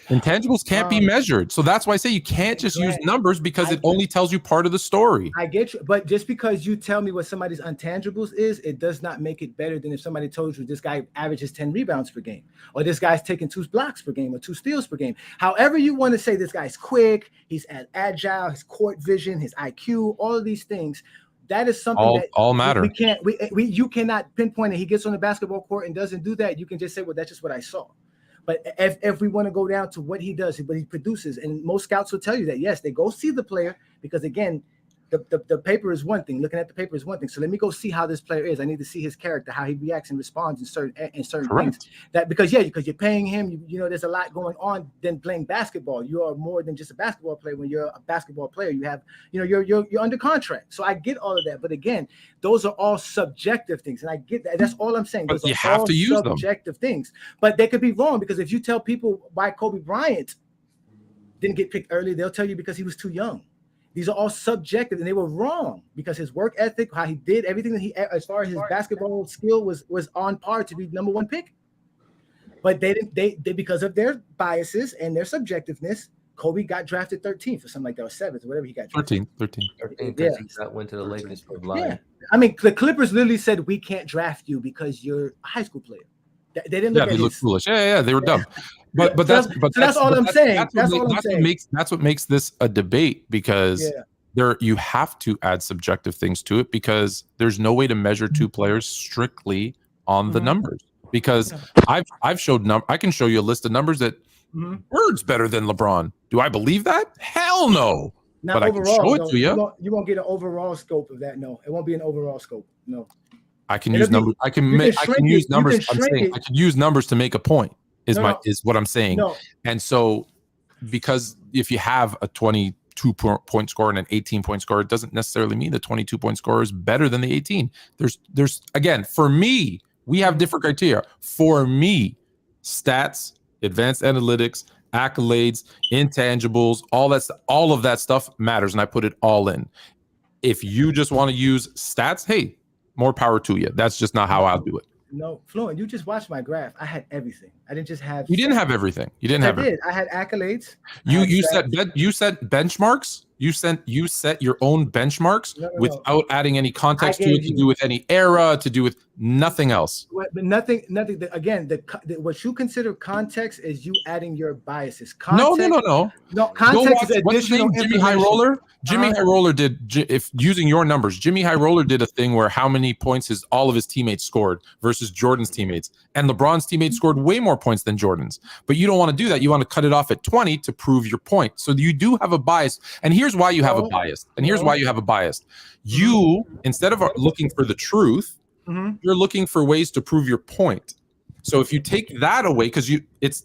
Intangibles can't be measured. So that's why I say you can't just use numbers because it only tells you part of the story. I get you. But just because you tell me what somebody's intangibles is, it does not make it better than if somebody told you this guy averages 10 rebounds per game, or this guy's taking 2 blocks per game, or 2 steals per game. However you want to say this guy's quick, he's agile, his court vision, his IQ, all of these things. That is something that all matter. You cannot pinpoint it. He gets on the basketball court and doesn't do that. You can just say, well, that's just what I saw. But if we want to go down to what he does, what he produces, and most scouts will tell you that, yes, they go see the player because, again, the paper is one thing. Looking at the paper is one thing. So let me go see how this player is. I need to see his character, how he reacts and responds in certain things. That because you're paying him. There's a lot going on than playing basketball. You are more than just a basketball player. When you're a basketball player, you have you're under contract. So I get all of that. But again, those are all subjective things, and I get that. That's all I'm saying. But you have to use subjective things. But they could be wrong because if you tell people why Kobe Bryant didn't get picked early, they'll tell you because he was too young. These are all subjective, and they were wrong because his work ethic, how he did everything that as far as his basketball skill was on par to be -- pick. But they because of their biases and their subjectiveness, Kobe got drafted 13th or something like that, or 7th, or whatever he got drafted. 13. Because he went to the Lakers for blind. Yeah. I mean, the Clippers literally said, we can't draft you because you're a high school player. They didn't look at looked foolish. Yeah, they were dumb. But that's all I'm saying. That's what makes this a debate, because you have to add subjective things to it, because there's no way to measure two players strictly on the numbers. Because I can show you a list of numbers that Bird's better than LeBron. Do I believe that? Hell no. Not but overall, I can show it to you. You won't get an overall scope of that. No, it won't be an overall scope. No. I can use numbers. I can use numbers. I'm saying I can use numbers to make a point. Is what I'm saying. No. And so, because if you have a 20 22-point scorer and an 18-point scorer doesn't necessarily mean the 22-point scorer is better than the 18. There's again, for me, we have different criteria. For me, stats, advanced analytics, accolades, intangibles, all of that stuff matters, and I put it all in. If you just want to use stats, hey, more power to you. That's just not how I'll do it. No, Fluent, you just watched my graph. I had everything. I didn't just have. You didn't have everything. You didn't have. I did. I had accolades. You set benchmarks. You set your own benchmarks without adding any context to it, to do with any era, to do with nothing else. But nothing. Again, what you consider context is you adding your biases. Context, No. No, context is additional information. Jimmy High Roller. Jimmy High Roller did, if using your numbers, Jimmy High Roller did a thing where how many points all of his teammates scored versus Jordan's teammates, and LeBron's teammates scored way more points than Jordan's. But you don't want to do that. You want to cut it off at 20 to prove your point. So you do have a bias, and here's why you have a bias. You, instead of looking for the truth, you're looking for ways to prove your point. So if you take that away, because it's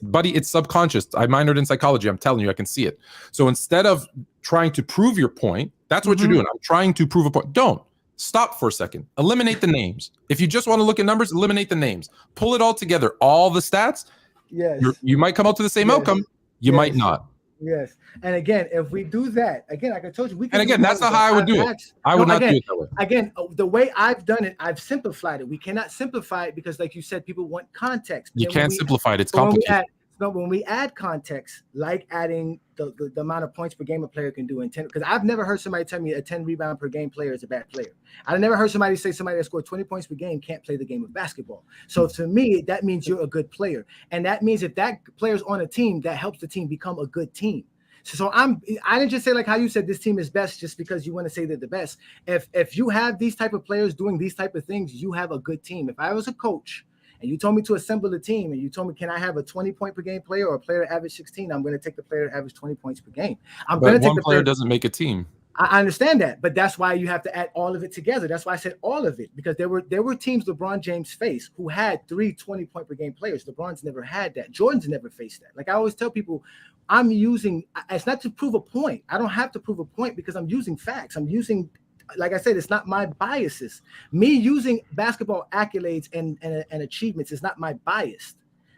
subconscious. I minored in psychology. I'm telling you, I can see it. So instead of trying to prove your point, that's what you're doing. I'm trying to prove a point. Don't stop for a second. Eliminate the names. If you just want to look at numbers, eliminate the names. Pull it all together. All the stats. Yes. You might come out to the same outcome. You might not. Yes. And again, if we do that, again, like I told you, we can. And again, that's not how I would do it. I would not do it that way. Again, the way I've done it, I've simplified it. We cannot simplify it because, like you said, people want context. You can't simplify it. It's complicated. When we add context, like adding the amount of points per game a player can do in 10, because I've never heard somebody tell me a 10 rebound per game player is a bad player. I've never heard somebody say somebody that scored 20 points per game can't play the game of basketball. So to me, that means you're a good player. And that means if that player's on a team, that helps the team become a good team. So I didn't just say like how you said this team is best just because you want to say they're the best. If you have these type of players doing these type of things, you have a good team. If I was a coach and you told me to assemble a team and you told me, can I have a 20 point per game player or a player that average 16? I'm going to take the player that average 20 points per game. But one player doesn't make a team. I understand that, but that's why you have to add all of it together. That's why I said all of it, because there were teams LeBron James faced who had 3 20-point per game players. LeBron's never had that. Jordan's never faced that. Like I always tell people, it's not to prove a point. I don't have to prove a point because I'm using facts. I'm using, like I said, it's not my biases. Me using basketball accolades and achievements is not my bias.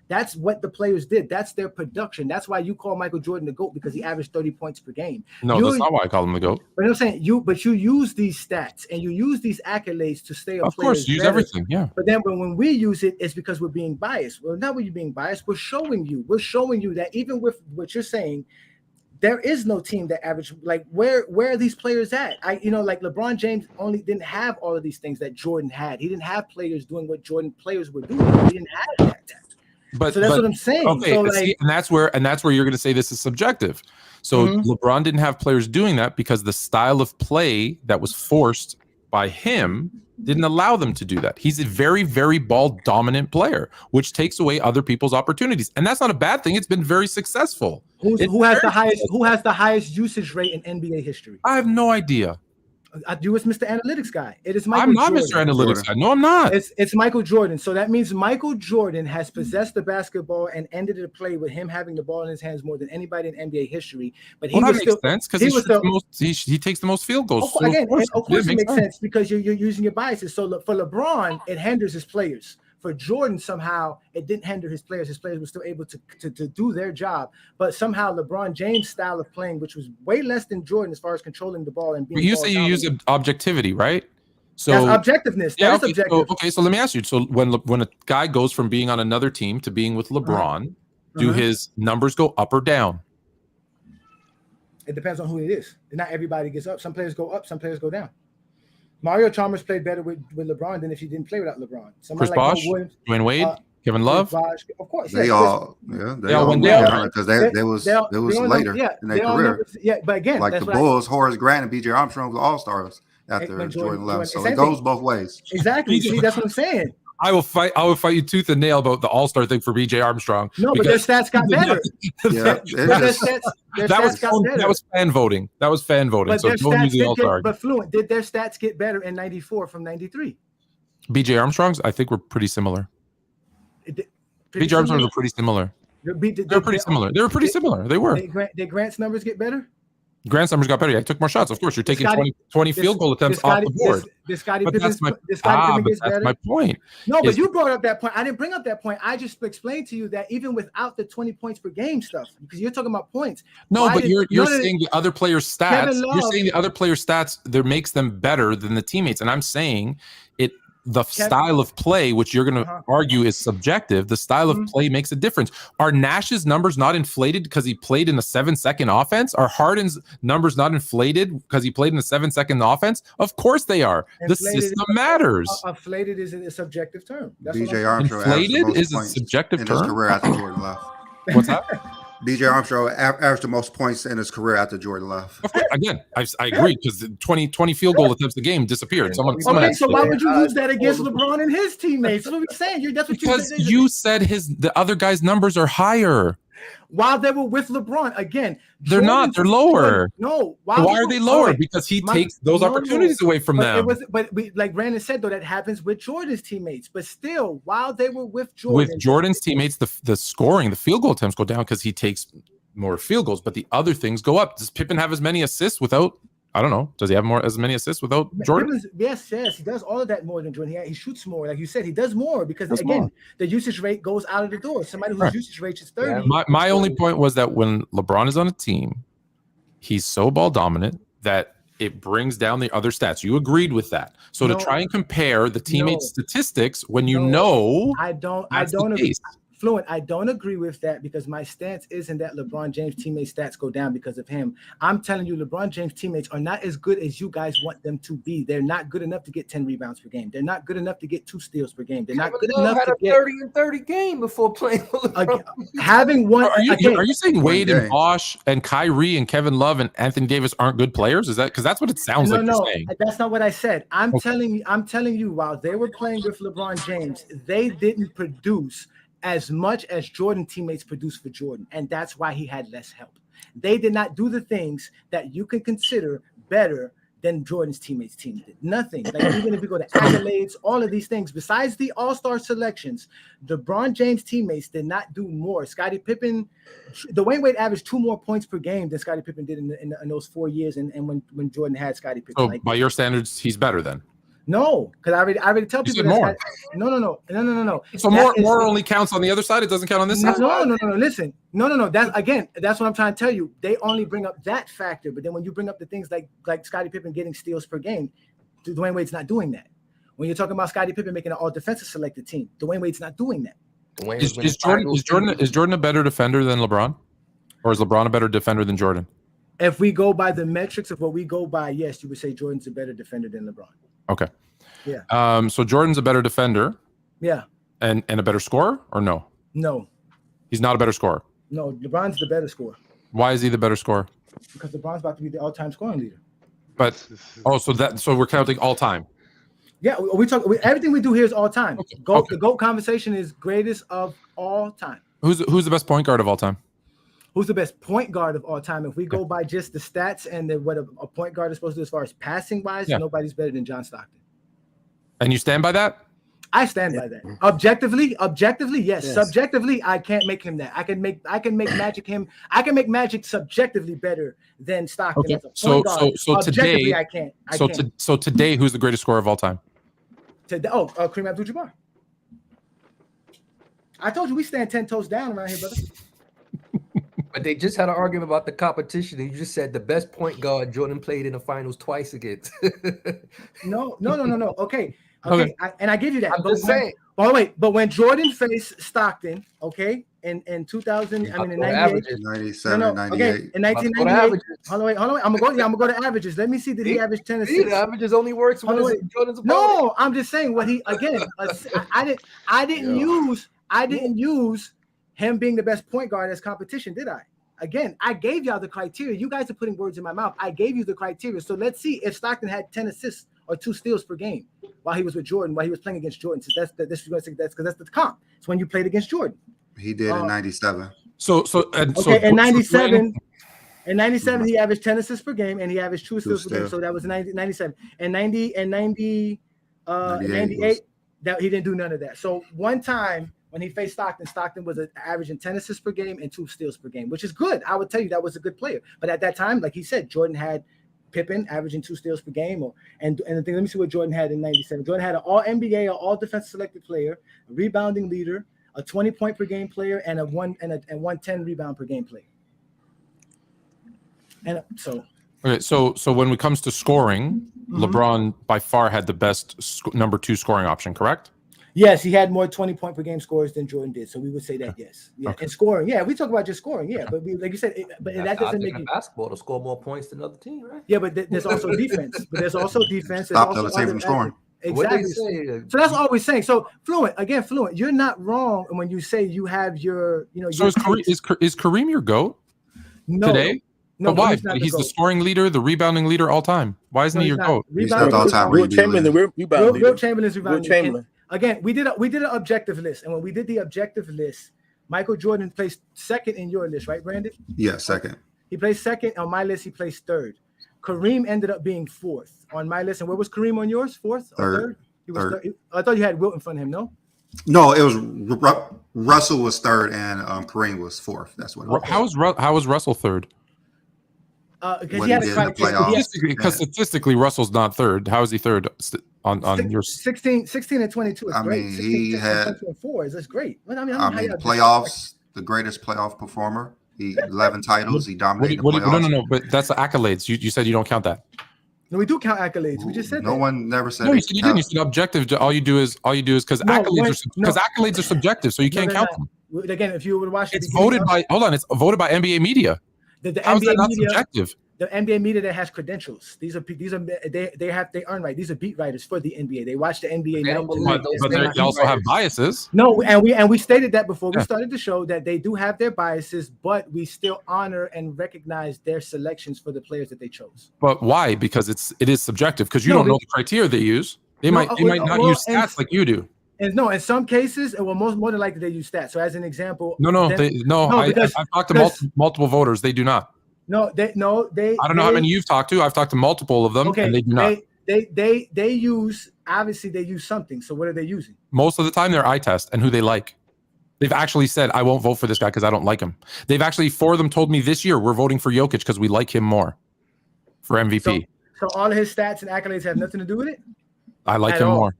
That's what the players did. That's their production. That's why you call Michael Jordan the GOAT, because he averaged 30 points per game. No, that's not why I call him the GOAT. But I'm saying you use these stats and you use these accolades to stay. Of course, use everything. Yeah. But then when we use it, it's because we're being biased. Well, not when you're being biased. We're showing you that even with what you're saying, there is no team that average. Like where are these players at? Like LeBron James only didn't have all of these things that Jordan had. He didn't have players doing what Jordan players were doing. He didn't have that. So that's what I'm saying. Okay, so and that's where you're going to say this is subjective. So LeBron didn't have players doing that because the style of play that was forced by him didn't allow them to do that. He's a very, very ball dominant player, which takes away other people's opportunities, and that's not a bad thing. It's been very successful. Who has the highest usage rate in NBA history? I have no idea. You was Mr. Analytics guy. It is Michael. I'm not Jordan. Mr. Analytics guy. No, I'm not. It's Michael Jordan. So that means Michael Jordan has possessed the basketball and ended the play with him having the ball in his hands more than anybody in NBA history. But that makes sense because he takes the most field goals. Of course, it makes sense because you're using your biases. So for LeBron, it hinders his players. For Jordan, somehow it didn't hinder his players. His players were still able to do their job. But somehow LeBron James' style of playing, which was way less than Jordan as far as controlling the ball and being. But you say you use objectivity, right? So that's objectiveness. That's objective. So let me ask you. So when a guy goes from being on another team to being with LeBron, do his numbers go up or down? It depends on who it is. Not everybody gets up. Some players go up. Some players go down. Mario Chalmers played better with LeBron than if he didn't play without LeBron. Chris Bosh, Dwayne Wade, Kevin Love. Bosh, of course, they all went down because they was later in their career. But again, like the Bulls, Horace Grant and B.J. Armstrong was all-stars after Jordan left. So it goes both ways. Exactly. See, that's what I'm saying. I will fight you tooth and nail about the All-Star thing for B.J. Armstrong. No, but their stats got better. That was fan voting. But so don't use the All-Star. But Fluent, did their stats get better in '94 from '93? B.J. Armstrong's, I think, were pretty similar. B.J. Armstrong's were pretty similar. They're pretty similar. They were pretty similar. They were. Did Grant's numbers get better? Grant's numbers got better. Yeah, he took more shots. Of course, you're taking 20 field goal attempts off the board. But that's my point. No, but you brought up that point. I didn't bring up that point. I just explained to you that even without the 20 points per game stuff, because you're talking about points. No, but you're saying the other players' stats. You're saying the other players' stats that makes them better than the teammates, and I'm saying it. The style of play, which you're going to argue is subjective, the style of play makes a difference. Are Nash's numbers not inflated because he played in a 7-second offense? Are Harden's numbers not inflated because he played in a 7-second offense? Of course they are. The system matters. Inflated is a subjective term. BJ Armstrong inflated is a subjective term. In his career after Jordan left. What's that? BJ Armstrong averaged the most points in his career after Jordan left. Again, I agree because 20 field goal attempts a game disappeared. So why would you use that against LeBron and his teammates? That's what we're saying. That's what because you said the other guy's numbers are higher. While they were with LeBron, again, they're not. They're lower. No. Why are they lower? Because he takes those opportunities away from them. Like Brandon said, though, that happens with Jordan's teammates. But still, while they were with Jordan, with Jordan's teammates, the scoring, the field goal attempts go down because he takes more field goals, but the other things go up. Does Pippen have as many assists without? I don't know. Does he have as many assists without Jordan? Yes, he does all of that more than Jordan. He shoots more, like you said. He does more because the usage rate goes out of the door. Somebody whose usage rate is 30. My only point was that when LeBron is on a team, he's so ball dominant that it brings down the other stats. You agreed with that. So to try and compare the teammate statistics when I don't agree. Fluent, I don't agree with that because my stance isn't that LeBron James teammates stats go down because of him. I'm telling you, LeBron James teammates are not as good as you guys want them to be. They're not good enough to get 10 rebounds per game. They're not good enough to get 2 steals per game. They're not good enough to get 30 and 30 game before playing with LeBron. Having one. Are you saying Wade and Bosh and Kyrie and Kevin Love and Anthony Davis aren't good players? Is that because that's what it sounds like you're saying? That's not what I said. I'm telling you, while they were playing with LeBron James, they didn't produce as much as Jordan teammates produced for Jordan, and that's why he had less help. They did not do the things that you can consider better than Jordan's teammates team did. Nothing. Like even if you go to accolades, all of these things, besides the all-star selections, LeBron James teammates did not do more. Scottie Pippen, Dwayne Wade averaged 2 more points per game than Scottie Pippen did in those 4 years, and when Jordan had Scottie Pippen. So by your standards, he's better then. No, because I already tell people more. No. So more only counts on the other side. It doesn't count on this side. No. Listen, no. That's what I'm trying to tell you. They only bring up that factor, but then when you bring up the things like Scottie Pippen getting steals per game, Dwayne Wade's not doing that. When you're talking about Scottie Pippen making an all defensive selected team, Dwayne Wade's not doing that. Is Jordan a better defender than LeBron, or is LeBron a better defender than Jordan? If we go by the metrics of what we go by, yes, you would say Jordan's a better defender than LeBron. Okay. Yeah. So Jordan's a better defender. Yeah. And a better scorer, or no? No. He's not a better scorer. No, LeBron's the better scorer. Why is he the better scorer? Because LeBron's about to be the all-time scoring leader. But so we're counting all time. Yeah, everything we do here is all time. Okay. The GOAT conversation is greatest of all time. Who's the best point guard of all time? Who's the best point guard of all time? If we go by just the stats and what a point guard is supposed to do as far as passing wise, nobody's better than John Stockton. And you stand by that? I stand by that. Objectively, yes. Subjectively, I can't make him that. I can make Magic subjectively better than Stockton. Okay. So today, I can't. So today, who's the greatest scorer of all time? Kareem Abdul-Jabbar. I told you we stand 10 toes down around here, brother. But they just had an argument about the competition, and you just said the best point guard Jordan played in the finals twice against. No. Okay. I give you that. I'm just saying. But when Jordan faced Stockton, okay, in 2000, in 98, 97, 98. In 1998. Hold on. I'm gonna go to averages. Let me see. Did he average 10 assists? The averages only works when Jordan's opponent. No, I'm just saying what he again. I didn't use him being the best point guard as competition, did I? Again, I gave y'all the criteria. You guys are putting words in my mouth. I gave you the criteria. So let's see if Stockton had 10 assists or 2 steals per game while he was with Jordan, while he was playing against Jordan. So that's because that's the comp. It's when you played against Jordan. He did in 97. In 97, he averaged 10 assists per game and he averaged 2 steals per game. So that was 97. And 98, that he didn't do none of that. So one time when he faced Stockton, Stockton was averaging 10 assists per game and 2 steals per game, which is good. I would tell you that was a good player. But at that time, like he said, Jordan had Pippen averaging 2 steals per game. And the thing, let me see what Jordan had in 97. Jordan had an all NBA, an all defensive selected player, a rebounding leader, a 20-point per game player, and a 110 rebound per game player. And so Okay, so when it comes to scoring, LeBron by far had the best number 2 scoring option, correct? yes, he had more 20-point per game scores than Jordan did. So we would say that yes. Yeah. Okay. And scoring, yeah, we talk about just scoring, yeah. But like you said, that doesn't make you basketball to score more points than other team, right? yeah, but there's also defense. But there's also defense. Stop There's the team from scoring. Exactly. So that's all we're saying. So Fluent. You're not wrong when you say you have your, So is Kareem your GOAT today? No, but why? Kareem's not He's the GOAT. scoring leader, the rebounding leader all time. Why isn't he your GOAT? He's not all time. Will Chamberlain, the rebound leader. Will Chamberlain's rebounding. Will Chamberlain. Again, we did an objective list, and when we did the objective list, Michael Jordan placed second in your list, right, Brandon? Yeah, second. He placed second on my list. He placed third. Kareem ended up being fourth on my list. And where was Kareem on yours? Fourth or third? He was third. I thought you had Wilt in front of him. No. No, it was Russell was third and Kareem was fourth. That's what it was. How was Russell third? Because What he had he a did in the criteria. playoffs. Because statistically, Russell's not third. How is he third on your? 16 and 22 is I great. mean, 16, he 16, had. 22 and 4 is great. I mean, Playoffs, the greatest playoff performer. He 11 titles. He dominated the playoffs. No. But that's the accolades. You said you don't count that. No, we do count accolades. We just said No that. one never said. No, you said you didn't. You said objective. All you do is because accolades are subjective, so you can't count them. Again, if you would watch, It's voted by. Hold on, it's voted by NBA media. the How is that NBA not media. subjective? The NBA media that has credentials. They earn right. These are beat writers for the NBA. They watch the NBA. They don't night to believe night. those But they're they also have biases. No, and we stated that before we Yeah. started the show that they do have their biases, but we still honor and recognize their selections for the players that they chose. But why? Because it is subjective. Because you No, don't know the criteria they use. They might not use stats like you do. And no, in some cases, well, more than likely they use stats. So as an example, I've talked to multiple voters. They do not. they I don't know how many you've talked to. I've talked to multiple of them, and they do not. They use something. So what are they using? Most of the time, they're eye test and who they like. They've actually said, "I won't vote for this guy because I don't like him." They've actually 4 of them told me this year we're voting for Jokic because we like him more for MVP. So all of his stats and accolades have nothing to do with it. I like At him all. more.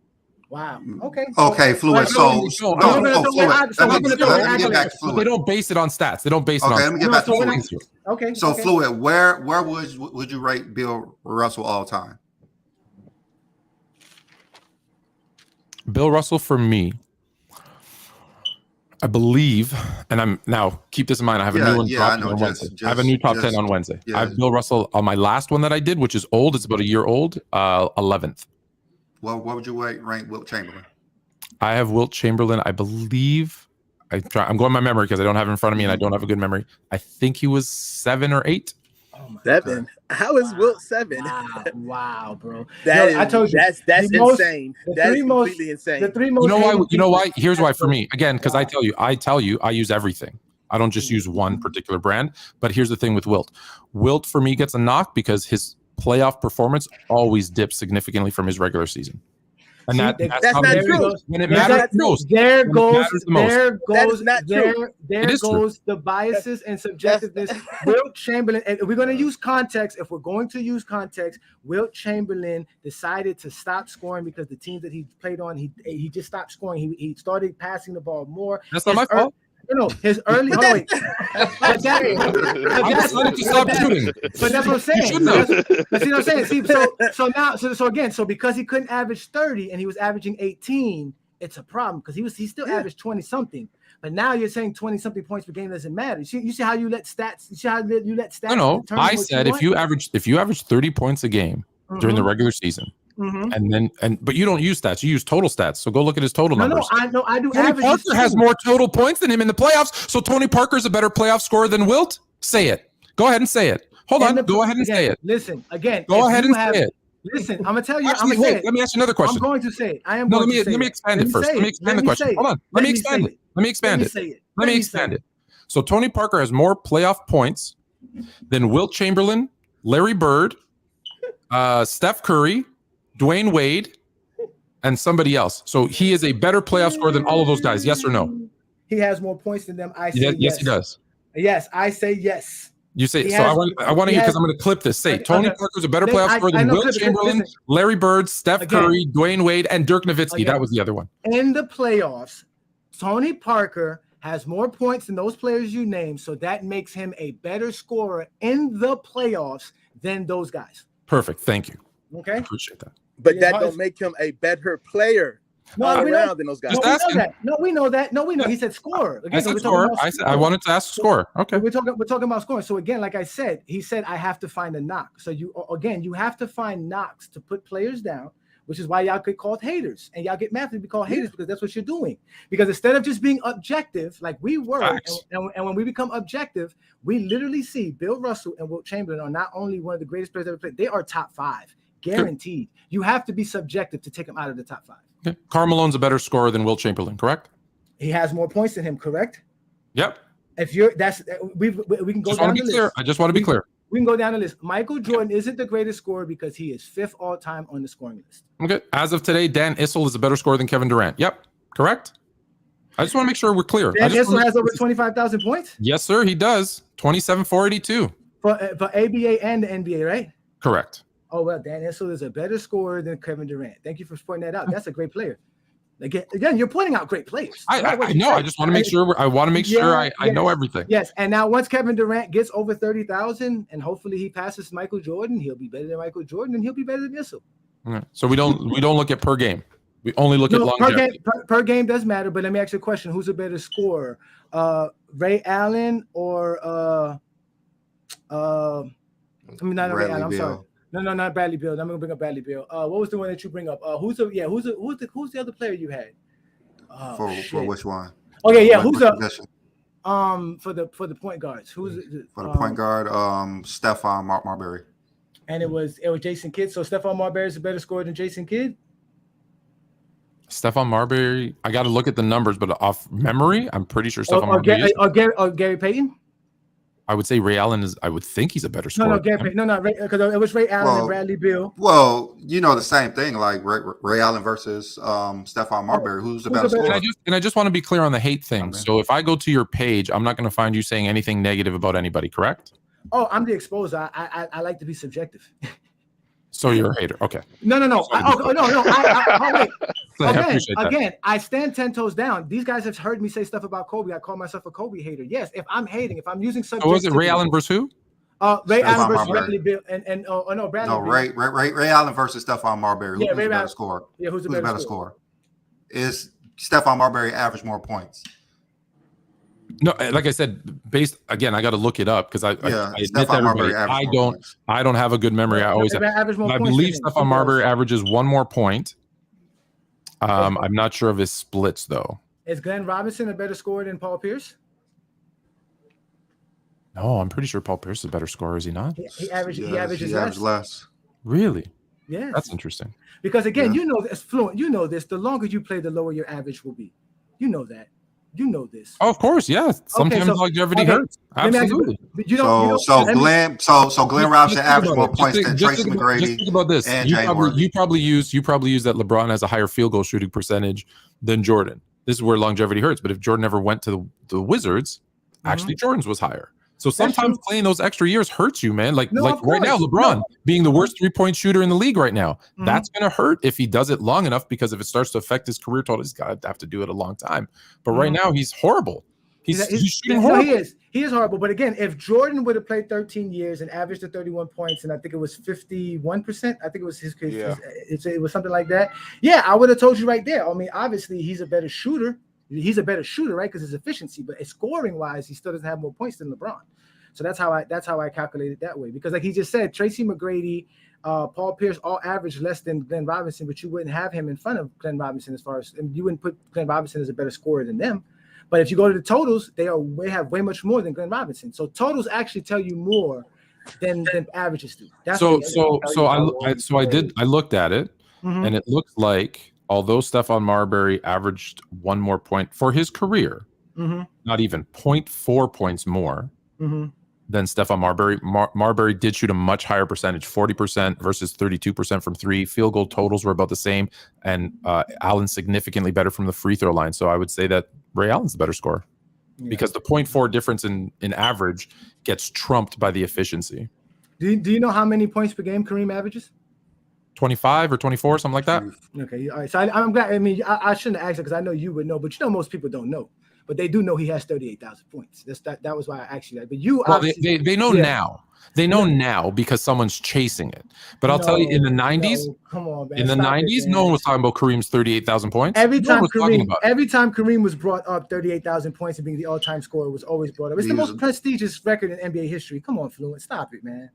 Wow. Okay. Okay, Fluid. So Fluid. I'm Let me get back to They Fluid. don't base it on stats. They don't base it on. Okay, let me get back to so Fluid. Okay. So okay. Fluid, where would you rate Bill Russell all time? Bill Russell for me, I believe, and I'm now keep this in mind. I have a new one dropping on Wednesday. I have a new top 10 on Wednesday. I have Bill Russell on my last one that I did, which is old. It's about a year old. 11th. Well, what would you rank Wilt Chamberlain? I have Wilt Chamberlain. I believe I'm going by memory because I don't have it in front of me and I don't have a good memory. I think he was 7 or 8. Oh my 7. How is Wilt 7? Wow, bro. I told you that's insane. That is completely insane. The 3 most. You know why? Here's why for me. Again, because I tell you, I use everything. I don't just use one particular brand. But here's the thing with Wilt. Wilt for me gets a knock because his playoff performance always dips significantly from his regular season. And that's not true. When it matters most. There goes the biases and subjectiveness. Wilt Chamberlain, and we're going to use context. If we're going to use context, Wilt Chamberlain decided to stop scoring because the teams that he played on, he just stopped scoring. He started passing the ball more. That's not my fault. No, his early. I decided to stop shooting. But that's what I'm saying. You should know. But see what I'm saying? See, so because he couldn't average 30 and he was averaging 18, it's a problem because he still averaged 20 something. But now you're saying 20 something points per game doesn't matter. You see how you let stats? You see how you let stats? No. I said if you average 30 points a game during the regular season. Mm-hmm. But you don't use stats. You use total stats. So go look at his total numbers. No, I do. Tony Parker has more total points than him in the playoffs. So Tony Parker is a better playoff scorer than Wilt. Say it. Go ahead and say it. Hold on. Go ahead and say it. Listen again. Go ahead and say it. Listen, I'm gonna tell you. Actually, wait. Let me ask you another question. I'm going to say it. I am. No, let me expand it first. Let me expand the question. Hold on. Let me expand it. Let me expand it. So Tony Parker has more playoff points than Wilt Chamberlain, Larry Bird, Steph Curry, Dwayne Wade, and somebody else. So he is a better playoff scorer than all of those guys. Yes or no? He has more points than them. I say Yes, yes. he does. Yes, I say yes. You say He so. has- I want to he hear because has- I'm going to clip this. Say Okay, Tony okay. Parker's a better Listen, playoff scorer I than know, Will listen, Chamberlain, listen. Larry Bird, Steph Again. Curry, Dwayne Wade, and Dirk Nowitzki. Again. That was the other one. In the playoffs, Tony Parker has more points than those players you named, so that makes him a better scorer in the playoffs than those guys. Perfect. Thank you. I Okay. appreciate that. But Yeah, that but don't it's- make him a better player No, all we know- around than those guys. Just No, we asking. know that. No, we know that. No, we know. He said scorer. Again, I said we're talking score. about I said I scorer. wanted to ask score. Okay. We're talking about scoring. So again, like I said, he said I have to find a knock. So you have to find knocks to put players down, which is why y'all get called haters and y'all get mad to be called haters because that's what you're doing. Because instead of just being objective, like we were, and when we become objective, we literally see Bill Russell and Wilt Chamberlain are not only one of the greatest players ever played, they are top 5, guaranteed. You have to be subjective to take them out of the top 5. Okay. Karl Malone's a better scorer than Will Chamberlain, correct? He has more points than him, correct? Yep. If you're we can go Just down want the to be clear. list. I just want to be clear. We can go down the list. Michael Jordan isn't the greatest scorer because he is 5th all time on the scoring list. Okay. As of today, Dan Issel is a better scorer than Kevin Durant. Yep. Correct. I just want to make sure we're clear. Dan Issel has over 25,000 points Yes, sir. He does. 27,482. for ABA and the NBA, right? Correct. Oh well, Dan Issel is a better scorer than Kevin Durant. Thank you for pointing that out. That's a great player. Again, you're pointing out great players. I know. I just want to make sure. I want to make sure I know everything. Yes, and now once Kevin Durant gets over 30,000, and hopefully he passes Michael Jordan, he'll be better than Michael Jordan, and he'll be better than Issel. Okay. So we don't look at per game. We only look at longevity. Per game does matter, but let me ask you a question: who's a better scorer, Ray Allen or not Ray Allen? I'm sorry. No, not Bradley Beal. I'm gonna bring up Bradley Beal. What was the one that you bring up? Who's the other player you had? For which one? Okay, yeah. Which Who's the position? for the point guards? Who's For the point guard? Stephon Marbury. And it was Jason Kidd. So Stephon Marbury is a better scorer than Jason Kidd. Stephon Marbury. I got to look at the numbers, but off memory, I'm pretty sure Stephon Marbury. Or Gary Payton. I would say Ray Allen is. I would think he's a better scorer. No, Gary Payton. No, because it was Ray Allen and Bradley Beal. Well, the same thing, like Ray Allen versus Stephon Marbury. Who's the better scorer? And I just want to be clear on the hate thing. So if I go to your page, I'm not going to find you saying anything negative about anybody, correct? Oh, I'm the exposer. I like to be subjective. So you're a hater. Okay. No. No. Wait. Again, I stand 10 toes down. These guys have heard me say stuff about Kobe. I call myself a Kobe hater. Yes, if I'm hating, if I'm using subjectivity. So was it Ray Allen versus who? Ray Allen versus Marbury. Bradley Beal Bradley Beal. Ray Allen versus Stephon Marbury. Who's the better scorer? Yeah, who's the better scorer? Is Stephon Marbury average more points? No, like I said, I got to look it up because I admit to everybody, I don't have a good memory. I always have. I believe Stephon Marbury averages 1 more point. I'm not sure of his splits though. Is Glenn Robinson a better scorer than Paul Pierce? No, I'm pretty sure Paul Pierce is a better scorer. Is he not? He averages less. Really? Yeah. That's interesting. Because again, you know this, Fluent. You know this. The longer you play, the lower your average will be. You know that. You know this. Oh, of course, yeah. Sometimes longevity hurts. Absolutely. Glenn Robinson averaged more points than Tracy McGrady. Just think about this. You probably use that LeBron has a higher field goal shooting percentage than Jordan. This is where longevity hurts. But if Jordan ever went to the Wizards, actually Jordan's was higher. So sometimes playing those extra years hurts you, man. Like right now, LeBron being the worst 3-point shooter in the league right now, that's going to hurt if he does it long enough, because if it starts to affect his career total, he's got to have to do it a long time. But right now, he's horrible. He's shooting horrible. No, he is horrible. But again, if Jordan would have played 13 years and averaged the 31 points, and I think it was 51%, I think it was his case. Yeah. It was something like that. Yeah, I would have told you right there. I mean, obviously, he's a better shooter. He's a better shooter, right? Because his efficiency, but scoring wise, he still doesn't have more points than LeBron. So that's how I calculated that way. Because like he just said, Tracy McGrady, Paul Pierce all average less than Glenn Robinson, but you wouldn't have him in front of Glenn Robinson and you wouldn't put Glenn Robinson as a better scorer than them. But if you go to the totals, they have way much more than Glenn Robinson. So totals actually tell you more than averages do. I looked at it, and it looks like although Stephon Marbury averaged 1 more point for his career, not even 0.4 points more, than Stephon Marbury. Marbury did shoot a much higher percentage, 40% versus 32% from three. Field goal totals were about the same, and Allen significantly better from the free throw line. So I would say that Ray Allen's the better scorer because the 0.4 difference in average gets trumped by the efficiency. Do you know how many points per game Kareem averages? 25 or 24, something like that. Okay, all right. So I'm glad. I mean, I shouldn't ask it because I know you would know, but most people don't know. But they do know he has 38,000 points. That was why I asked you that. But you, well, they know now. They know now because someone's chasing it. But I'll tell you, in the 90s, come on, man. In the 90s, no one was talking about Kareem's 38,000 points. Every time Kareem was brought up, 38,000 points and being the all-time scorer was always brought up. It's the most prestigious record in NBA history. Come on, Fluent, stop it, man.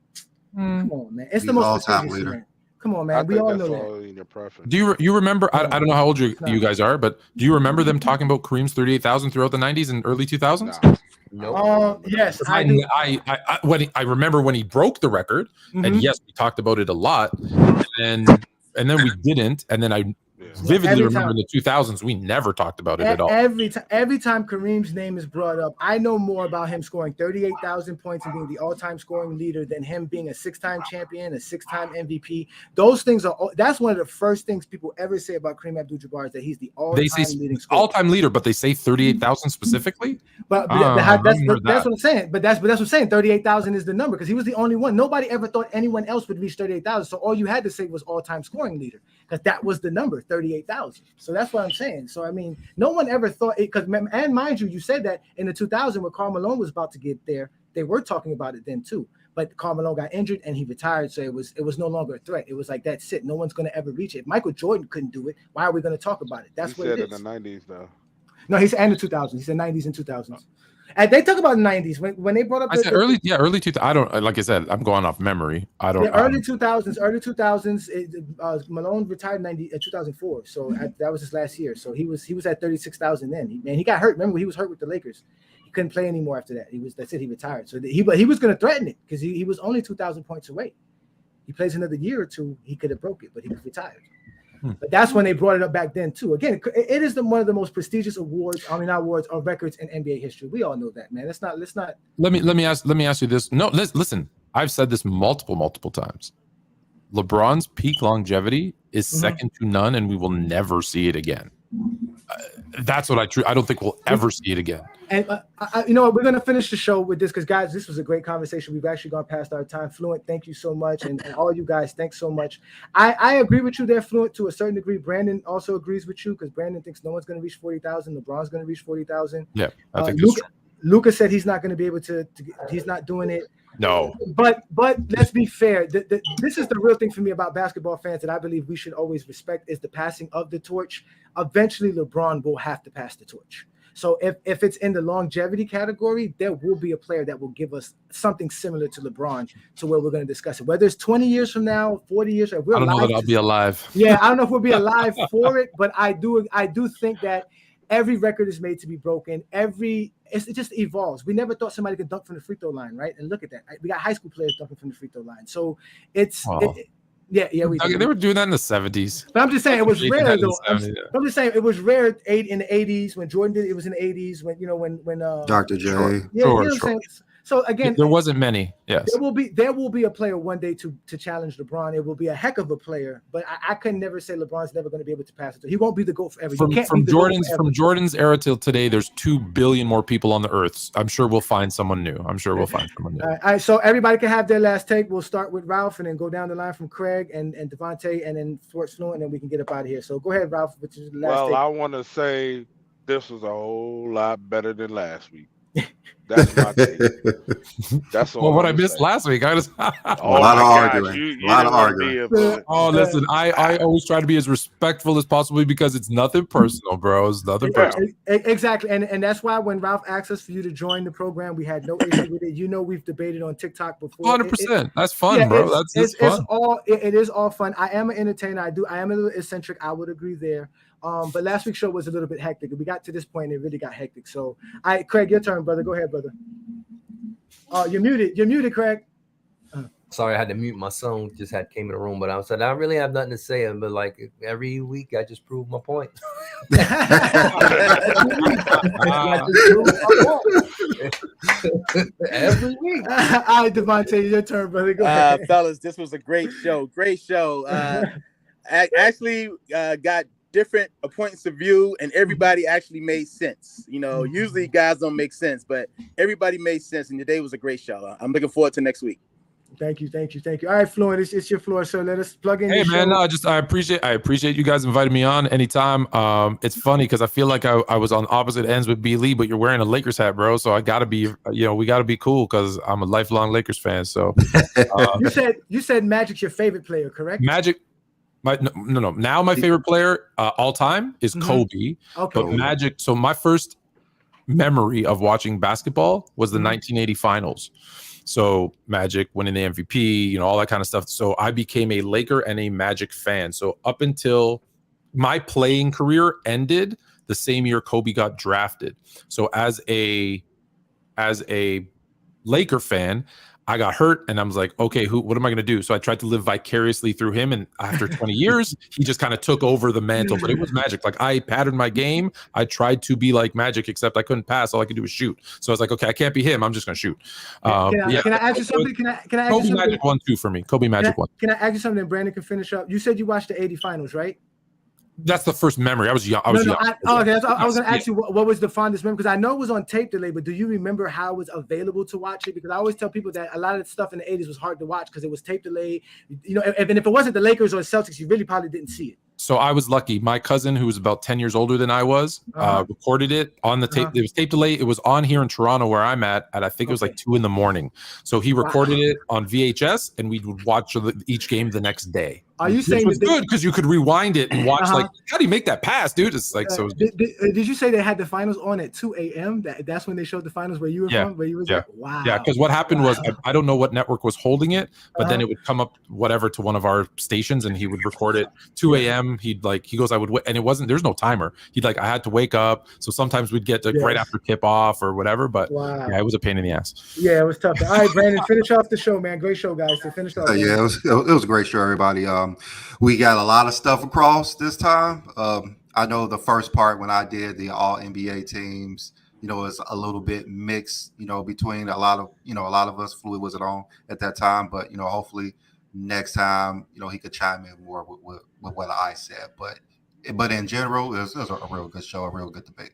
Come on, man. It's the most prestigious leader. Man. Come on, man. We all know that. Do you remember? I don't know how old you guys are, but do you remember them talking about Kareem's 38,000 throughout the 90s and early 2000s? No. Yes, I do. I remember when he broke the record, and yes, we talked about it a lot, and then we didn't, and then I vividly remember in the 2000s we never talked about it at all. Every time Kareem's name is brought up, I know more about him scoring 38,000 points and being the all-time scoring leader than him being a 6-time champion, a 6-time MVP. Those things that's one of the first things people ever say about Kareem Abdul-Jabbar is that he's the all-time leading scorer. All-time leader, but they say 38,000 specifically. But that's what I'm saying. But that's what I'm saying. 38,000 is the number because he was the only one. Nobody ever thought anyone else would reach 38,000. So all you had to say was all-time scoring leader because that was the number, 38,000. So that's what I'm saying. So I mean, no one ever thought it because, and mind you, you said that in the 2000 when Karl Malone was about to get there, they were talking about it then too. But Karl Malone got injured and he retired, so it was no longer a threat. It was like that's it. No one's going to ever reach it. If Michael Jordan couldn't do it, why are we going to talk about it? That's what it is. He said in the 90s though. No, he said in the 2000s. He said 90s and 2000s. And they talk about the 90s when they brought up. I said early 2000s. I don't like I said. I'm going off memory. I don't. Early 2000s. Malone retired in 2004. So that was his last year. So he was at 36,000 then. He got hurt. Remember, he was hurt with the Lakers. He couldn't play anymore after that. That's it. He retired. So he was going to threaten it because he was only 2,000 points away. He plays another year or two, he could have broke it, but he was retired. But that's when they brought it up back then too. Again, it is one of the most prestigious awards. I mean, not awards or records in NBA history. We all know that, man. Let's not. Let me ask you this. No, listen. I've said this multiple times. LeBron's peak longevity is second to none, and we will never see it again. That's what I don't think we'll ever see it again. And you know what? We're gonna finish the show with this because, guys, this was a great conversation. We've actually gone past our time. Fluent, thank you so much, and all you guys, thanks so much. I agree with you there, Fluent, to a certain degree. Brandon also agrees with you because Brandon thinks no one's gonna reach 40,000. LeBron's gonna reach 40,000. Yeah, I think Luka said he's not gonna be able to. He's not doing it. No, but let's be fair. This is the real thing for me about basketball fans that I believe we should always respect is the passing of the torch. Eventually, LeBron will have to pass the torch. So if it's in the longevity category, there will be a player that will give us something similar to LeBron to where we're going to discuss it. Whether it's 20 years from now, 40 years, I don't know that I'll be alive. Yeah, I don't know if we'll be alive for it, but I do think that every record is made to be broken. It just evolves. We never thought somebody could dunk from the free throw line, right? And look at that. We got high school players dunking from the free throw line. So it's yeah. They were doing that in the 70s. But I'm just saying it was rare though. I'm just saying it was rare in the 80s when Jordan did it. It was in the 80s when Dr. J. Sure. So again, there wasn't many. Yes, there will be a player one day to challenge LeBron. It will be a heck of a player, but I can never say LeBron's never going to be able to pass it. He won't be the GOAT forever. From Jordan's era till today, there's 2 billion more people on the earth. I'm sure we'll find someone new. All right, so everybody can have their last take. We'll start with Ralph and then go down the line from Craig and Devontae and then Sports Fluent, and then we can get up out of here. So go ahead, Ralph. Which is the last take. I want to say this was a whole lot better than last week. That's my take. That's all. Well, what I missed last week, I just a lot of arguing. Listen, I always try to be as respectful as possible because it's nothing personal, bro. It's nothing personal. Exactly, and that's why when Ralph asked us for you to join the program, we had no issue with it. You know, we've debated on TikTok before. 100%. That's fun, bro. That's fun. It is all fun. I am an entertainer. I am a little eccentric. I would agree there. But last week's show was a little bit hectic. We got to this point, and it really got hectic. So, Craig, your turn, brother. Go ahead, brother. You're muted, Craig. Sorry, I had to mute. My son just came in the room, but I said I really have nothing to say. But like every week, I just prove my point. Every week. All right, Devontae, your turn, brother. Go ahead. Fellas, this was a great show. Great show. Actually got different points of view, and everybody actually made sense. You know, usually guys don't make sense, but everybody made sense, and today was a great show. I'm looking forward to next week. Thank you. All right, Floyd, it's your floor, so let us plug in. Hey man, show. no, I appreciate you guys inviting me on anytime. It's funny because I feel like I was on opposite ends with B. Lee, but you're wearing a Lakers hat, bro. So I gotta be, we gotta be cool because I'm a lifelong Lakers fan. So you said Magic's your favorite player, correct? Magic. No. Now my favorite player all time is Kobe. Okay. But Magic. So my first memory of watching basketball was the 1980 finals. So Magic winning the MVP, all that kind of stuff. So I became a Laker and a Magic fan. So up until my playing career ended the same year Kobe got drafted. So as a Laker fan, I got hurt and I was like, okay, what am I going to do? So I tried to live vicariously through him. And after 20 years, he just kind of took over the mantle, but it was Magic. Like I patterned my game. I tried to be like Magic, except I couldn't pass. All I could do was shoot. So I was like, okay, I can't be him. I'm just going to shoot. Can I ask you something? Can I ask Kobe you something? Magic 1-2 for me. Kobe Magic 1. Can I ask you something that Brandon can finish up? You said you watched the 80 finals, right? That's the first memory. I was young. I was young. I was going to ask you what was the fondest memory, because I know it was on tape delay, but do you remember how it was available to watch it? Because I always tell people that a lot of the stuff in the 80s was hard to watch because it was tape delay. If it wasn't the Lakers or the Celtics, you really probably didn't see it. So I was lucky. My cousin, who was about 10 years older than I was, recorded it on the tape. It was tape delay. It was on here in Toronto where I'm at I think it was like 2 a.m. So he recorded it on VHS, and we would watch each game the next day. Are you saying it was good because you could rewind it and watch like, how do you make that pass, dude? It's like so. Did you say they had the finals on at 2 a.m.? That's when they showed the finals where you were from? Where you was like, wow. Yeah, because what happened was I don't know what network was holding it, but then it would come up whatever to one of our stations, and he would record it 2 a.m. He goes, I would wait, and there's no timer. I had to wake up, so sometimes we'd get right after tip off or whatever. But yeah, it was a pain in the ass. Yeah, it was tough. All right, Brandon, finish off the show, man. Great show, guys. So finish off. Yeah, it was a great show, everybody. We got a lot of stuff across this time. I know the first part when I did the all NBA teams, it's a little bit mixed, between a lot of us. Fluid wasn't on at that time, but hopefully next time, he could chime in more with what I said. But in general, it was a real good show, a real good debate.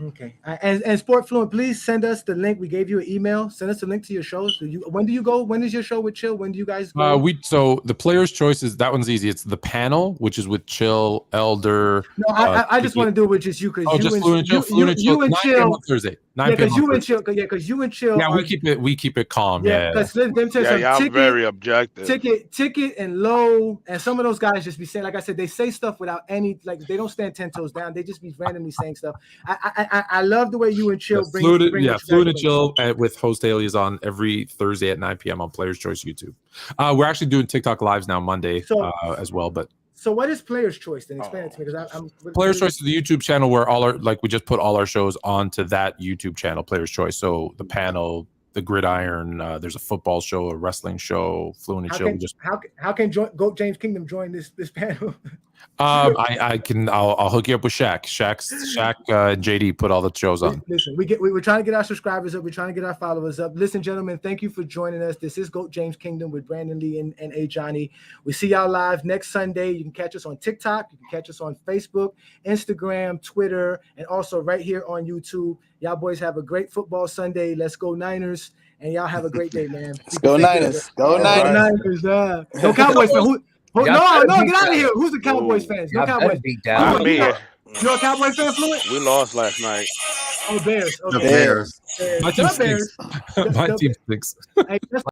Okay. And Sport Fluent, please send us the link. We gave you an email. Send us the link to your shows. When do you go? When is your show with Chill? When do you guys go? So the player's choice is that one's easy. It's the panel, which is with Chill, Elder. No, I just want to do it with just you because you and Chill on Thursday. 9 because you and Chill. Yeah, because you and Chill. Yeah, we keep it calm. Yeah, y'all very objective. Ticket and Low, and some of those guys just be saying, like I said, they say stuff without any, like they don't stand 10 toes down. They just be randomly saying stuff. I love the way you and Chill bring Fluid and Chill with host Alias on every Thursday at 9 p.m. on Players Choice YouTube. We're actually doing TikTok lives now Monday as well. But so what is Players Choice? Then explain it to me, because I'm Players Choice is the YouTube channel where we just put all our shows onto that YouTube channel, Players Choice. So the panel, the gridiron, there's a football show, a wrestling show, Fluent and Chill. How can Goat James Kingdom join this panel? I'll hook you up with Shaq. Shaq and JD put all the shows on. Listen, we're trying to get our subscribers up. We're trying to get our followers up. Listen, gentlemen, thank you for joining us. This is Goat James Kingdom with Brandon Lee and Ajani. We see y'all live next Sunday. You can catch us on TikTok. You can catch us on Facebook, Instagram, Twitter, and also right here on YouTube. Y'all boys have a great football Sunday. Let's go Niners. And y'all have a great day, man. Let's go Niners. Go Niners. Go Cowboys. No, get out of here. Who's the Cowboys fans? No Cowboys. Not me. You're a Cowboys fan, Fluid? We lost last night. Oh, Bears. The Bears. My team stinks. My team stinks. Hey,